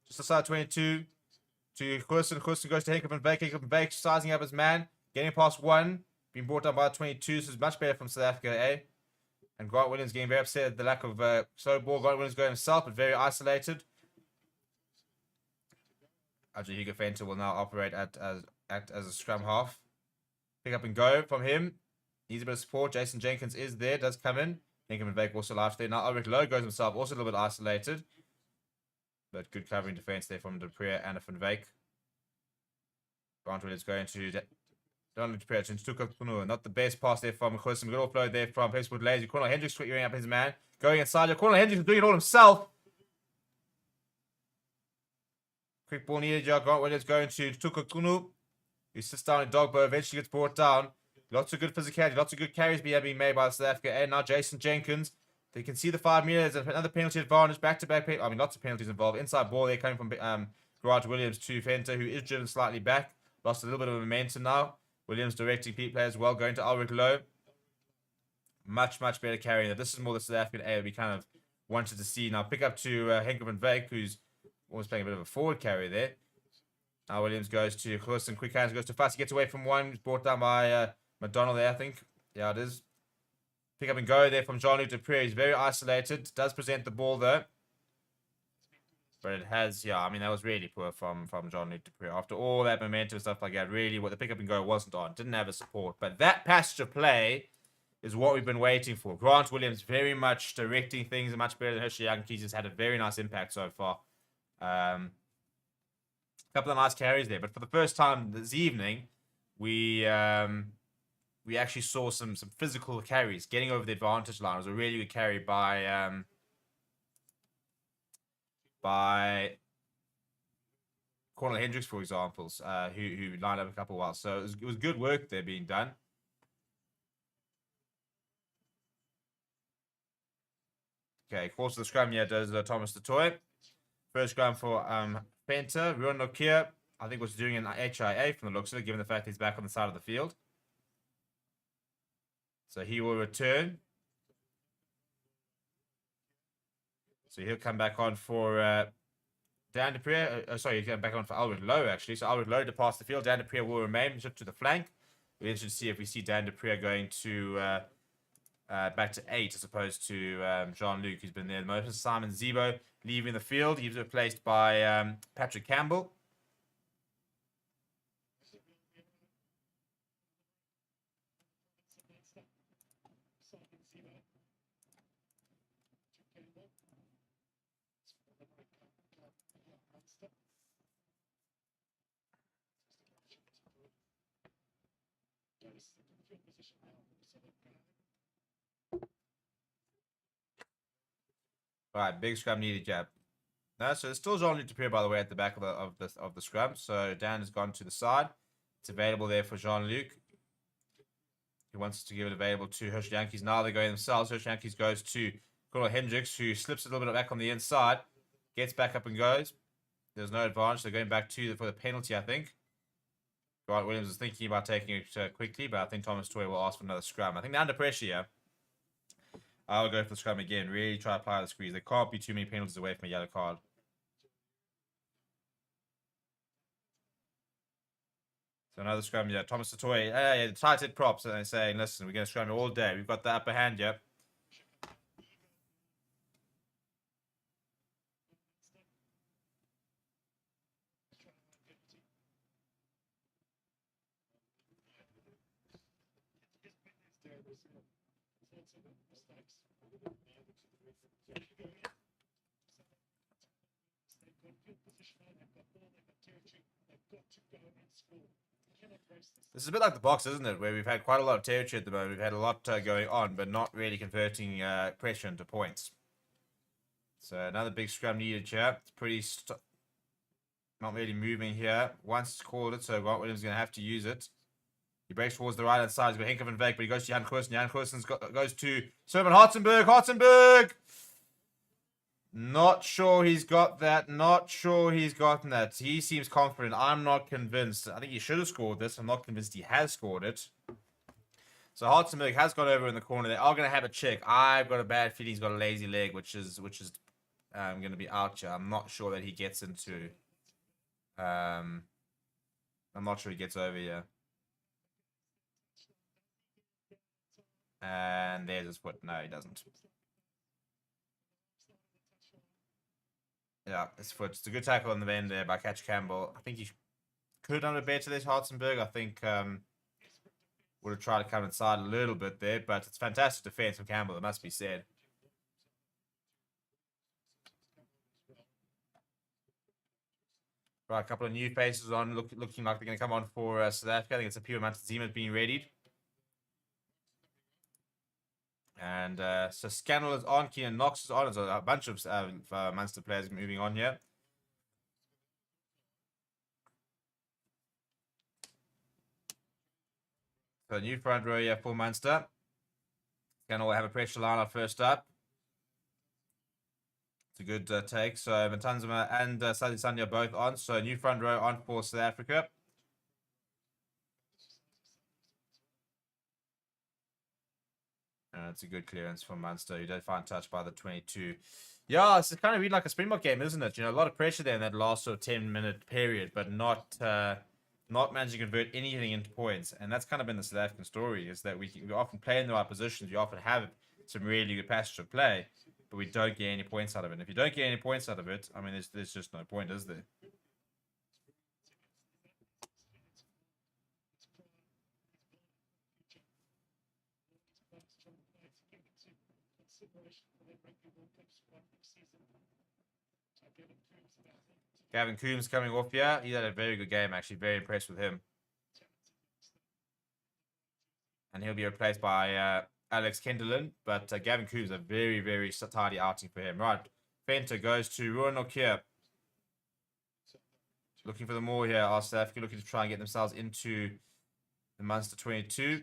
Just aside 22 to Gerson. Gerson goes to Henk van Beek. Henk van Beek sizing up his man. Getting past one. Being brought down by 22. So it's much better from South Africa, eh? And Grant Williams getting very upset at the lack of slow ball. Grant Williams going himself, but very isolated. Andre Hugo Fenter will now operate act as a scrum half. Pick up and go from him. Needs a bit of support. Jason Jenkins is there, does come in. Henk van Beek also last there. Now Ulrich Lowe goes himself, also a little bit isolated. But good covering defense there from Dupree and van Beek. Grant Williams going to Donald Dupree to Tukakunu. Not the best pass there from Gerson. Good offload there from Pes Boudelezi. Cornel Hendricks quickly up his man. Going inside. Cornel Hendricks is doing it all himself. Quick ball needed. Grant Williams going to Tukakunu. He sits down in Dogbo. Eventually gets brought down. Lots of good physicality. Lots of good carries being made by South Africa. And now Jason Jenkins. They can see the 5 meters. Another penalty advantage. Back-to-back. Lots of penalties involved. Inside ball there coming from Grant Williams to Fenter, who is driven slightly back. Lost a little bit of momentum now. Williams directing players well, going to Ulrich Lowe. Much better carrying that. This is more the South African A we kind of wanted to see. Now pick up to Henk van Beek, who's almost playing a bit of a forward carry there. Now Williams goes to Gerson. Quick hands goes to Fussy. Gets away from one. He's brought down by McDonald there, I think. Yeah, it is. Pick up and go there from Jean-Luc Dupree. He's very isolated. Does present the ball though. But it has, that was really poor from Jean-Luc Dupree. After all that momentum and stuff like that, really what the pick up and go wasn't on. Didn't have a support. But that passage of play is what we've been waiting for. Grant Williams very much directing things much better than Herschel Young. He's had a very nice impact so far. A couple of nice carries there. But for the first time this evening, we actually saw some physical carries. Getting over the advantage line. It was a really good carry by Cornel Hendricks, for example, who lined up a couple of while. So it was good work there being done. Okay, course of the scrum here does Thomas Dutoy. First scrum for Fenter. Ruan Nokia, I think, was doing an HIA from the looks of it, given the fact he's back on the side of the field. So he will return. So he'll come back on for Dan Dupree. Sorry, he'll come back on for Alred Lowe, actually. So Alred Lowe to pass the field. Dan Dupree will remain to the flank. We're interested to see if we see Dan Dupree going to back to 8 as opposed to Jean-Luc, who's been there the most. Simon Zebo leaving the field. He's replaced by Patrick Campbell. All right, big scrum needed, jab. No, so there's still Jean-Luc Dupree, by the way, at the back of the scrum. So Dan has gone to the side. It's available there for Jean-Luc. He wants to give it available to Herschel Yankees. Now they're going themselves. Herschel Yankees goes to Cornel Hendricks, who slips a little bit back on the inside. Gets back up and goes. There's no advantage. They're going back for the penalty, I think. Grant Williams is thinking about taking it quickly, but I think Thomas Toy will ask for another scrum. I think they're under pressure here. I'll go for the scrum again. Really try to apply the squeeze. There can't be too many penalties away from a yellow card. So another scrum, yeah. Thomas Dutoy. The tight head props. And they're saying, listen, we're going to scrum all day. We've got the upper hand, yeah. This is a bit like the box, isn't it? Where we've had quite a lot of territory at the moment. We've had a lot going on, but not really converting pressure into points. So another big scrum needed here. It's pretty not really moving here. Once it's called it, so Grant Williams is going to have to use it. He breaks towards the right hand side. He's got Henk van Veek, but he goes to Jan Kloosen. Jan Kloosen goes to Sermon Hartzenberg. Hartzenberg! Not sure he's got that. Not sure he's gotten that. He seems confident. I'm not convinced. I think he should have scored this. I'm not convinced he has scored it. So Hartzenberg has got over in the corner. They are going to have a check. I've got a bad feeling he's got a lazy leg, which is going to be out here. I'm not sure that he gets into. I'm not sure he gets over here. And there's his foot. No, he doesn't. Yeah, his foot. It's a good tackle on the end there by Catch Campbell. I think he could have done a better this Hartzenberg. I think would have tried to come inside a little bit there, but it's fantastic defense from Campbell, it must be said. Right, a couple of new faces on, looking like they're going to come on for South Africa. I think it's a Pure Mountain being readied. And so Scannell is on, Keenan Knox is on. There's a bunch of Munster players moving on here. So new front row here for Munster. Scannell will have a pressure line up first up. It's a good take. So Matanzima and Sadi Sanya are both on. So new front row on for South Africa. It's a good clearance from Munster. You don't find touch by the 22. Yeah, it's kind of read like a Springbok game, isn't it? You know, a lot of pressure there in that last sort of 10-minute period, but not managing to convert anything into points. And that's kind of been the South African story, is that we often play in the right positions. We often have some really good passage of play, but we don't get any points out of it. And if you don't get any points out of it, I mean, there's just no point, is there? Gavin Coombs coming off here. He had a very good game, actually. Very impressed with him. And he'll be replaced by Alex Kendelin. But Gavin Coombs, a very, very tidy outing for him. Right. Fenter goes to Ruan Nokia. Looking for the more here. Our South Africa looking to try and get themselves into the Munster 22.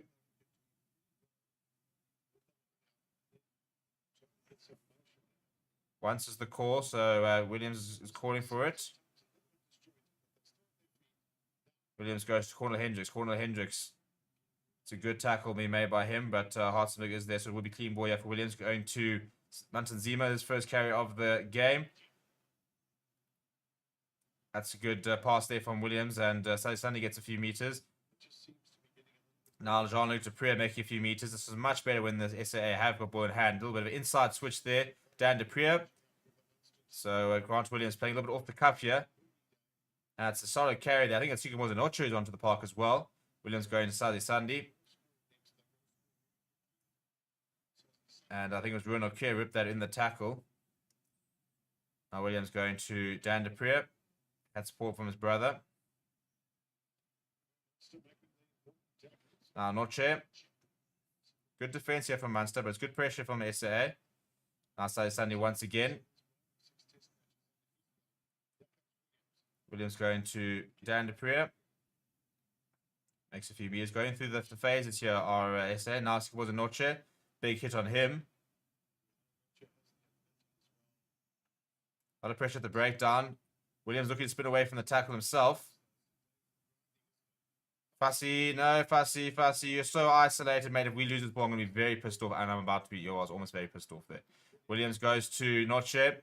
Once is the call, so Williams is calling for it. Williams goes to Cornel Hendricks. Cornel Hendricks. It's a good tackle being made by him, but Hartzenberg is there, so it will be clean ball here for Williams. Going to Mantanzima, his first carry of the game. That's a good pass there from Williams, and Sunday gets a few meters. Now Jean-Luc Dupré making a few meters. This is much better when the SAA have got ball in hand. A little bit of an inside switch there. Dan Dupré. So Grant Williams playing a little bit off the cuff here. And it's a solid carry there. I think it's Sukumoza Nocho is onto the park as well. Williams going to Sadi Sunday. And I think it was Ruan Okia ripped that in the tackle. Now Williams going to Dan Dupré. Had support from his brother. Now Noche. Good defense here from Munster, but it's good pressure from the SAA. Now Sadi Sunday once again. Williams going to Dan Dupré. Makes a few meters. Going through the phases here are SA. Now it was a Noche. Big hit on him. A lot of pressure at the breakdown. Williams looking to spin away from the tackle himself. Fassi, no, Fassi, you're so isolated, mate. If we lose this ball, I'm going to be very pissed off. And I'm about to be, I was almost very pissed off there. Williams goes to Noche.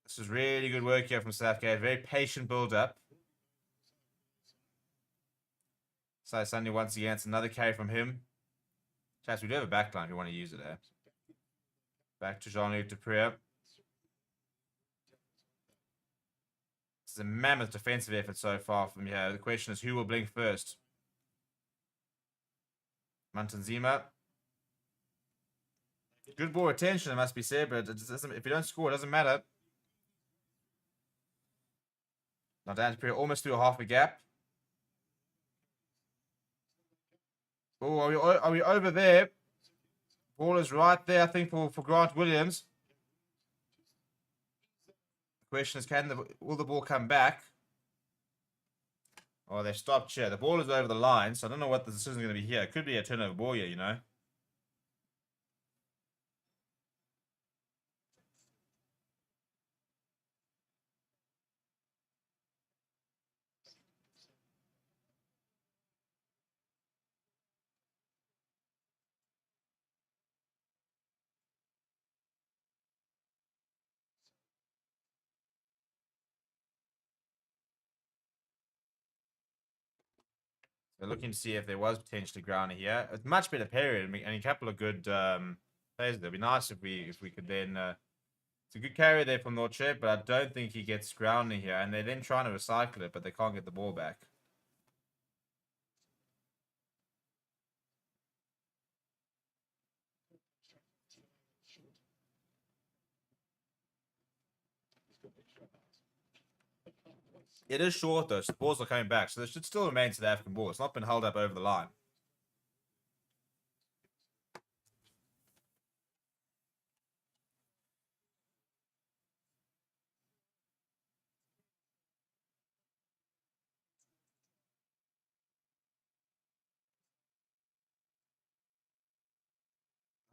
This is really good work here from Southgate. Very patient build-up. So Sunday once again, it's another carry from him. Chats, we do have a backline if you want to use it there. Back to Jean-Luc Dupré. This is a mammoth defensive effort so far from here. The question is, who will blink first? Mantanzima. Good ball retention, it must be said, but it doesn't, if you don't score, it doesn't matter. Now down to period, almost through half a gap. Oh, are we over there? Ball is right there, I think, for Grant Williams. The question is, will the ball come back? Oh, they've stopped here. The ball is over the line, so I don't know what the decision is going to be here. It could be a turnover ball here, you know. They're looking to see if there was potentially grounding here. It's much better period and a couple of good plays. It'd be nice if we could then. It's a good carry there from Norche, but I don't think he gets grounding here. And they're then trying to recycle it, but they can't get the ball back. It is short though, so the balls are coming back. So there should still remain South African ball. It's not been held up over the line.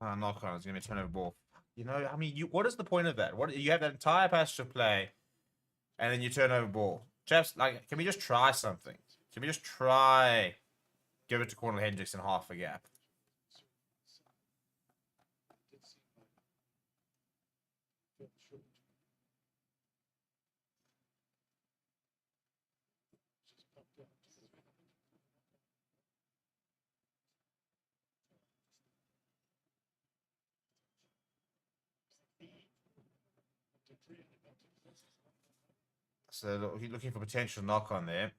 Knock on. It's going to be a turnover ball. You know, I mean, what is the point of that? What you have that entire passage to play, and then you turn over ball. Chaps, like, can we just try something? Can we just try give it to Cornel Hendricks in half a gap? So he's looking for potential knock on there.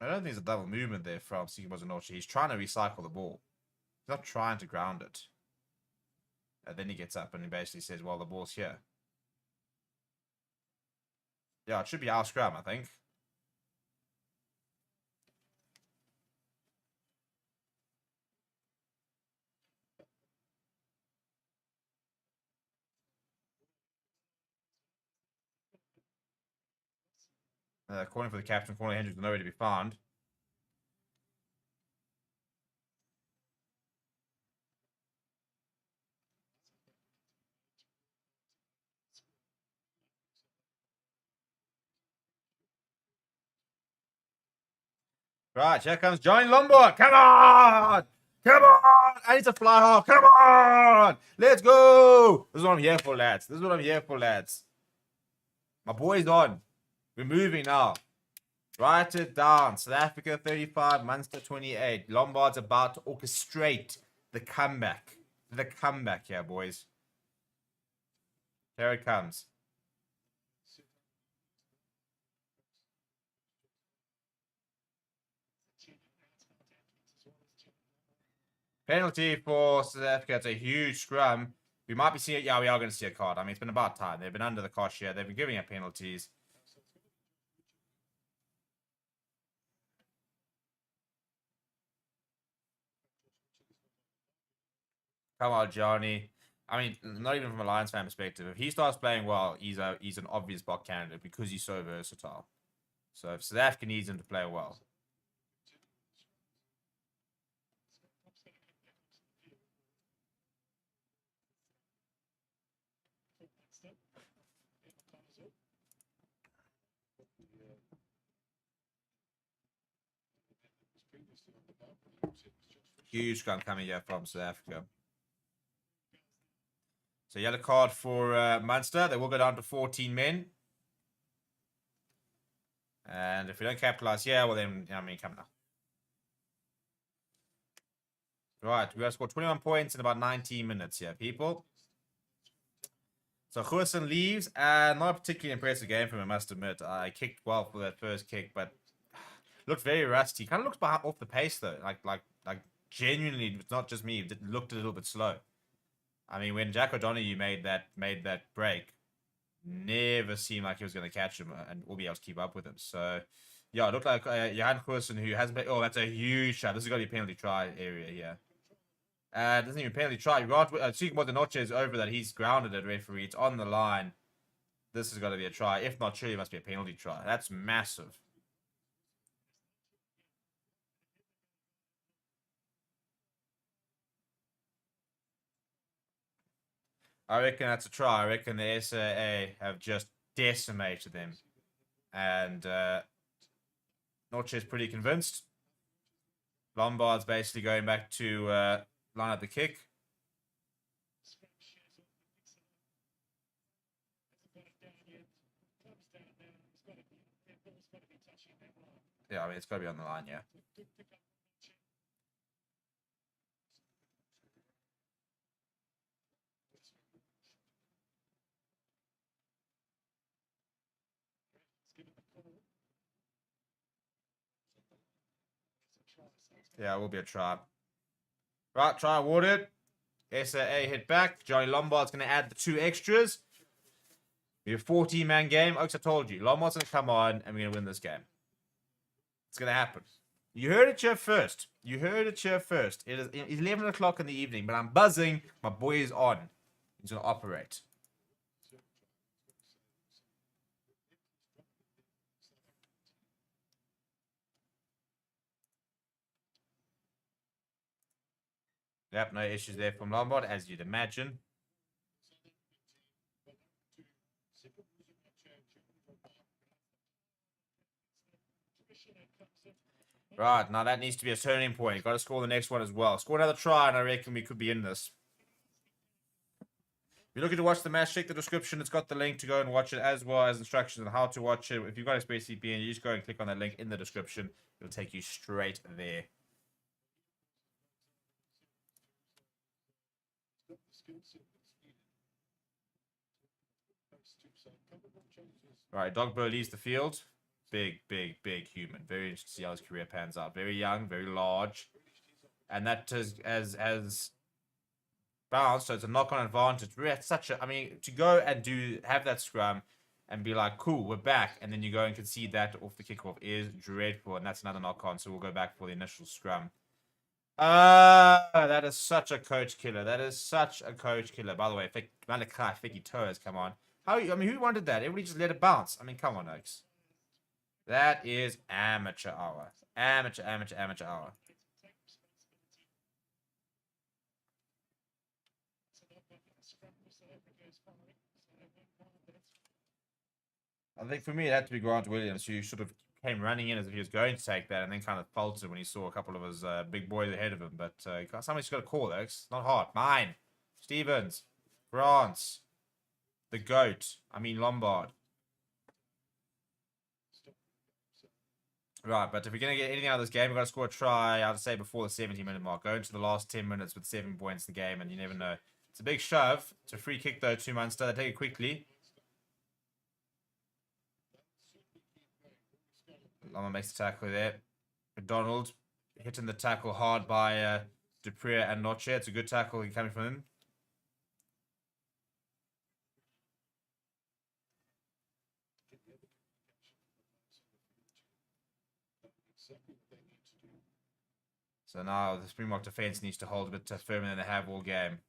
I don't think there's a double movement there from Sikimozanochi. He's trying to recycle the ball. He's not trying to ground it. And then he gets up and he basically says, well, the ball's here. Yeah, it should be our scrum, I think. Calling for the captain, Cornel Hendricks, nowhere to be found. Right, here comes Johnny Lombard. Come on! Come on! I need to fly half. Come on! Let's go! This is what I'm here for, lads. This is what I'm here for, lads. My boy's on. We're moving now. Write it down. South Africa 35, Munster 28. Lombard's about to orchestrate the comeback. The comeback here, boys. Here it comes. Penalty for South Africa. It's a huge scrum. We might be seeing it. Yeah, we are going to see a card. I mean, it's been about time. They've been under the cosh here. They've been giving up penalties. Come on, Johnny. I mean, not even from a Lions fan perspective. If he starts playing well, he's an obvious block candidate because he's so versatile. So if South Africa needs him to play well. Huge gun coming here from South Africa. So yellow card for Munster. They will go down to 14 men. And if we don't capitalize here, well then, I mean, come now. Right, we got to score 21 points in about 19 minutes here, people. So Goosen leaves, and not a particularly impressive game from him, I must admit. I kicked well for that first kick, but looked very rusty. Kind of looks off the pace though. Like genuinely, it's not just me. It looked a little bit slow. I mean, when Jack O'Donoghue made that break, never seemed like he was going to catch him and will be able to keep up with him. So, yeah, it looked like Johan Goosen, who hasn't been. Oh, that's a huge shot. This is going to be penalty try area here. Doesn't even penalty try. Speaking about the notches over that, he's grounded it, referee. It's on the line. This is going to be a try. If not, surely it must be a penalty try. That's massive. I reckon that's a try. I reckon the SAA have just decimated them. And Noche is pretty convinced. Lombard's basically going back to line up the kick. Yeah, I mean, it's got to be on the line, yeah. Yeah, it will be a try. Right, try awarded. SAA hit back. Johnny Lombard's going to add the 2 extras. We have a 14-man game. Oaks, I told you. Lombard's going to come on, and we're going to win this game. It's going to happen. You heard it here first. You heard it here first. It is 11 o'clock in the evening, but I'm buzzing. My boy is on. He's going to operate. Yep, no issues there from Lombard, as you'd imagine. Right, now that needs to be a turning point. Got to score the next one as well. Score another try, and I reckon we could be in this. If you're looking to watch the match, check the description. It's got the link to go and watch it, as well as instructions on how to watch it. If you've got ExpressVPN, you just go and click on that link in the description. It'll take you straight there. Right, Dogbo leaves the field. Big human. Very interesting to see how his career pans out. Very young, very large. And that has bounced, so it's a knock-on advantage. We're at such a... I mean, to go and have that scrum and be like, cool, we're back, and then you go and concede that off the kickoff is dreadful, and that's another knock-on, so we'll go back for the initial scrum. That is such a coach killer. That is such a coach killer. By the way, Malachi Fiki Toes, come on. I mean, who wanted that? Everybody just let it bounce. I mean, come on, Oaks. That is amateur hour. Amateur hour. I think for me, it had to be Grant Williams, who sort of came running in as if he was going to take that and then kind of faltered when he saw a couple of his big boys ahead of him. But somebody's got a call, though. It's not hard. Mine. Stevens. France. The GOAT. I mean, Lombard. Right, but if we're going to get anything out of this game, we've got to score a try, I'd say, before the 70-minute mark. Go into the last 10 minutes with 7 points in the game, and you never know. It's a big shove. It's a free kick, though, to Munster. They take it quickly. Lama makes the tackle there. McDonald hitting the tackle hard by Dupree and Noche. It's a good tackle coming from him. So now the Springbok defense needs to hold a bit firmer than they have all game.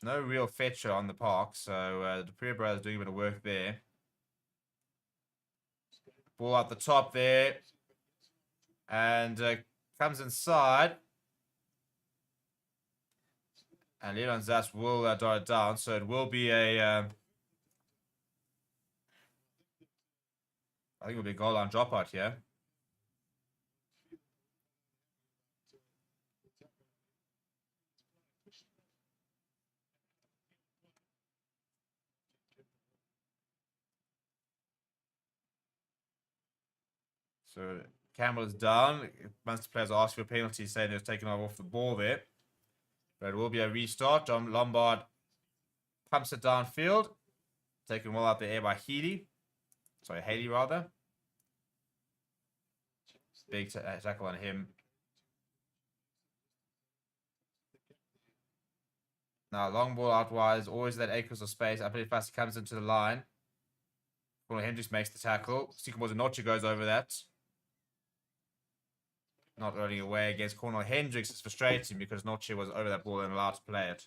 No real fetcher on the park, so the Dupree brothers doing a bit of work there. Ball out the top there. And comes inside. And Leon Zas will dart it down, so it will be a... I think it'll be a goal line dropout here. So Campbell is down. Munster players asked for a penalty, saying they were taken off the ball there. But it will be a restart. John Lombard pumps it downfield. Taken well out the air by Haley, rather. Big tackle on him. Now, long ball out wide, always that acres of space. I believe Fassi comes into the line. Cornel Hendricks makes the tackle. Sikomoza Noche goes over that. Not running away against Cornel Hendricks is frustrating because Noche was over that ball and allowed to play it.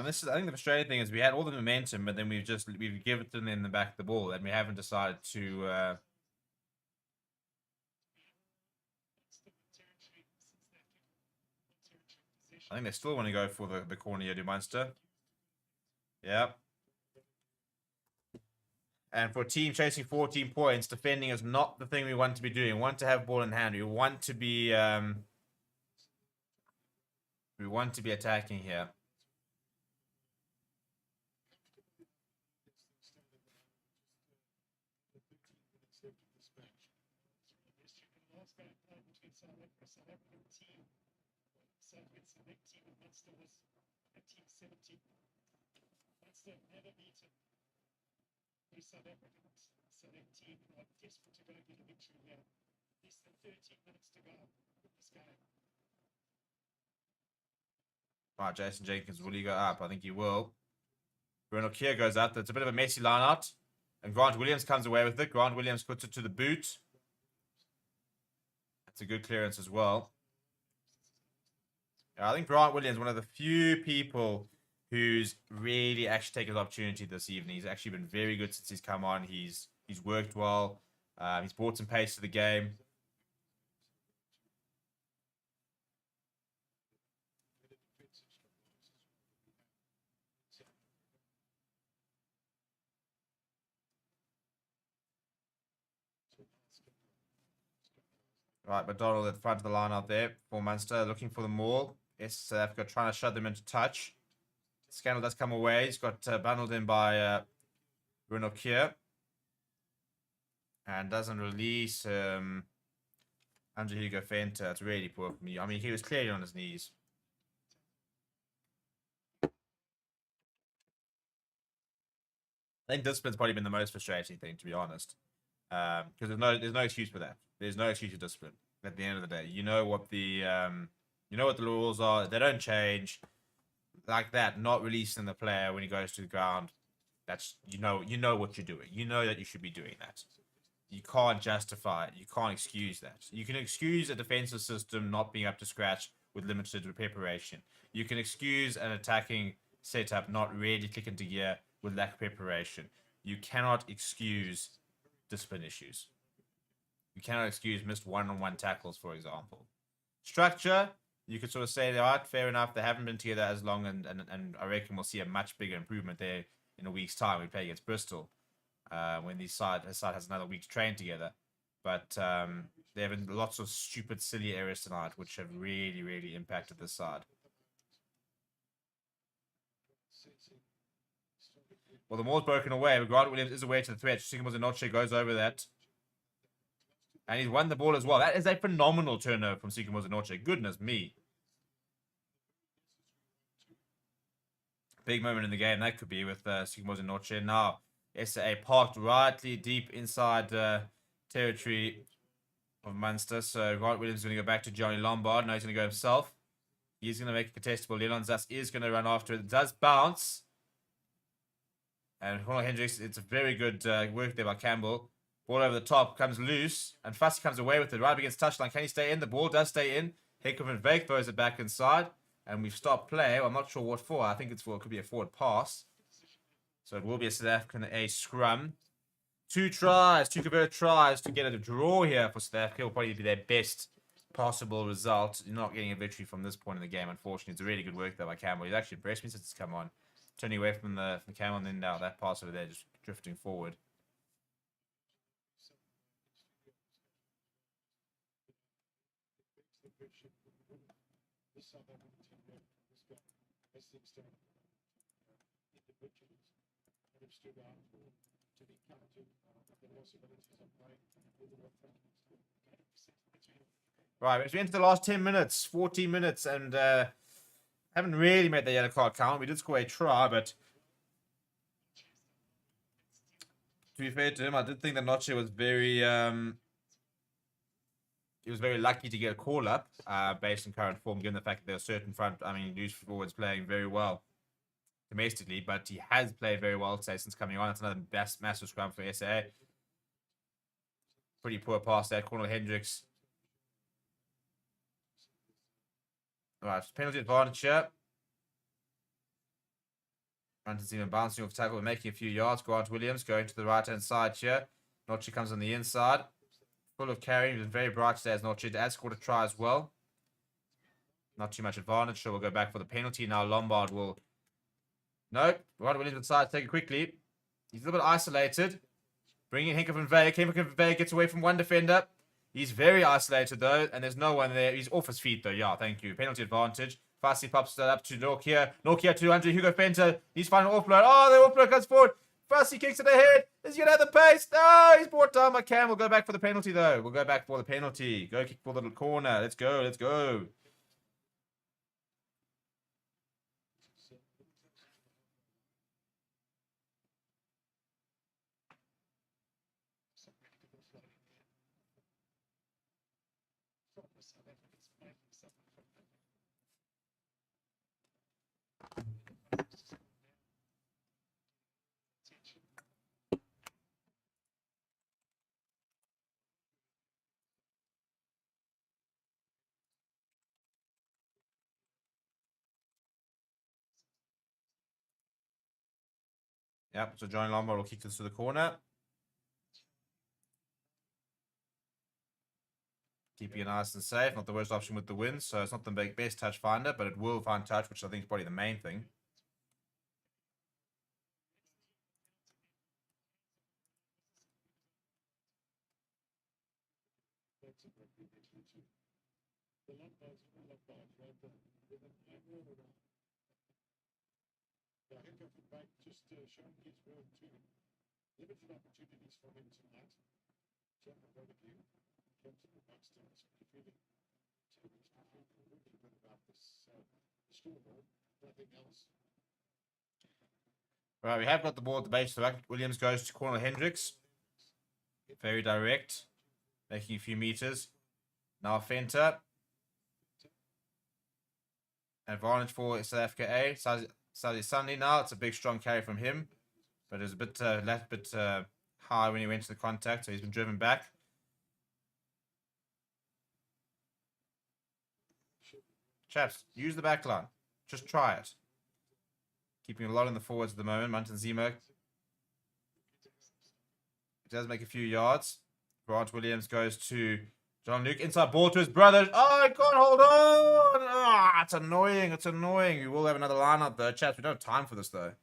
This is, I think the frustrating thing is we had all the momentum, but then we've given them in the back of the ball, and we haven't decided to. I think they still want to go for the corner here, do Munster. Yep. And for a team chasing 14 points, defending is not the thing we want to be doing. We want to have ball in hand. We want to be attacking here. South Africans select team are desperate to go get a victory here. Less than 13 minutes to go in this game. Right, Jason Jenkins, will he go up? I think he will. Bruno Kier goes up. That's a bit of a messy line out. And Grant Williams comes away with it. Grant Williams puts it to the boot. That's a good clearance as well. I think Grant Williams, one of the few people who's really actually taken his opportunity this evening. He's actually been very good since he's come on. He's worked well. He's brought some pace to the game. Right, McDonald at the front of the line out there for Munster, looking for the maul. South Africa trying to shut them into touch. Scannell does come away. He's got bundled in by Bruno Kier. And doesn't release Andre Hugo Fenter. It's really poor for me. I mean, he was clearly on his knees. I think discipline's probably been the most frustrating thing, to be honest. Because there's no excuse for that. There's no excuse for discipline at the end of the day. You know what the rules are. They don't change. Like that, not releasing the player when he goes to the ground. That's you know what you're doing. You know that you should be doing that. You can't justify it. You can't excuse that. You can excuse a defensive system not being up to scratch with limited preparation. You can excuse an attacking setup not really clicking into gear with lack of preparation. You cannot excuse discipline issues. You cannot excuse missed one-on-one tackles, for example. Structure, you could sort of say, all right, fair enough. They haven't been together as long, and I reckon we'll see a much bigger improvement there in a week's time. We play against Bristol when this side has another week to train together. But there have been lots of stupid, silly errors tonight, which have really, really impacted this side. Well, the ball's broken away, but Grant Williams is away to the threat. Sikomoza Noche goes over that. And he's won the ball as well. That is a phenomenal turnover from Sikomoza Noche. Goodness me. Big moment in the game that could be with Sikomoza Noche. Now, SA parked rightly deep inside territory of Munster. So Grant Williams is going to go back to Johnny Lombard. Now he's going to go himself. He's going to make a contestable. Leon Zas is going to run after it. It does bounce. And Cornel Hendricks, it's a very good work there by Campbell. Ball over the top, comes loose, and Fassi comes away with it right against touchline. Can he stay in? The ball does stay in. Heckhoff and Veek throws it back inside, and we've stopped play. I'm not sure what for. I think it could be a forward pass. So it will be a South African scrum. Two converted tries to get a draw here for South Africa. Will probably be their best possible result. You're not getting a victory from this point in the game, unfortunately. It's a really good work there by Campbell. He's actually impressed me since it's come on. Turning away from the Campbell, and then now that pass over there just drifting forward. Right, as we enter the last 10 minutes, 14 minutes, and haven't really made the yellow card count. We did score a try, but to be fair to him, I did think that Noche was very he was very lucky to get a call up based on current form, given the fact that there are certain loose forwards playing very well domestically, but he has played very well today since coming on. It's another massive scrum for SA. Pretty poor pass there, Cornel Hendricks. All right, penalty advantage here. Montezino bouncing off tackle, making a few yards. Grant Williams going to the right-hand side here. Notchi comes on the inside. Full of carrying. He's been very bright today as Notchi. Has scored a try as well. Not too much advantage, so we'll go back for the penalty. Now Lombard will... Nope. Grant Williams inside, take it quickly. He's a little bit isolated. Bringing Henker van Veer. Henker van Veer gets away from one defender. He's very isolated though, and there's no one there. He's off his feet though. Yeah, thank you. Penalty advantage. Fassi pops that up to Nokia. Nokia to Andre Hugo Fenter. He's finding an offload. Oh, the offload comes forward. Fassi kicks it ahead. Is he going to have the pace? No, he's brought down by Cam. We'll go back for the penalty though. We'll go back for the penalty. Go kick for the corner. Let's go. Let's go. Yep, so Johnny Lombard will kick this to the corner. Keeping it nice and safe. Not the worst option with the wind, so it's not the best touch finder, but it will find touch, which I think is probably the main thing. Just showing his work too. Limited opportunities for him tonight. From the point of view, in terms of the Munster, he's feeling a little bit about this scoreboard, nothing else. Right, we have got the ball at the base of the rack. Williams goes to Cornel Hendricks. Very direct. Making a few meters. Now Fenter. Advantage for South Africa A. Saudi Sunday now. It's a big, strong carry from him. But it was a bit high when he went to the contact, so he's been driven back. Chaps, use the back line. Just try it. Keeping a lot in the forwards at the moment. Montezimo. He does make a few yards. Grant Williams goes to John Luke. Inside ball to his brother. Oh, he can't hold on. Oh, it's annoying. It's annoying. We will have another lineup though. Chaps, we don't have time for this though.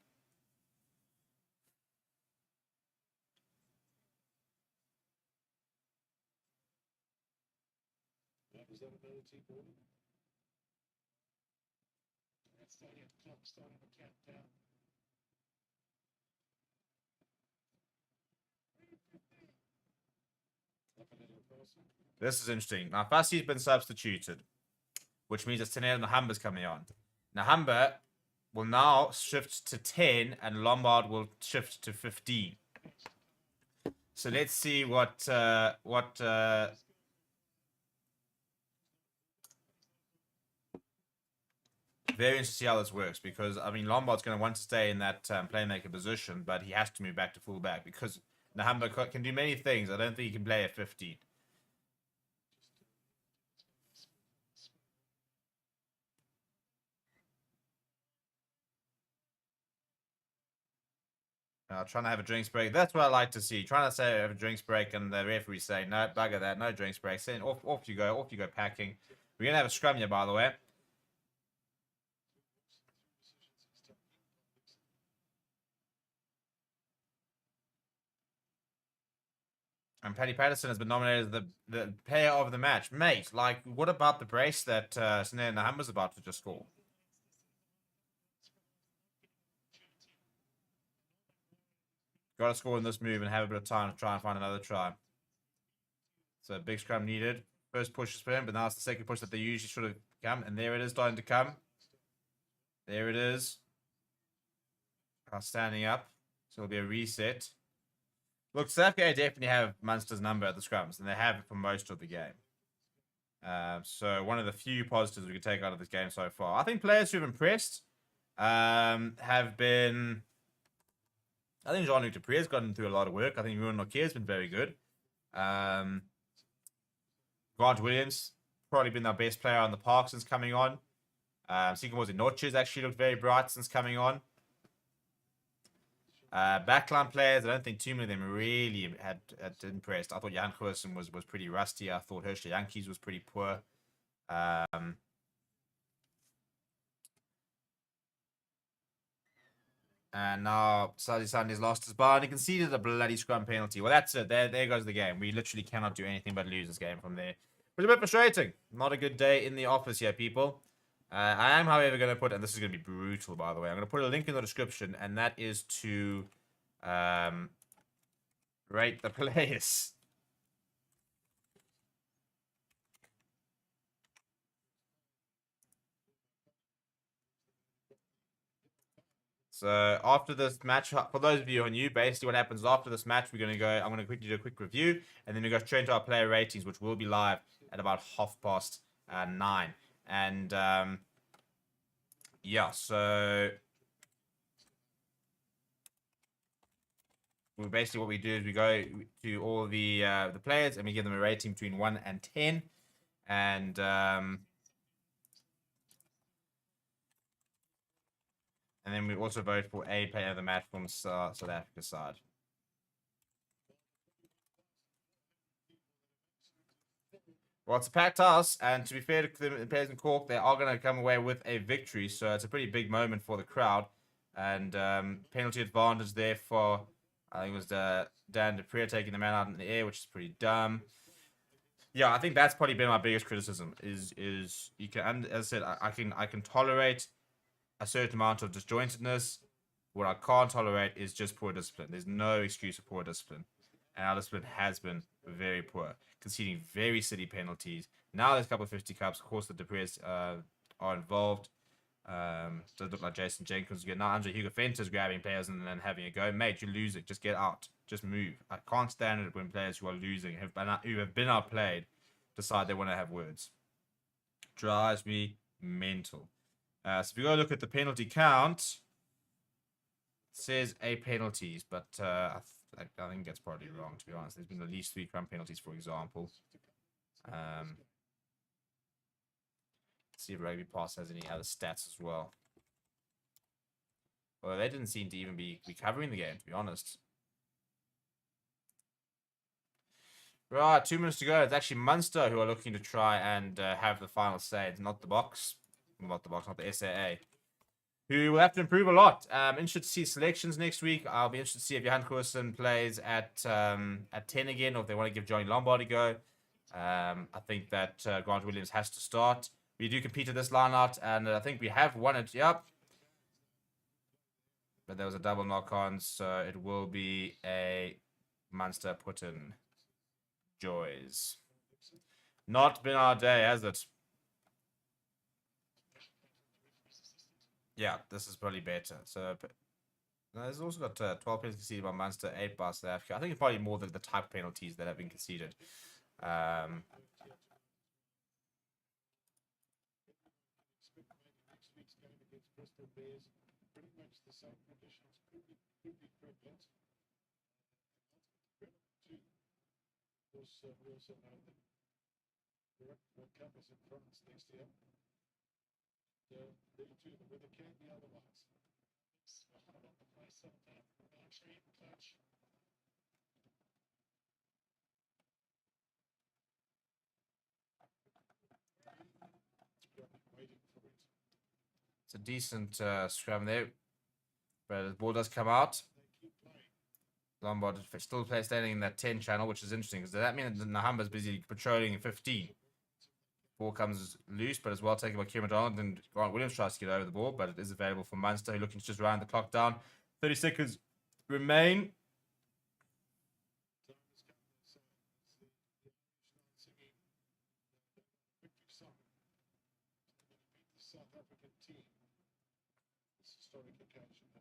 Is that another T40? That's starting the clock, starting the countdown. This is interesting. Now, Fassi's been substituted, which means that Tenere Nahamba's coming on. Nahamba will now shift to 10, and Lombard will shift to 15. So let's see what very interesting to see how this works, because I mean Lombard's going to want to stay in that playmaker position, but he has to move back to fullback because Nahamba can do many things. I don't think he can play at 15. Trying to have a drinks break. That's what I like to see. Trying to say have a drinks break, and the referee saying, no, bugger that, no drinks break. Saying, off you go packing. We're going to have a scrum here, by the way. And Paddy Patterson has been nominated as the player of the match. Mate, like, what about the brace that Tenere Nahamba's about to just score? Got to score in this move and have a bit of time to try and find another try. So big scrum needed. First push is for him, but now it's the second push that they usually should have come. And there it is, starting to come. There it is. Standing up. So it'll be a reset. Look, South Africa definitely have Munster's number at the scrums, and they have it for most of the game. So one of the few positives we could take out of this game so far. I think players who've impressed have been... I think Jean-Luc Dupré has gotten through a lot of work. I think Ruan Nokia has been very good. Grant Williams, probably been our best player on the park since coming on. Sikomoze Noche has actually looked very bright since coming on. Backline players, I don't think too many of them really had impressed. I thought Jan Goosen was pretty rusty. I thought Herschel Yankees was pretty poor. And now Sazi Sunday's lost his bar and he conceded a bloody scrum penalty. Well, that's it. There goes the game. We literally cannot do anything but lose this game from there. Which is a bit frustrating. Not a good day in the office here, people. I am, however, going to put, and this is going to be brutal, by the way, I'm going to put a link in the description, and that is to rate the players. So after this match, for those of you who are new, basically what happens after this match, I'm going to quickly do a quick review, and then we go straight into our player ratings, which will be live at about 9:30. And yeah, so basically what we do is we go to all the players and we give them a rating between 1 and 10, and then we also vote for a player of the match from South Africa side. Well, it's a packed house, and to be fair to the players in Cork, they are going to come away with a victory, so it's a pretty big moment for the crowd. And penalty advantage there for, I think it was Dan du Preez taking the man out in the air, which is pretty dumb. Yeah, I think that's probably been my biggest criticism. Is you can, as I said, I can tolerate a certain amount of disjointedness. What I can't tolerate is just poor discipline. There's no excuse for poor discipline. And our discipline has been very poor, conceding very silly penalties. Now there's a couple of 50 cups. Of course, the Du Preez are involved. Does look like Jason Jenkins again. Now Andre Hugo Fenter's grabbing players and then having a go. Mate, you're losing. Just get out. Just move. I can't stand it when players who are losing, who have been outplayed, decide they want to have words. Drives me mental. So if you go look at the penalty count, it says 8 penalties, but I think that's probably wrong, to be honest. There's been at least 3 crumb penalties, for example. Let's see if Rugby Pass has any other stats as well. Well, they didn't seem to even be covering the game, to be honest. Right, 2 minutes to go. It's actually Munster who are looking to try and have the final say. It's not the box. Not the SAA. Who will have to improve a lot. Interested to see selections next week. I'll be interested to see if Jan Goosen plays at 10 again, or if they want to give Johnny Lombard a go. I think that Grant Williams has to start. We do compete at this line out, and I think we have won it. Yep. But there was a double knock-on, so it will be a Munster put-in. Joys. Not been our day, has it? Yeah, this is probably better. So, there's also got 12 penalties conceded by Munster, 8 by South Africa. I think it's probably more than the type of penalties that have been conceded. We also know that the World Cup is in France next year. Really too, the weather can be otherwise. It's hard on the place of the military coach. Waiting for it. It's a decent scrum there, but the ball does come out. Lombard still standing in that 10 channel, which is interesting because that means that Nahamba's busy patrolling 15. Ball comes loose, but as well taken by Kieran McDonald, and Grant Williams tries to get over the ball, but it is available for Munster, looking to just round the clock down. 30 seconds remain. South African team, this historic occasion,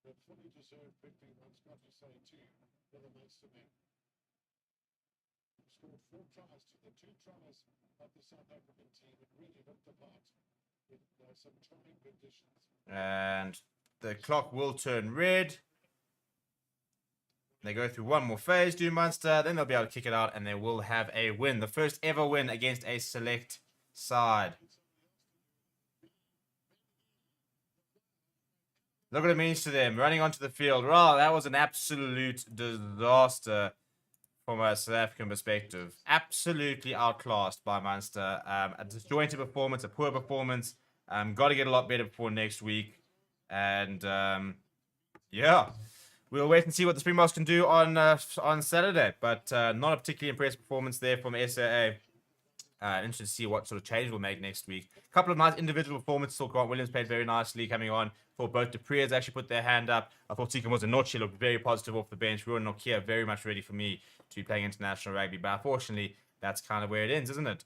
they fully deserved victory once, got to say too, for the Munster men. scored 4 tries to the 2 tries of the South African team and really looked apart with some trying conditions. And the clock will turn red. They go through one more phase, do Munster, then they'll be able to kick it out and they will have a win. The first ever win against a select side. Look what it means to them, running onto the field. Wow, that was an absolute disaster from a South African perspective. Absolutely outclassed by Munster. A disjointed performance, a poor performance. Got to get a lot better before next week. And yeah, we'll wait and see what the Springboks can do on Saturday. But not a particularly impressive performance there from SAA. Interested to see what sort of change we'll make next week. A couple of nice individual performances. So Grant Williams played very nicely coming on. Thought both Dupreas actually put their hand up. I thought Tika Mozanochi looked very positive off the bench. Ruan Nokia very much ready for me to be playing international rugby. But unfortunately, that's kind of where it ends, isn't it?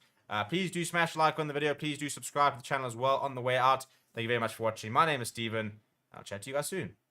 Please do smash like on the video. Please do subscribe to the channel as well on the way out. Thank you very much for watching. My name is Steven. I'll chat to you guys soon.